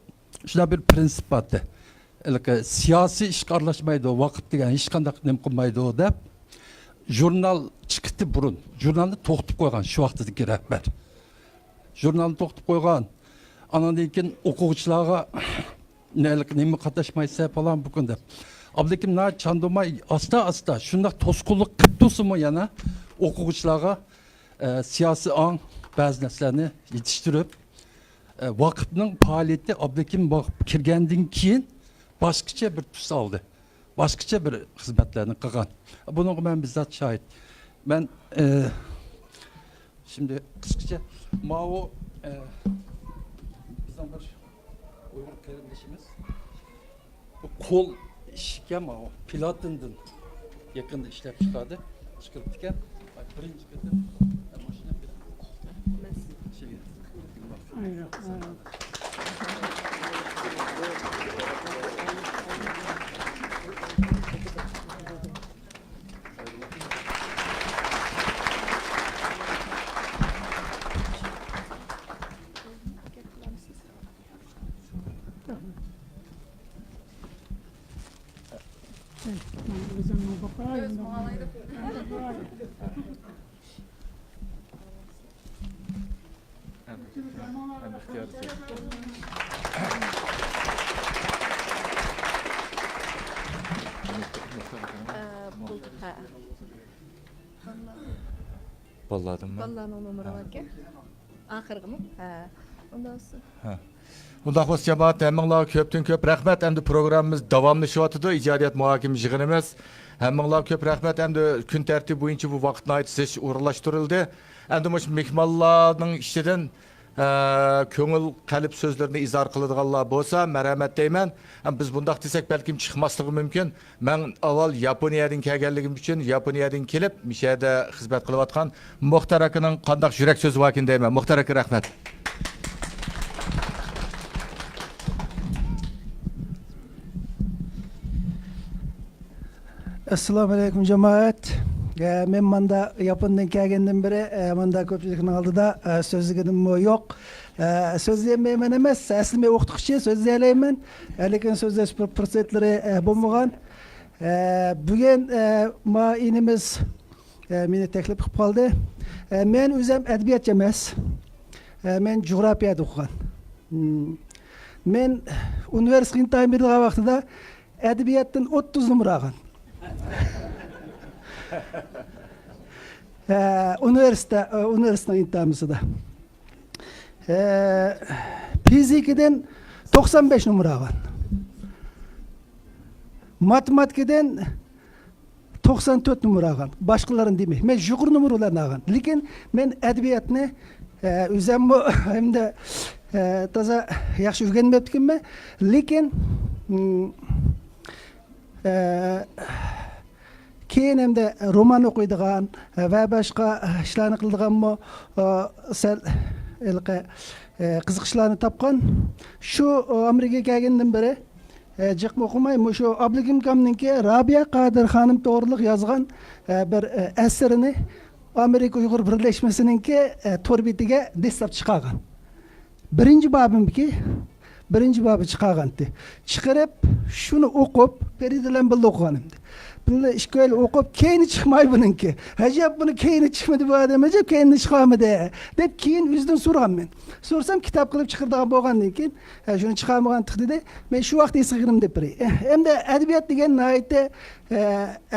shuna bir prinsip bordi. Siyosiy ishga aralashmaydi, vaqt degan hech qanday nim qilmaydi deb jurnal çıktı burun. Jurnalni to'xtatib qo'ygan shu vaqtdagi rahbar. Jurnalni to'xtatib qo'ygan. Andan keyin o'quvchilarga nima qatnashmaysa falan bugün deb. Ablekim na çandırmay asta şunda toskulluk kıptusu mu yana o'quvchilarga siyasi an bazı narsalarni yetishtirib vakıfning faoliyati Ablekim kirgandan keyin boshqacha bir tus oldi. Boshqacha bir xizmatlarni qilgan. Bunga men bizzat shohid. Ben şimdi qisqacha mao bizning bir Uyg'ur qarindoshimiz bu qo'l ishga mao platindan yaqinda ishlab chiqadi. Chiqib ekan. Birinchi qatim mashina Valladım mı? Vallahi numara var ki. Ahırgı mı? Ha. Ondan sonra. Undaq bo'lsa jamoat hammanglarga ko'pdan ko'p rahmat. Endi programmamiz davomlashyapti. Ijodiyat muhokama yig'inimiz. Hammanglarga ko'p rahmat. Endi kun tartibi bo'yicha bu vaqtni aytish o'rinlashtirildi. Endi mush mehmonlarning ishidan ko'ngil qalb so'zlarini izhor qiladiganlar bo'lsa, marhamat deyman. Biz bundaq desak balkim chiqmasligi mumkin. Men avval Yaponiyadan kelganligim uchun Yaponiyadan kelib, mishada xizmat qilayotgan Muxtar akaning qandaq yurak so'zi bor ekan deyman. Muxtar aka rahmat. Assalamu alaikum cemaat. Men manda Japon'dan kelgenden beri manda köpçülükün aldıda sözlüğüm yok. Sözleyemeymen emas, aslında okutukçu sözleyemeymen. Lekin sözleş fırsatları bulmagan. Bugün ma inimiz meni teklif qilib qoldi. Men o'zim adabiyot emas. Men coğrafiyada o'qigan. Men universitet imtihon bergan vaqtida adabiyotdan 30 numara olgan. Üniversite imtihanımızda. Fizikiden 95 numara algan. Matematikiden 94 numara algan. Başkalarını demey. Men yuqori numaralarni algan. Lekin men adabiyotni o'zim hem de toza yaxshi o'rganmabmanmi. Lekin keyin hem de roman o'qiydigan va boshqa ishlarni qildiganmi sal qiziqishlarni topgan. Shu Amerikaga kelgandan beri jiqma o'qimay, shu Ablekim akamniki Rabia Qadir xonim to'g'riliq yozgan bir asarini Amerika Uyg'ur birlashmasininki to'rbetiga dastlab chiqargan. Birinchi bobi chiqargandi. Chiqarib shuni o'qib, Feridalan birga o'qigan endi. Bunu işgal okup keyni çıkmay bununki. Acaba bunu keyni çıkmadı bu adam, acaba keyni çıkamadı. Dep keyin yüzden sorgam ben. Sorsam kitap kılıp çıkırdığa boğandan keyin şunu çıkarmagan tıkdı. Ben şu vakti esigirim dep biri. Hem de edebiyat degen nahayette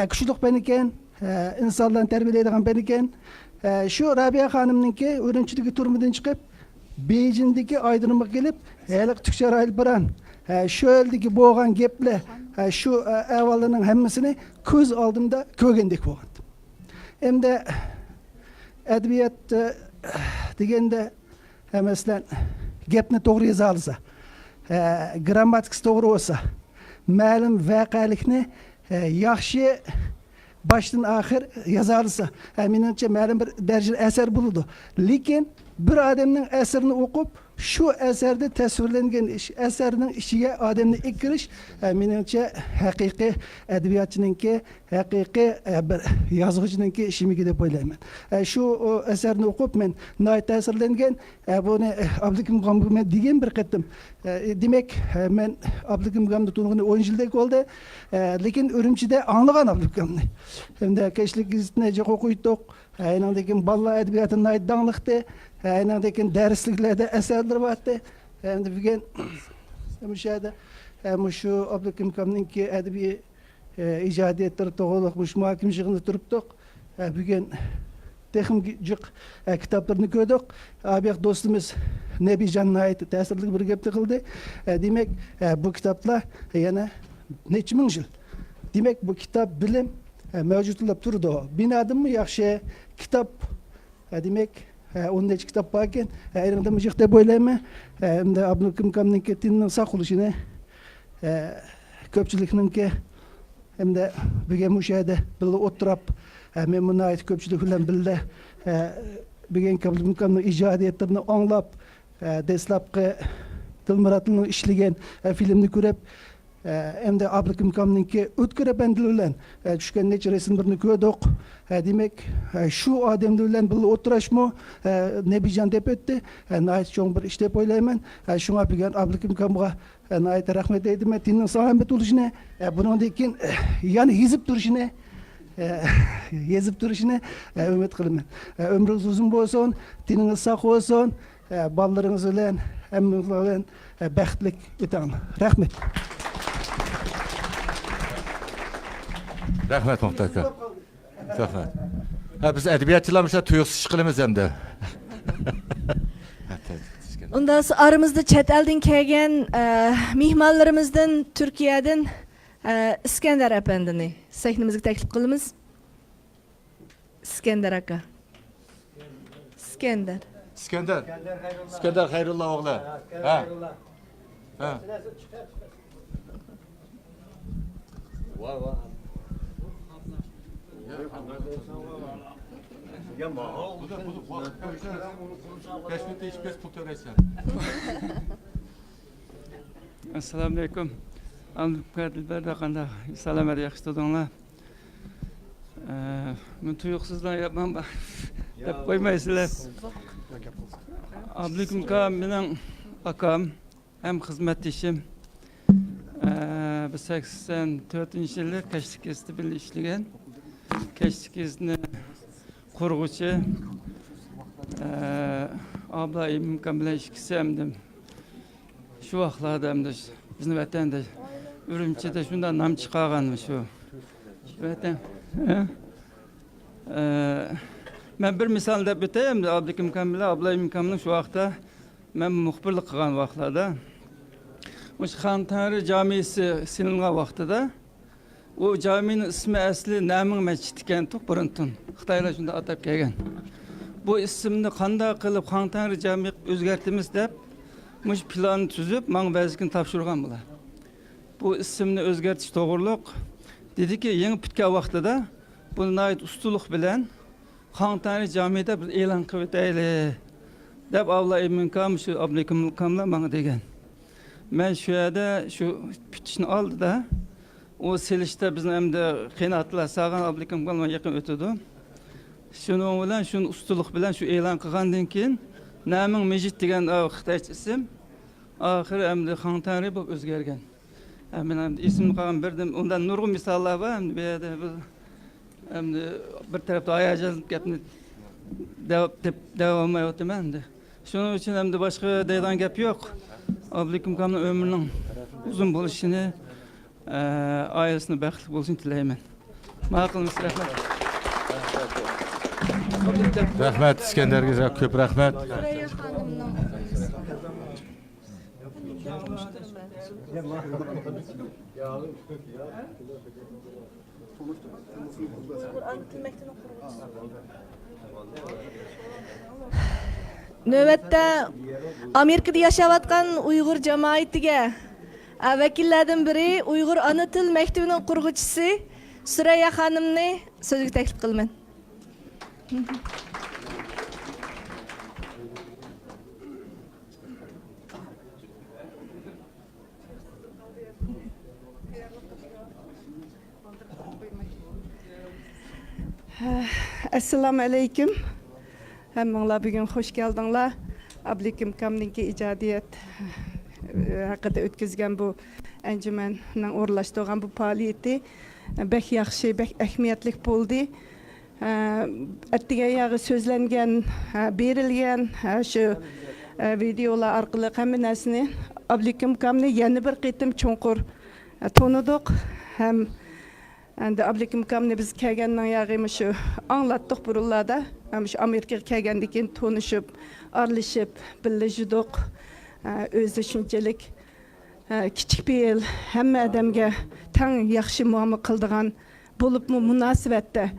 küçülük ben iken, insanlarını terbiyeleydiğen ben iken. Şu Rabia Hanım'ınki öğrenciliği turmudan çıkıp Beijing'deki aydınlık gelip helik Türkçe ayılıp baran. Şöldeki boğan geple şu evvalının hemmisini göz aldığımda kögendek boğan. Hem de edebiyat degende mesela gepni doğru yazalsa, grammatikası doğru olsa, ma'lum vakalikni yaxshi baştan ahir yazarsa, menimcha ma'lum bir derece eser bulundu. Lekin bir adamın eserini okup şu eserde tasvirlengen eserinin içine adamını ikkiriş menimce hakiki edebiyatçınınki, hakiki bir yazgıcınınki işimi dep oylayman. Şu eserini okup men nayt tasvirlengen bunu Abdülkim Gamgı'ma digen bir qetim. Demek men Abdülkim Gamgı'nı tunğunu 10 yıldak oldu. Lekin Ürümçide anlagan Abdülkim'ni. Hem de keşlik gazetine çok okuytuk. Aynandakin balla edebiyatın nayt dağlıktı. Aynandakin dersliklerde eserler vardı. Hem de bugün müşahede şu Abdülkim Gamgı'nınki edebi icadiyetleri toğuluk, muş muhakim jığını turuptuk. Bugün texim jık kitaplarını gördük. Abiyek dostumuz Nebi Can'ın ait tesirlik bir gepti kıldı. Demek bu kitaplar yana neçe ming yıl. Demek bu kitap bilim mevcutluğu turdu. Binadım mı yaxşı kitap demek onun neçe kitap varken ayrıca mıcık da böyleme hem de Abdülkim Gamgı'nın ketinin sağ oluşuna köpçülükününki hem de bugün müşahede böyle oturup men buna ait köpçülük bilen bille bugün Abdülkim Gamgı'nın icadiyetlerini anlap deslapkı Dilmurat'ın işlegen filmini görüp hem de Abdülkim Gamgı'nınki ötküre bendilen düşken neçe resimlerini gördük. Demek şu adamdı bilen böyle oturaşma Nebican dep öttü. Nait çoğun bir iş dep oylayman. Şuna bugün Abdülkim Gamgı'na nait rahmet eydim. Tinin sağlamet oluşuna bunun dekin yani yezip duruşuna yezip duruşuna ümit kılım. Ömrünüz uzun olsun, dininiz sağ olsun, ballarınız bilen, emminiz bilen baxtlik ötün. Rahmet. Rahmet Muhtaka. Rahmet. Biz edebiyatçılarmışlar tuyuksuz kılımız hem de. Ondan sonra aramızda chet elden kelgen mihmanlarımızdan Türkiye'den İskender Efendi'ni sahnimizga taklif qilamiz. İskender aka. İskender. İskender Hayrullah oğlu. Ha. Ha. Assalamu alaikum. Dilber'de kanda selam yaxshi tutdinglar. Men tuyuqsizdan yapmam deb qo'ymaysizlar. Abdülkim aka mening akam hem xizmatdoshim. Biz 84-yilda Kashlik kezdi birga ishlagan. Kashlik kezdini qurg'uvchi ablayim akam bilan ishlasam shu vaqtlarda bizni vatanda Ürümçide şundan nam çıkarganmış şu. Vatan. Ben bir misal deb öteyim de Abdülkim Kamil'e, ablayım Kamil'in şu vaqtda ben muhbirlik qilgan vaqtlarda Muş Xan Tanrı Camisi silingan vaqtida o caminin ismi asli Namin Mescid ekan burintun. Xitoylar shunda atab kelgan. Bu ismni qanday qilib Xan Tanrı Cami o'zgartimiz deb mush planni tuzib, men vazifani topshirgan bular. Bu isimni o'zgartish to'g'riliq dediki yangi bitgan vaqtida buni ait ustunlik bilan Xan Tanrı Jamiida bir e'lon qilib o'taylik deb avlayim kam shu Abdülkim kamlar menga degan. Men shu yerda shu bitishni oldida o selishda bizni hamda qiynoqlar sağgan Abdülkim kamlar yaqin o'tadi. Shuning bilan shu ustunlik bilan shu e'lon qilgandan keyin Namin Mescid degan xitoycha ism oxiri hamda Xan Tanrı bo'lib o'zgargan. Ben isim kalan birdim. Ondan nurgun misallar var. Bir tarafta ayacalı gapni devam ediyorum ben de. Şunun için hem de başka deyden gap yok. Abdülkim Kamil'in ömrünün uzun buluşunu, ailesine baxtli buluşunu dileyim. Maqılınız rahmet. Rahmet İskender'e köp rahmet. Növbette Amerika'da yaşayotgan Uyg'ur jamoatiga vakillardan biri Uyg'ur ana til maktabining qurg'uvchisi Surayya xonimni so'zga taklif qilaman. Assalamu alaykum. Hammanglar bugun xush keldinglar. Abdukim Kamninki ijodiyat haqida o'tkazgan bu anjumanning o'rlashtirgan bu faoliyati bek yaxshi, bek ahamiyatli bo'ldi. Attigan yog'i so'zlangan, berilgan shu videolar orqali hamma narsani Abdukim Kamni yana bir qitim cho'nqur tonidik. Ham endi Abdukim Kamni biz kelgandan yog'i shu anglatdik burunlarda. Şu Amerikaga kelgandan keyin tanishib, aralashib, birlashdik. O'zi shunchalik kichik bir el, hamma odamga tang yaxshi muomala qiladigan bo'libmi munosabatda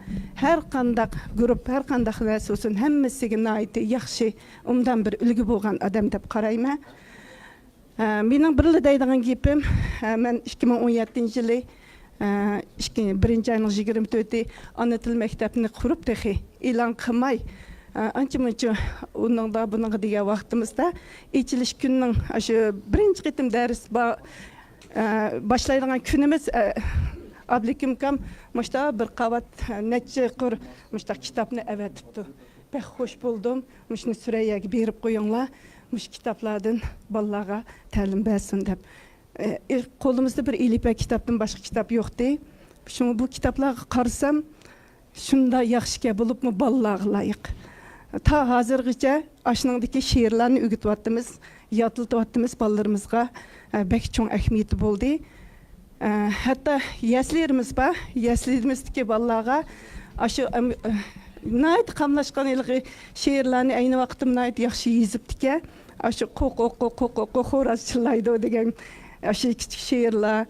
har qanday guruh, har qanday narsa bo'lsin, hammasiga noiti yaxshi, undan bir ulgu bo'lgan odam deb qarayman. Mening birla deydigan gapim, men 2017-yili 1 ayning 24-i ana til maktabini qurib texi e'lon qilmay ancha-muncha uningda buningga degan vaqtimizda ichilish kunning shu birinchi qitim dars boshlaydigan kunimiz Abdukim Kam mushta bir qavat necha qur mushta kitobni avatibdi. Pek xush bo'ldim. Mushni Surayaga berib qo'yinglar. Mush kitoblardan bolalarga ta'lim bersin deb. Qo'limizda bir ilipa kitobdan boshqa kitob yo'qdi. Shuni bu kitoblarga qarasam, shunda yaxshiga bo'libmi bolalarga loyiq. Ta hozirgacha ashningdagi she'rlarni o'rgatyapmiz, yodlatyapmiz bolalarimizga. Bek cho'ng ahamiyati bo'ldi. Hatto yaslilarimiz bor, yaslimizdagi bolalarga shu nayt qamlashgan ilg'i she'rlarni ayni vaqtim nayt yaxshi yozibdi-ki, shu qo'q xo'roz chillaydi degan shu kichik she'rlar,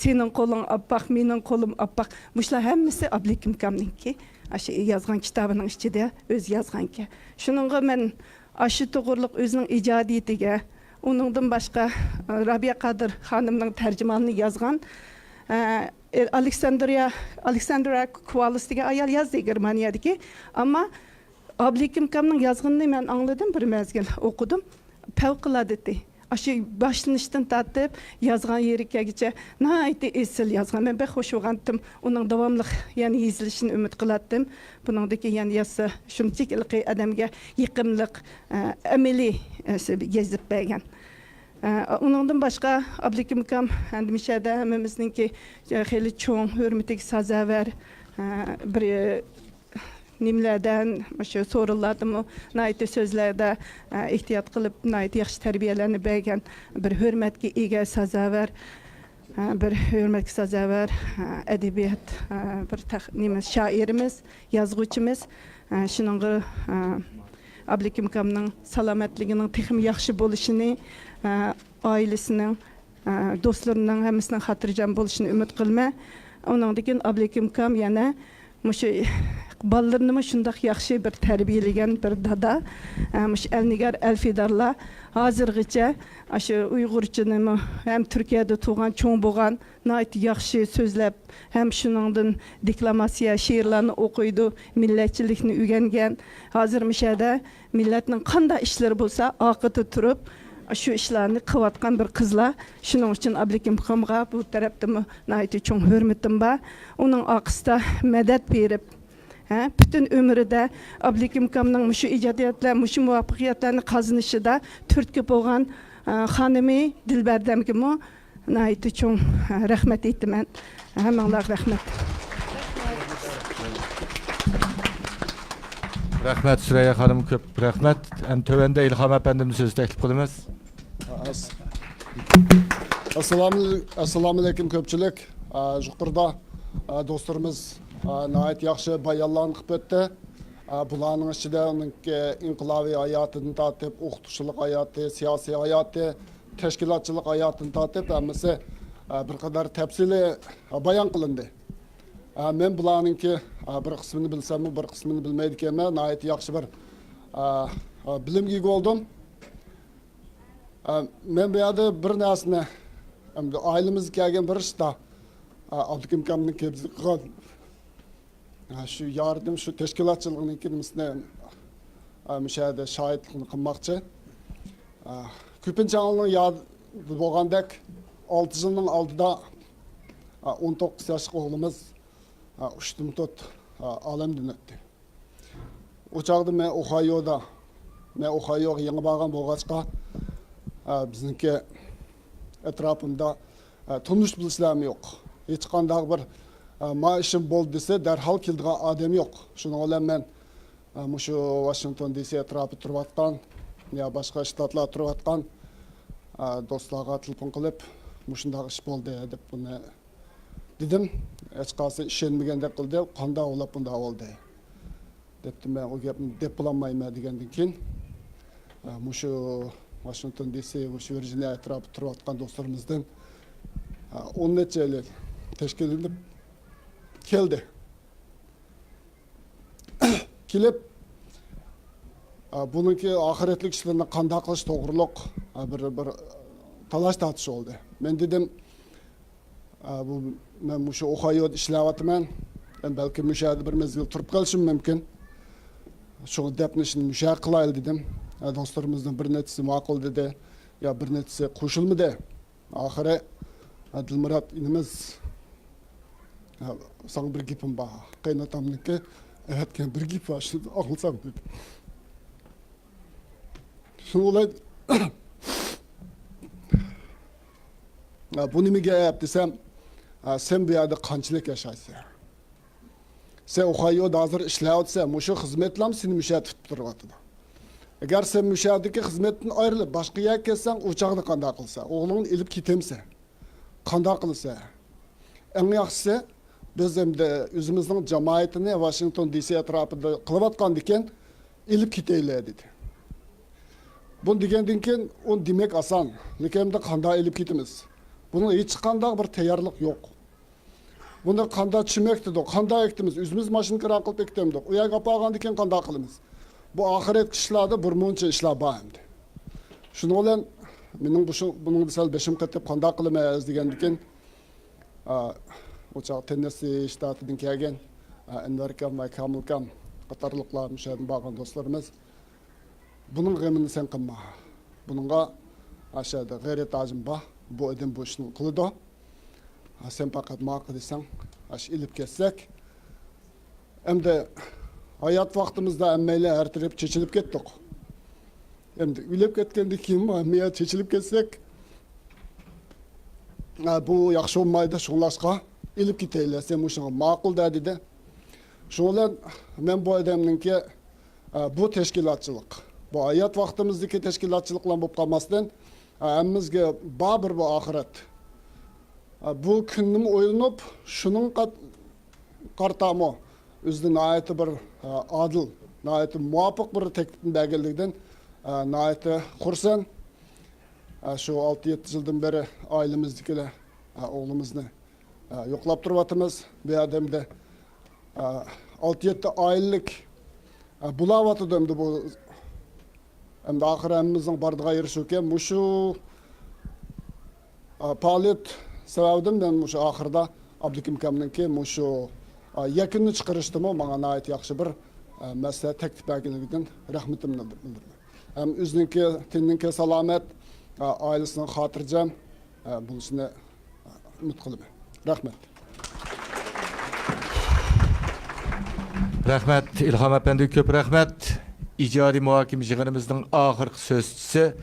sening qo'ling oppoq, mening qo'lim oppoq. Mushlar hammasi Abdukim Kamninki. Shu yozgan kitobining ichida o'z yozganki. Shuningga men shu to'g'riliq o'zining ijodiyatiga, uningdan boshqa Rabiya Qadir xonimning tarjimonini yozgan Alexandra Kualis degan ayol yozdi Germaniyadagi. Ammo Abdukim Kamning yozganini men angladim, bir mezgil o'qidim. Favqulodda. Shu boshlanishdan tortib yozgan yerigacha nihoyatda esil yozgan. Men bek xush bo'lgandim. Uning davomli yana yozilishini umid qilardim. Buningdagi yana yozsa shunchalik odamga yiqimliq amaliy yozib bergan. Uningdan boshqa Abdukim Kam andimishada hammamizningki xeyli cho'ng hurmatiga sazovar bir nimlardan shu so'rinlardan nayt so'zlarda ehtiyot qilib nayt yaxshi tarbiyalarni bergan bir hurmatga ega sazovar adabiyot bir shoirimiz, yozuvchimiz. Shuningga Abdukim Kamning salomatligining texim yaxshi bo'lishini, oilasining, do'stlarining hammasining xotirjam bo'lishini umid qilma. Uningdan Abdukim Kam yana mushu bolalarni shundoq yaxshi bir tarbiyalagan bir dada. Mush Elnigar Elfidarlar hozirgacha shu Uyg'urchani ham Turkiyada tug'an, cho'ng bo'lgan, nihoyat yaxshi so'zlab, ham shuningdan deklamasiya she'rlarni o'qiydi, millatchilikni o'rgangan. Hozir mishada millatning qanday ishlari bo'lsa, oqida turib shu ishlarni qilayotgan bir qizlar. Shuning uchun Abdukim Kamga bu tarafda nihoyat cho'ng hurmatim bor. Uning oqisida madad berib bütün ömrüde Abdukim Kamning shu ijodiyatlar, shu muvaffaqiyatlarni qozonishida turtki bo'lgan xonimi Dilbardamga nihoyat cho'ng rahmat aytaman. Hammanglarga rahmat. Rahmat Süreyya Hanım, ko'p rahmat. Tövende İlham Efendim söz teklif qilamiz. Assalomu alaykum ko'pchilik. Yuqorida do'stlarimiz nihoyat yaxshi bayonlarni qilib o'tdi. Bularning ichida inqilobiy hayotidan tortib, o'qituvchilik hayoti, siyosiy hayoti, tashkilotchilik hayotidan tortib hammasi bir qadar tafsili bayon qilindi. Men bularningki bir qismini bilsam, bir qismini bilmaydi ekanman. Nihoyat yaxshi bir bilimga ega bo'ldim. Men bu yerda bir narsani oilamizga kelgan bir ishda Abdukim Kamning qilgan shu yardım, shu tashkilotchilikning kimsini mishada shohidlikni qilmoqchi. Ko'pincha bo'lgandek 6 yilning oldida 19 yoshli o'g'limiz ushtim tut alemden öttü. Uçakta ben Ohio'da, ben Ohio'ya yeni bağım boğaçka, bizimki etrafımda tanış bilsem yok. Hiç kandak bir maaşım bol dese derhal kildiği adam yok. Şunu olan ben şu Washington DC etrafı turvatkan, ya başka ştatlar turvatkan dostlarga telefon kılıp, muşundaq iş boldu dep bunu dedim. Hiç kalsa işenmegendek kıldı, kanda olap bunda oldu. Deptim ben o gapni dep bulanmayma degenden keyin muşu Washington DC, Virginia etrafı turvatkan dostlarımızdan 10 neçeli teşkil edilip keldi. Kelip bununki ahiretlik işlerini kanda kılış toğruluk bir talaş tartış oldu. Ben dedim ben muşu Ohio'da işleyatman. Ben belki müşahede bir mezgil turup kalışım mümkün. Şunu depni işini müşahede kılayıl dedim. Dostlarımızdan bir netisi makul dedi. Ya bir netisi koşulmadı. Ahire Dilmurat inimiz sana bir gipim var. Kaynatamınki evet ki bir gip var. Şimdi ağılsam dedi. Şunu olay bunu nime yap desem sen bir yerde kançılık yaşaysın. Sen Ohio'da hazır işleyatsa, muşu hizmetlam seni müşahede tutup durmadı. Eğer sen müşahedeki hizmetten ayrılıp başka yer kelsen, uçağını kanda kılsa, oğlunu ilip kitemse, kanda kılsa. En yaxşısı biz hem de özümüzün cemaatini Washington DC etrafında kılıvatkan diken ilip kiteyle dedi. Bunu degenden keyin on demek asan, lekin de kanda ilip kitimiz. Bunun hiç kanda bir tayyorlik yok. Bunda kanda çimekti de, kanda ektimiz, özümüz maşın kira kılıp ektemdik. Uya kapagan diken kanda kılımız. Bu ahiret kişilerde bir muncha işler bağımdı. Şunu olan, bunun sal beşim katip kanda kılımız degenden uçak Tennessee ştatından kelgen Enver Kam ve Kamil Kam qatarlıqlar müşahede bağlan dostlarımız. Bunun gemini sen kılma. Bununla aşağıda gayret acım var. Bu edin bu işini kılıdı. Sen fakat maqı desen, ilip kessek. Hem de hayat vaktimizde emmeyle her taraf çeçilip kettik. Hem de ülep ketkendi kim emmeye çeçilip kessek. Bu yaxşı olmaydı şunlaşqa. İlip giteyle sen bu işini maqıl dedi de. Şunlar ben bu adamınki bu teşkilatçılık. Bu hayat vaktimizdeki teşkilatçılıkla bu kalmasından emmizge babır bu ahiret. Bu günüm oylanıp şunun kartamı özünün ayeti bir adil, ayeti muvaffak bir teklifin belgelikten ayeti kursan. Şu 6-7 yıldan beri ailemizdekiler oğlumuzni yoklap durvatımız. Bir adamda 6-7 ailelik bulavatı döndü bu. Hem de ahiremimizin bardığa erişirken bu şu faaliyet sebebiden ben bu şu ahirda Abdülkim Kam'nınki bu şu yakını çıkarıştımı bana ait yaxşı bir mesele teklif belgelikten rahmetimle bildirdim. Hem özününki, teninki salamet, ailesinin hatırcam, bunun içine ümit kılıbı. Rahmet. Rahmet İlham Efendi köp rahmet. İcari muhakeme yığınımızın ahırkı sözcüsü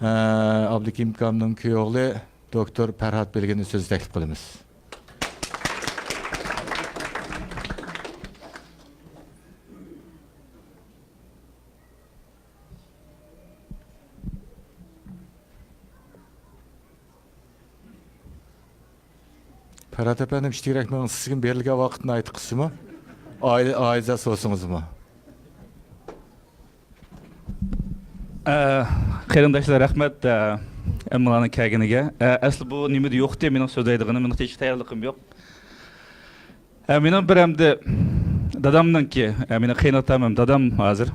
Abdülkim Kam'nın köyoğlu Doktor Ferhat Bilgin'in sözü teklif kılımız. Ferhat efendim, iştirak menin sizin berilgen vaqtını aytqısı mı? Aiza sosunuz mu? Qarindoshlar rahmat Emlanın kelgeniga. Asli bu nimada yo'q deb mening so'zlaydig'im, mening hech tayyorligim yo'q. Mening bir hamda dadamninki, mening qaynotam dadam hozir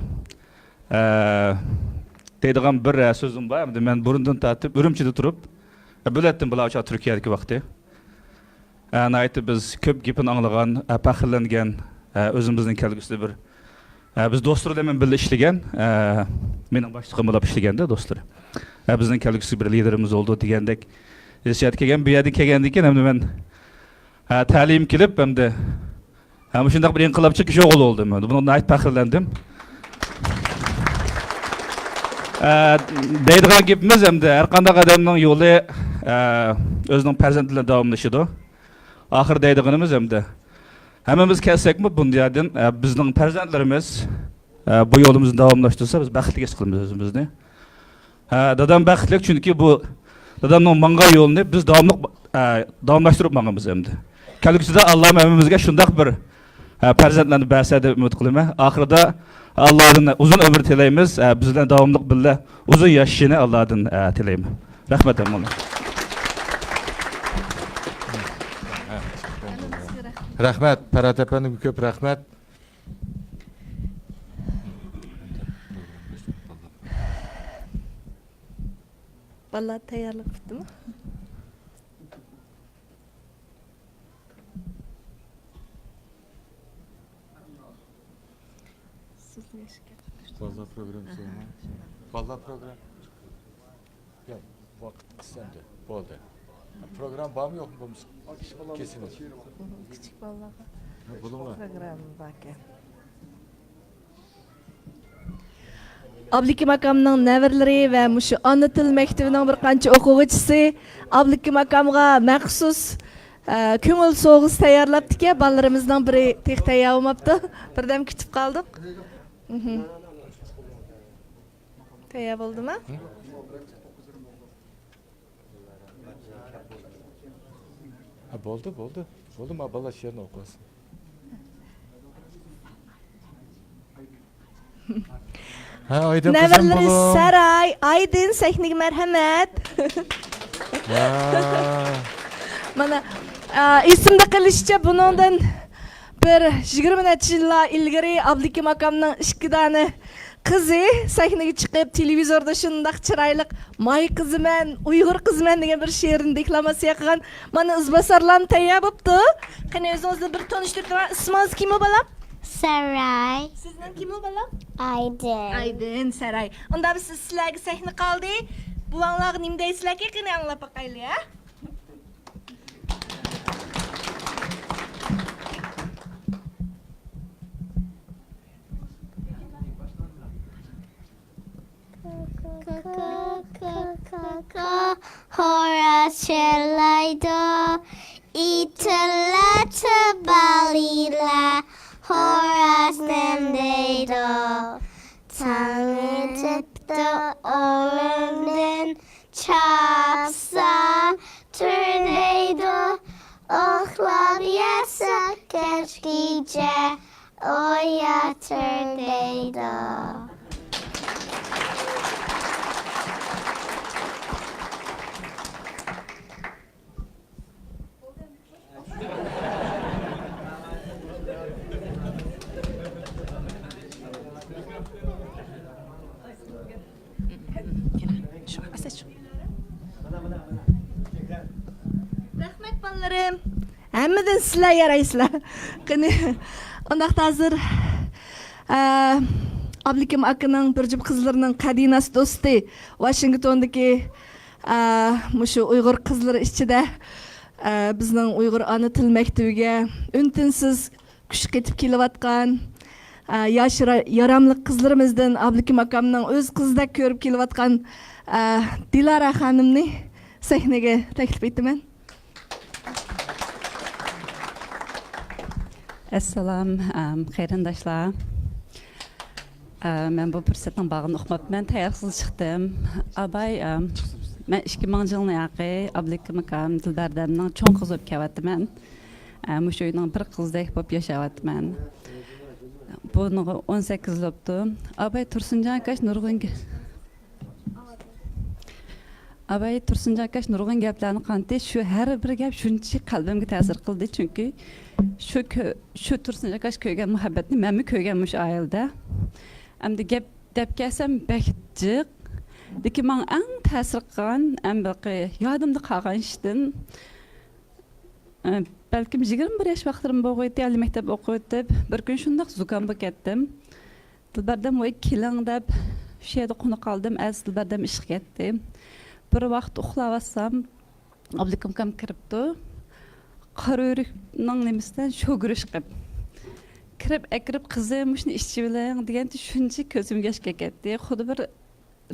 deydigan bir so'zim bor. Men burundan tortib Urumchida turib, bo'latdim bular o'sha Turkiyadagi vaqtda. Aytib biz ko'p gapini anglagan, faxrlangan, o'zimizning kelgusida bir biz dostlar bilan birga ishlagan, mening boshlig'im bo'lib ishlaganda do'stlar. Bizning kelgusi bir liderimiz oldu degandek hissiyat kelgan, bu yerga kelgandan keyin hamda men ta'lim kelib, hamda Hem şundak bir inqilabçı kishi o'g'li oldu. Bunu nayt faxrlandim. Deydigan gapimiz hamda har qanday odamning yo'li o'zining farzandi bilan davomlashadi. Oxir deydiganimiz hamda hammamiz kelsakmi bu dunyodan bizning farzandlarimiz bu yo'limizni davomlashtirsa biz baxtli his qilamiz o'zimizni. Dadam baxtli chunki bu dadamning mangan yo'lini biz davomlashtirib manganmiz hamda. Kelgusida Alloh hammamizga shundoq bir farzandlarni bersa deb umid qilaman. Oxirida Allah'dan uzun ömür tileyimiz, bizden devamlık billa uzun yaşını Allah'dan tileyim. Rahmet emanet. Rahmet, Ferhat efendim köp rahmet. Vallahi tayyorlik bitdimi? Vallahi program sonra. Vallahi program. Ya vakit kısandı. Oldu. Program var mı yok mu? Kesin. Küçük vallahi. Bulunma. Program bakın. Ablıki makamның nəvirləri və muşu ana til məktəbinin bir qancha oxuğucusu Ablıki makamğa məxsus köngül soğuz tayarlapdı ki, ballarımızdan biri tek tayarlamapdı. Birdən kütüb qaldıq. Tayar oldu mu? Oldu. Oldu mu? Abala şiirini okuasın. Nəvirləri Saray, Aydın, Səhnig mərhəmət. Mana isimdə qilishçə bunundan bir 20 neçə illar ilgari Ablıki makamның 2 dana qizi sahnaga chiqib televizorda shundaq chiroyli may qiziman, Uyg'ur qiziman degan bir she'rni deklamasiya qilgan. Mana izbosarlarni tayyor bo'libdi. Qani o'zingizni bir tanishtirib, ismingiz kim bolam? Saray. Sizning kim bolam? Aydın. Aydın Saray. Unda biz sizlarga sahna qoldi. Buvanglar nima deysizlarki, qani anglab boqaylik, ha? Horacelaydo italata balila Horas nemdeydo Tanıtıptı orundun çapsa türdeydo Ohlar yasak keşkice Oya türdeydo Rahmet ballarım. Hammadan sizlar yaraysizlar. Qani undaqda hozir Ablıkim akaning bir jup qizlarining qadinasi do'sti Washingtondagi mushu Uyg'ur qizlari ichida bizning Uyg'ur ana til maktabiga untinsiz kuch ketib kelayotgan yosh yaramli qizlarimizdan Ablıkim akamning o'z qizidek ko'rib kelayotgan Dilara xonimni sahnaga taklif etaman. Assalamu qarindoshlar. Men bu fursatning bag'ini uqmabman, tayyorsiz chiqdim. Abay, men 2000 yilning yaqi Ablıkim akam Dilbardamning cho'ng qizi bo'lib kelyapman. Mushu uyning bir qizdek bo'lib yashayapman. Buni 18 yil bo'libdi. Abay Tursunjon akash nurg'un gaplarni qanday shu har bir gap shuncha qalbimga ta'sir qildi chunki shu Tursunjon akash ko'rgan muhabbatni menmi ko'rgan mush oilada. Endi gap deb kelsam bakjiq. Lekin men eng ta'sir qilgan, yodimda qolgan ishdan balkim 21 yosh vaqtlarim bo'lg'aydi, ali maktab o'qib, bir kun shundoq zukam bo'lib ketdim. Dilbardam voy keling deb shu yerda qo'na qoldim, Dilbardam ishga ketdi. Bir vaqt uxlavatsam, Ablıkim akam kiribdi. Qarorikning nimasidan sho'girish qilib. kirib kızım şunu işçi bilen degende shuncha ko'zimga yosh ketdi. Xuddi bir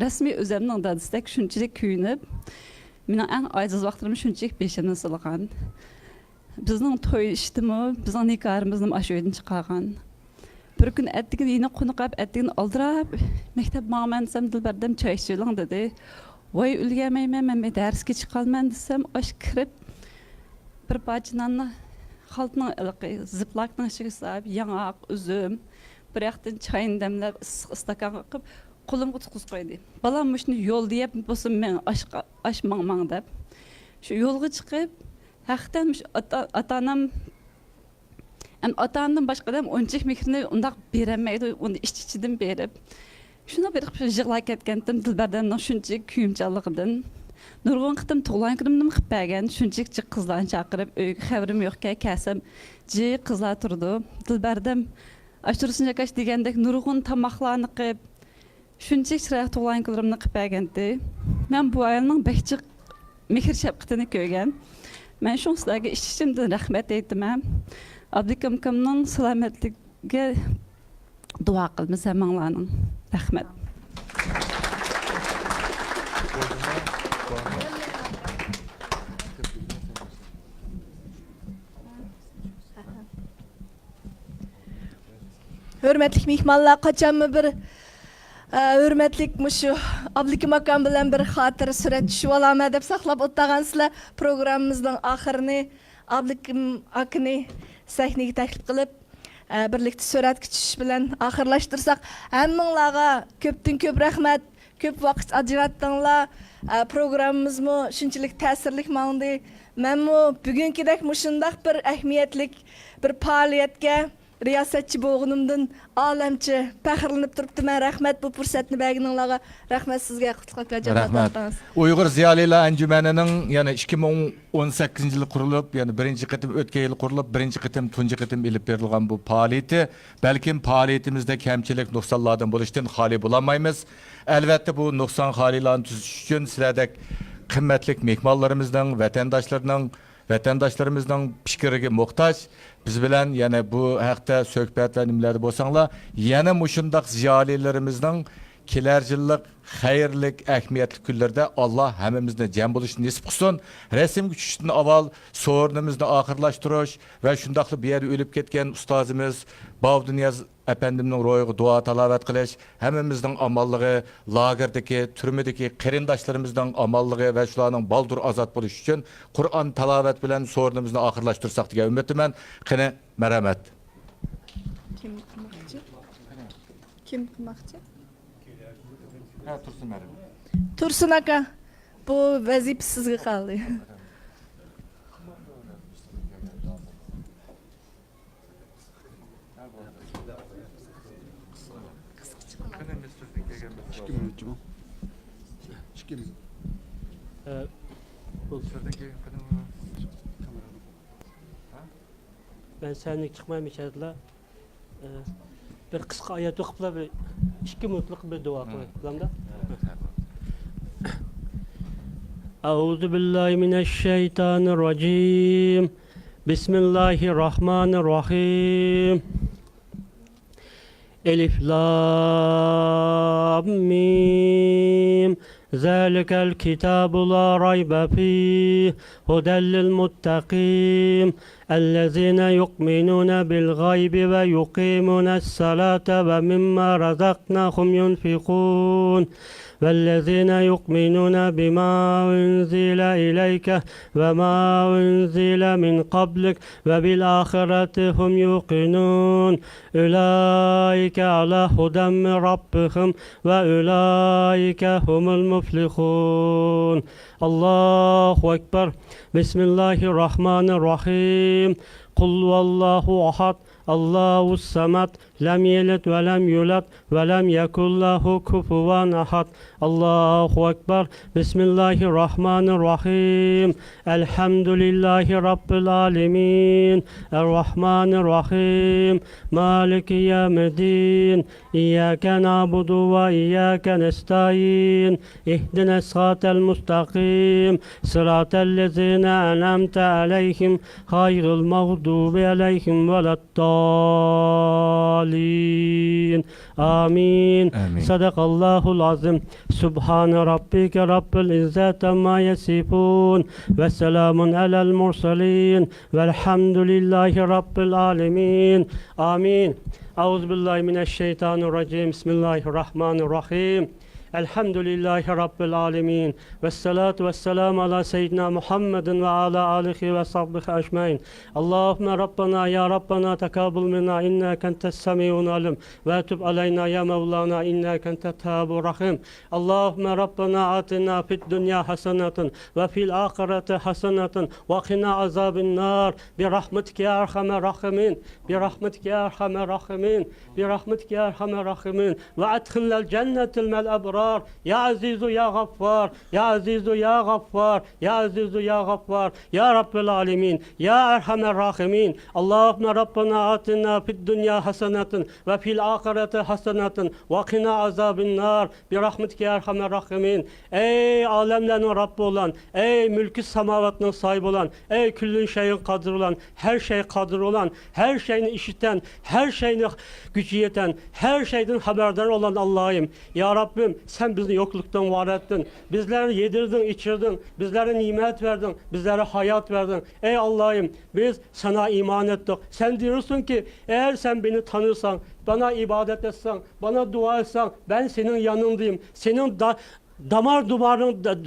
rasmiy o'zimning dadisdak shunchalik kuyunib, mening eng ojiz vaqtlarim shunchalik beshimdan silgan. Bizning to'y ishdimi, bizning nikohimizni shu yerdan chiqargan. Bir kun attigin yine qo'niqab, attigin oldirab, maktab bormansam Dilbardam choy ichilang dedi. Voy ulgamayman, men darsga chiqolman desam, osh kirib bir parcha xaltning ilqi ziplakning ichiga solib, yong'oq, uzum, bir yoqdan choyni damlab, istakonga qilib, qo'limga tutqizib qo'ydi. Balam shuni yo'l deb bo'lsin men osh mangmang deb. Shu yo'lga chiqib, haqiqatan ota-onam ota-onamdan boshqa odam unchalik mehrini undaq berolmaydi, uni ichidan berib. Shuna bir yig'lab ketgandim Dilbardamning shunchalik kuyimchanligidan. Nurg'un qitim tug'ilgan kunimni qilib bergan, shunchalik qizlarni chaqirib, uyga xabarim yo'qqa kelsam, qizlar turdi. Dilbardam ashtursincha kash degandek nurg'un tomoqlarni qilib, shunchalik chiroyli tug'ilgan kunlarimni qilib bergandi. Men bu ayolning behchiq mehr shafqatini ko'rgan. Men shu sizlarga ishimdan rahmat aytaman. Abdukim akamning salomatligiga duo qilamiz hammalarning. Rahmat. Hürmetlik mehmanlar, qachonmi bir hürmetlik mushu Abdukim akam bilan bir xotira surat tushib olaman deb saqlab o'tagansizlar. Programmamizning oxirini Abdukim akani sahnaga taklif qilib, birlikda suratga tushish bilan oxirlashtirsak, hammanglarga ko'pdan ko'p rahmat, ko'p vaqt ajratdinglar. Programmamizmi shunchalik ta'sirli ma'noda. Menmi bugünkidek mushundaq bir ahamiyatlik bir faoliyatga riyosatchi bo'lganimdan olamcha faxrlanib turibman. Rahmat bu fursatni berganinglarga. Rahmat sizga qutlab Rahmat. Uyg'ur ziyolilar anjumanining yana 2018-yil qurilib, yana birinchi qitim o'tgan yil qurilib, birinchi qitim, tunji qitim ilib berilgan bu faoliyati, balkim faoliyatimizda kamchilik, nuqsonlardan bo'lishdan xoli bo'lolmaymiz. Albatta bu nuqson xolilarni tuzish uchun sizlardek qimmatli mehmonlarimizning, vatandaşlarımızdan fikriga muhtoj. Biz bilan yana bu haqda suhbat va nimalar bo'lsanglar, yana mushundaq ziyolilarimizning kelar yillik xayrli ahamiyatli kunlarda Alloh hammamizni jam bo'lishni nasib qilsin. Rasmga tushishdan avval so'rnimizni oxirlashtirish va shundaqli bir yerda o'lib ketgan ustozimiz Bavduniyaz Efendimizning ro'yiga duo tilovat qilish, hammamizning amolligi, lagerdagi, turmadagi qarindoshlarimizning amolligi va shularning baldur ozod bo'lishi uchun Qur'on tilovat bilan so'rnimizni oxirlashtirsak degan umiddaman. Qani marhamat. Kim qilmoqchi? Kim qilmoqchi? Tursun Meryem. Tursun aka, bu vazifa sizga qoldi. Ben senlik çıkmaymış adla bir kısa ayet okupla bir 2 minutluk bir dua kılayım da. Euzu billahi mineşşeytanirracim. Bismillahirrahmanirrahim. Elif lam mim. ذلك الكتاب لا ريب فيه هدى للمتقين الذين يؤمنون بالغيب ويقيمون الصلاة ومما رزقناهم ينفقون والذين يؤمنون بما أنزل إليك وما أنزل من قبلك وبالآخرة هم يوقنون أولئك على هدى من ربهم وأولئك هم المفلحون الله أكبر بسم الله الرحمن الرحيم قل والله أحد الله الصمد لم يلد ولم يولد ولم يكن له كفوا أحد الله أكبر بسم الله الرحمن الرحيم الحمد لله رب العالمين الرحمن الرحيم مالك يوم الدين إياك نعبد وإياك نستعين اهدنا الصراط المستقيم صراط الذين أنعمت عليهم غير المغضوب عليهم ولا الضالين الضالين آمين آمين. صدق الله العظيم سبحان ربك رب العزة ما يصفون وسلام على المرسلين والحمد لله رب العالمين آمين أعوذ بالله من الشيطان الرجيم بسم الله الرحمن الرحيم الحمد لله رب العالمين والصلاة والسلام على سيدنا محمد وعلى آله وصحبه أجمعين اللهم ربنا يا ربنا تقبل منا إنك أنت السميع العليم وتب علينا يا مولانا إنك أنت التواب الرحيم اللهم ربنا آتنا في الدنيا حسنة وفي الآخرة حسنة وقنا عذاب النار برحمتك يا أرحم الراحمين برحمتك يا أرحم الراحمين برحمتك يا أرحم الراحمين وأدخلنا الجنة مع الأبرار يا عزيز يا غفار يا عزيز يا غفار يا عزيز يا غفار يا رب العالمين يا أرحم الراحمين اللهم ربنا آتنا في الدنيا حسنة وفي الآخرة حسنة وقنا عذاب النار برحمتك يا أرحم الراحمين Ey alemlerin Rabbi olan, ey mülkü semavatının sahibi olan, ey küllün şeyin kadir olan, her şey kadir olan, her şeyini işiten, her şeyini gücü yeten, her şeyden haberdar olan Allah'ım. Ya Rabbim sen bizi yokluktan var ettin, bizleri yedirdin, içirdin, bizlere nimet verdin, bizlere hayat verdin. Ey Allah'ım biz sana iman ettik. Sen diyorsun ki eğer sen beni tanırsan, bana ibadet etsen, bana dua etsen ben senin yanındayım. Senin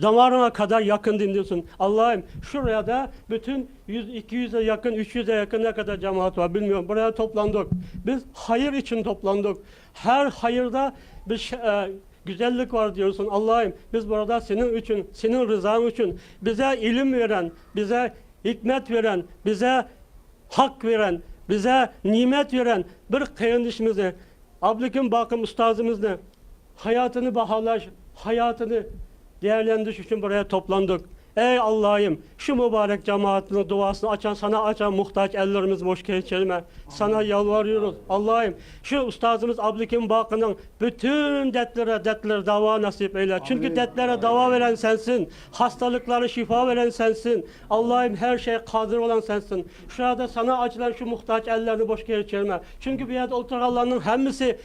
damarına kadar yakındayım diyorsun. Allah'ım şuraya da bütün 100-200'e yakın, 300'e yakın ne kadar cemaat var bilmiyorum. Buraya toplandık. Biz hayır için toplandık. Her hayırda bir güzellik var diyorsun. Allah'ım biz burada senin için, senin rızan için bize ilim veren, bize hikmet veren, bize hak veren, bize nimet veren bir kardeşimizi, Abdülhakim Bakım Ustazımızla hayatını bahalaş, hayatını değerlendiriş için buraya toplandık. Ey Allah'ım şu mübarek cemaatinin duasını açan, sana açan muhtaç ellerimiz boş geçirme. Sana yalvarıyoruz. Allah'ım şu ustazımız Abdülhakim Bakı'nın bütün dertlere dava nasip eyle. Çünkü dertlere dava veren sensin. Hastalıkları şifa veren sensin. Allah'ım her şeye kadir olan sensin. Şurada sana açılan şu muhtaç ellerini boş geçirme. Çünkü bir yerde oturanların hemisi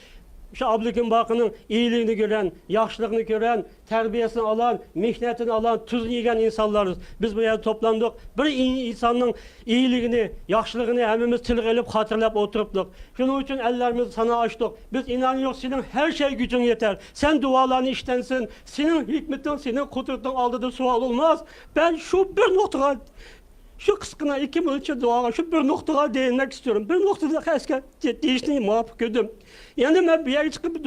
şu Abdülhakim Bakı'nın iyiliğini gören, yaşlılığını gören, terbiyesini alan, mihnetini alan, tuzunu yiyen insanlarız. Biz buraya toplandık. Bir insanın iyiliğini, yaşlılığını hemimiz tilk edip hatırlayıp oturuptuk. Şunun için ellerimizi sana açtık. Biz inanıyoruz senin her şey gücün yeter. Sen dualarını iştensin. Senin hikmetin, senin kudretin aldığı sual olmaz. Ben şu bir noktaya şu kıskına 2 minut için duağa, şu bir noktaya değinmek istiyorum. Bir noktada eski değiştiğini muvaffak edim. Yani ben bir yere çıkıp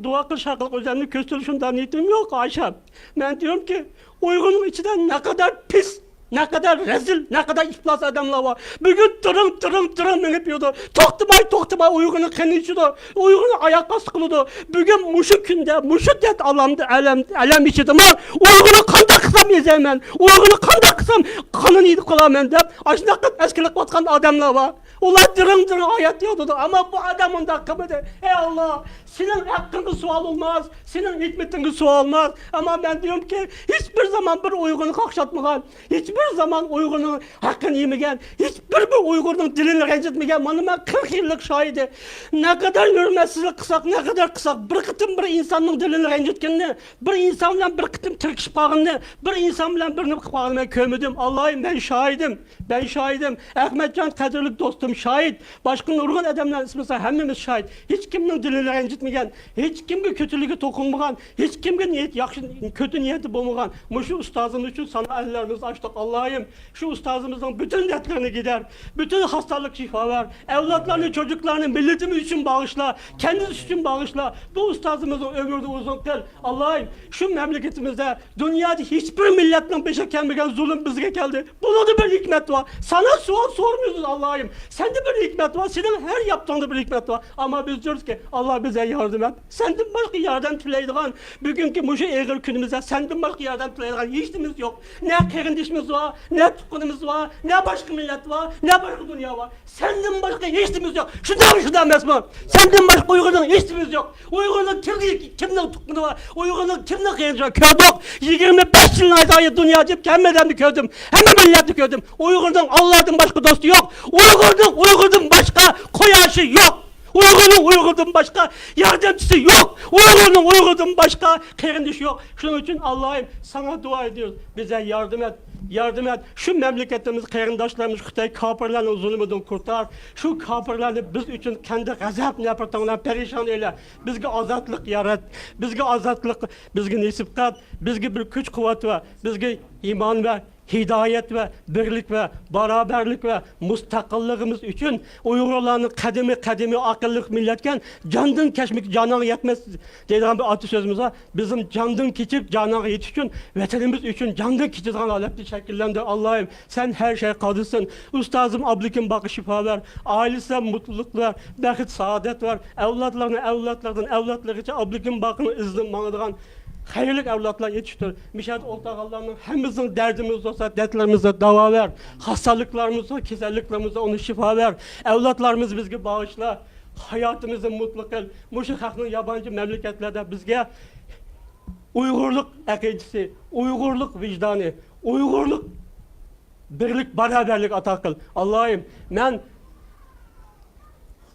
dua kıl şarkılık özelliğini gösterişinden niyetim yok Ayşe. Ben diyorum ki uygunun içinden ne kadar pis, ne kadar rezil, ne kadar iflas adamlar var. Bugün tırım yapıyordu. Toktumay uygunu kendi içiyordu. Uygunu ayakta sıkılıyordu. Bugün muşu günde, muşu det alem içiyordu ama uygunu kanda kısam yiyeceğim. Uygunu kanda kısam kanını yedik olamam deyip aşında eskilik batkan adamlar var. Onlar dırım hayat diyordu ama bu adamın da hakkımıdır. Ey Allah senin hakkını sual olmaz, senin hikmetini sual olmaz. Ama ben diyorum ki hiçbir zaman bir uygunu kakşatmayan, hiçbir zaman uygunun hakkını yemegen, hiçbir uygunun dilini rencitmegen, bana ben 40 yıllık şahidi. Ne kadar hürmetsizlik kısak, ne kadar kısak, bir kıtım bir insanın dilini rencitkenini, bir insanla bir kıtım tırkışıp bağını, bir insanla birini bağını kömüdüm. Allah'ım ben şahidim. Ahmetcan kadirlik dostum şahit. Başka nurgun adamlar ismisa hemmimiz şahit. Hiç kiminin dilini rencitmegen, hiç kimge kötülüğü dokunmagan, hiç kimge niyet, kötü niyeti bulmagan. Şu ustazımız için sana ellerimizi açtık Allah'ım. Şu ustazımızın bütün dertlerini gider. Bütün hastalık şifa ver. Evlatlarını, çocuklarını milletimiz için bağışla. Kendisi için bağışla. Bu ustazımızın ömrünü uzun kıl. Allah'ım şu memleketimizde dünyada hiçbir milletin peşe gelmeyen zulüm bize geldi. Buna da bir hikmet var. Sana sual sormuyoruz Allah'ım. Sende bir hikmet var. Senin her yaptığında bir hikmet var. Ama biz diyoruz ki Allah bize yardım et. Senden başka yardım tileydiğin bugünkü muşu eğer günümüzde senden başka yardım tileydiğin hiçbirimiz yok. Ne kardeşimiz var, ne tukunumuz var, ne başka millet var, ne başka dünya var. Senden başka hiçbirimiz yok. Şuradan Mesman. Senden başka Uygur'un hiçbirimiz yok. Uygur'un kimden tukunu var, Uygur'un kimden kıyınca kördük. 25 yıl ayı dünya deyip kemmedemni gördüm. Hemen milletni gördüm. Uygur'dan Allah'tan başka dostu yok. Uygur'dan başka koyaşı yok. Uygur'dan başka yardımcısı yok. Uygur'dan başka kerindiş yok. Şunun için Allah'ım sana dua ediyoruz. Bize yardım et. Yardım et. Şu memleketimiz, kerindaşlarımız Xitay kapırlarının zulmünden kurtar. Şu kapırlarını biz için kendi gazap nefretinle perişan eyle. Bizge azatlık yarat. Bizge azatlık, bizge nisip kat. Bizge bir güç kuvvet ve bizge iman ve hidayet ve birlik ve beraberlik ve müstakillığımız için Uygurlarning kadimi akıllık milletken candan keşmek canına yetmez deydigan bir atasözümüz var. Bizim candan keçip canına yetiş için vatanımız için candan keçidigan aletli şekillendi. Allah'ım sen her şey kadırsın. Ustazım Abdülhakim Bakı şifa ver. Ailesine mutluluk ver. Bəxt saadet ver. Evlatları için Abdülhakim Bakı'nın izni mağdıgan hayırlı evlatlar yetiştir. Mişat ortağlarının hemimizin derdimiz olsa dertlerimize dava ver. Hastalıklarımızda, keselliklerimizde onu şifa ver. Evlatlarımız bizge bağışla. Hayatımızı mutlu kıl. Muşu halkının yabancı memleketlerde bizge Uygurluk akidesi, Uygurluk vicdanı, Uygurluk birlik, beraberlik ata kıl. Allah'ım ben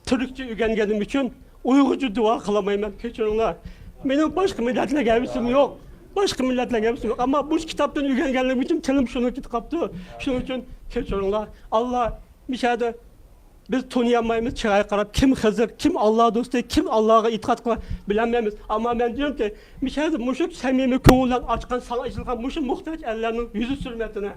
Türkçe öğrengenim için Uygurca dua kılamayım. Keçirinler. Benim başka milletle gelmişim yok. Başka milletle gelmişim yok. Ama bu kitaptan öğrengenlerim için tilim şunu kitaptı. Şunun için keçirinler. Allah müşahede biz tanıyamayız çıraya karab kim Hızır, kim Allah dostu, kim Allah'a itaat kılar bilemeyiz. Ama ben diyorum ki müşahede muşuk samimi konulan açkan sana açılgan muşuk muhtaç ellerinin yüzü sürmetine.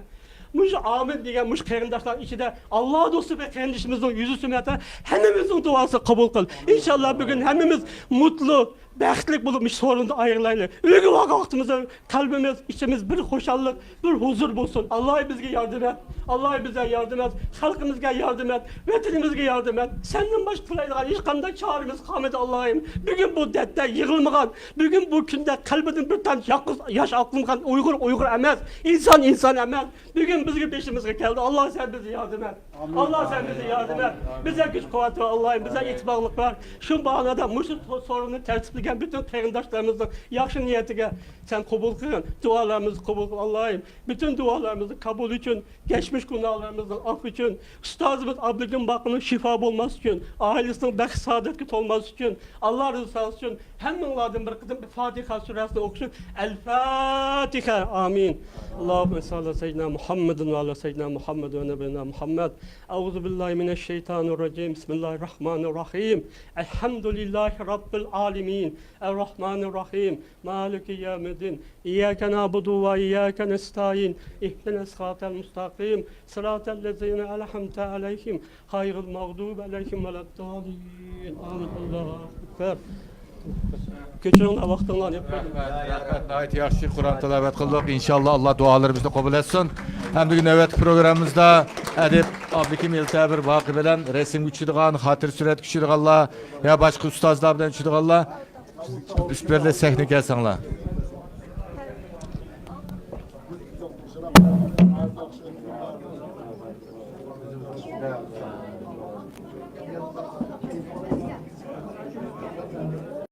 Muş amin diyen muş kerindaşlar içinde Allah dostu ve kardeşimizin yüzü sürmetine hemimizin duası kabul kıl. İnşallah bugün hemimiz mutlu, bəxtlik bulup sorunda ayrılaylı. Öyle vaktimize kalbimiz, içimiz bir hoşallık, bir huzur bulsun. Allah bizge yardım et. Allah bize yardım et. Halkımızga yardım et. Vatanımızga yardım et. Senden baş kılaydıgan hiç kanday çağrımız kalmadı Allah'ım. Bugün bu dette yığılmagan, bugün bu günde kalbinin bir tane yaş aklımgan Uygur emez. İnsan emez. Bugün bizge peşimizge geldi. Allah sen bize yardım et. Amin. Allah sen bize yardım et. Bize güç kuvvet ver Allah'ım. Bize itibaklık ver. Şu bağnada muşu sorunu tertipli bütün peygamberlerimizin yaxşı niyetine sen kabul kılın. Dualarımızı kabul kıl Allah'ım. Bütün dualarımızı kabul için, geçmiş günahlarımızın af için, Ustazımız Abdülhakim Bakı'nın şifa olması için, ailesinin bəxt saadetli olması için, Allah rızası için hemminlardan bir kızım bir Fatiha suresini okusun. El-Fatiha. Amin. Allahümme salli ala seyyidina Muhammedin ve ala seyyidina Muhammed ve nebina Muhammed. Euzu billahi mineşşeytanirracim. Bismillahirrahmanirrahim. Elhamdülillahi Rabbil alemin. Er-Rahmanir-Rahim. Maliki yevmiddin. İyyâke na'budu ve iyyâke nestaîn. İhdina sıratal mustakim. Sıratal lezîne en'amte aleyhim. Gayril mağdûbi aleyhim veleddâlîn. Amin. Allahu ekber. Keçirinler vaxtınlar yapmayın. Gayet yaxşı Kur'an tilavet kıldık. İnşallah Allah dualarımızı kabul etsin. Hem bugün növbetki programımızda Edip Abdülhakim Eltabir Bakı bilen resim güçüdüğün, hatır süret güçüdüğünler ya başka ustazlar bilen güçüdüğünler üst birle sehne gelsinler.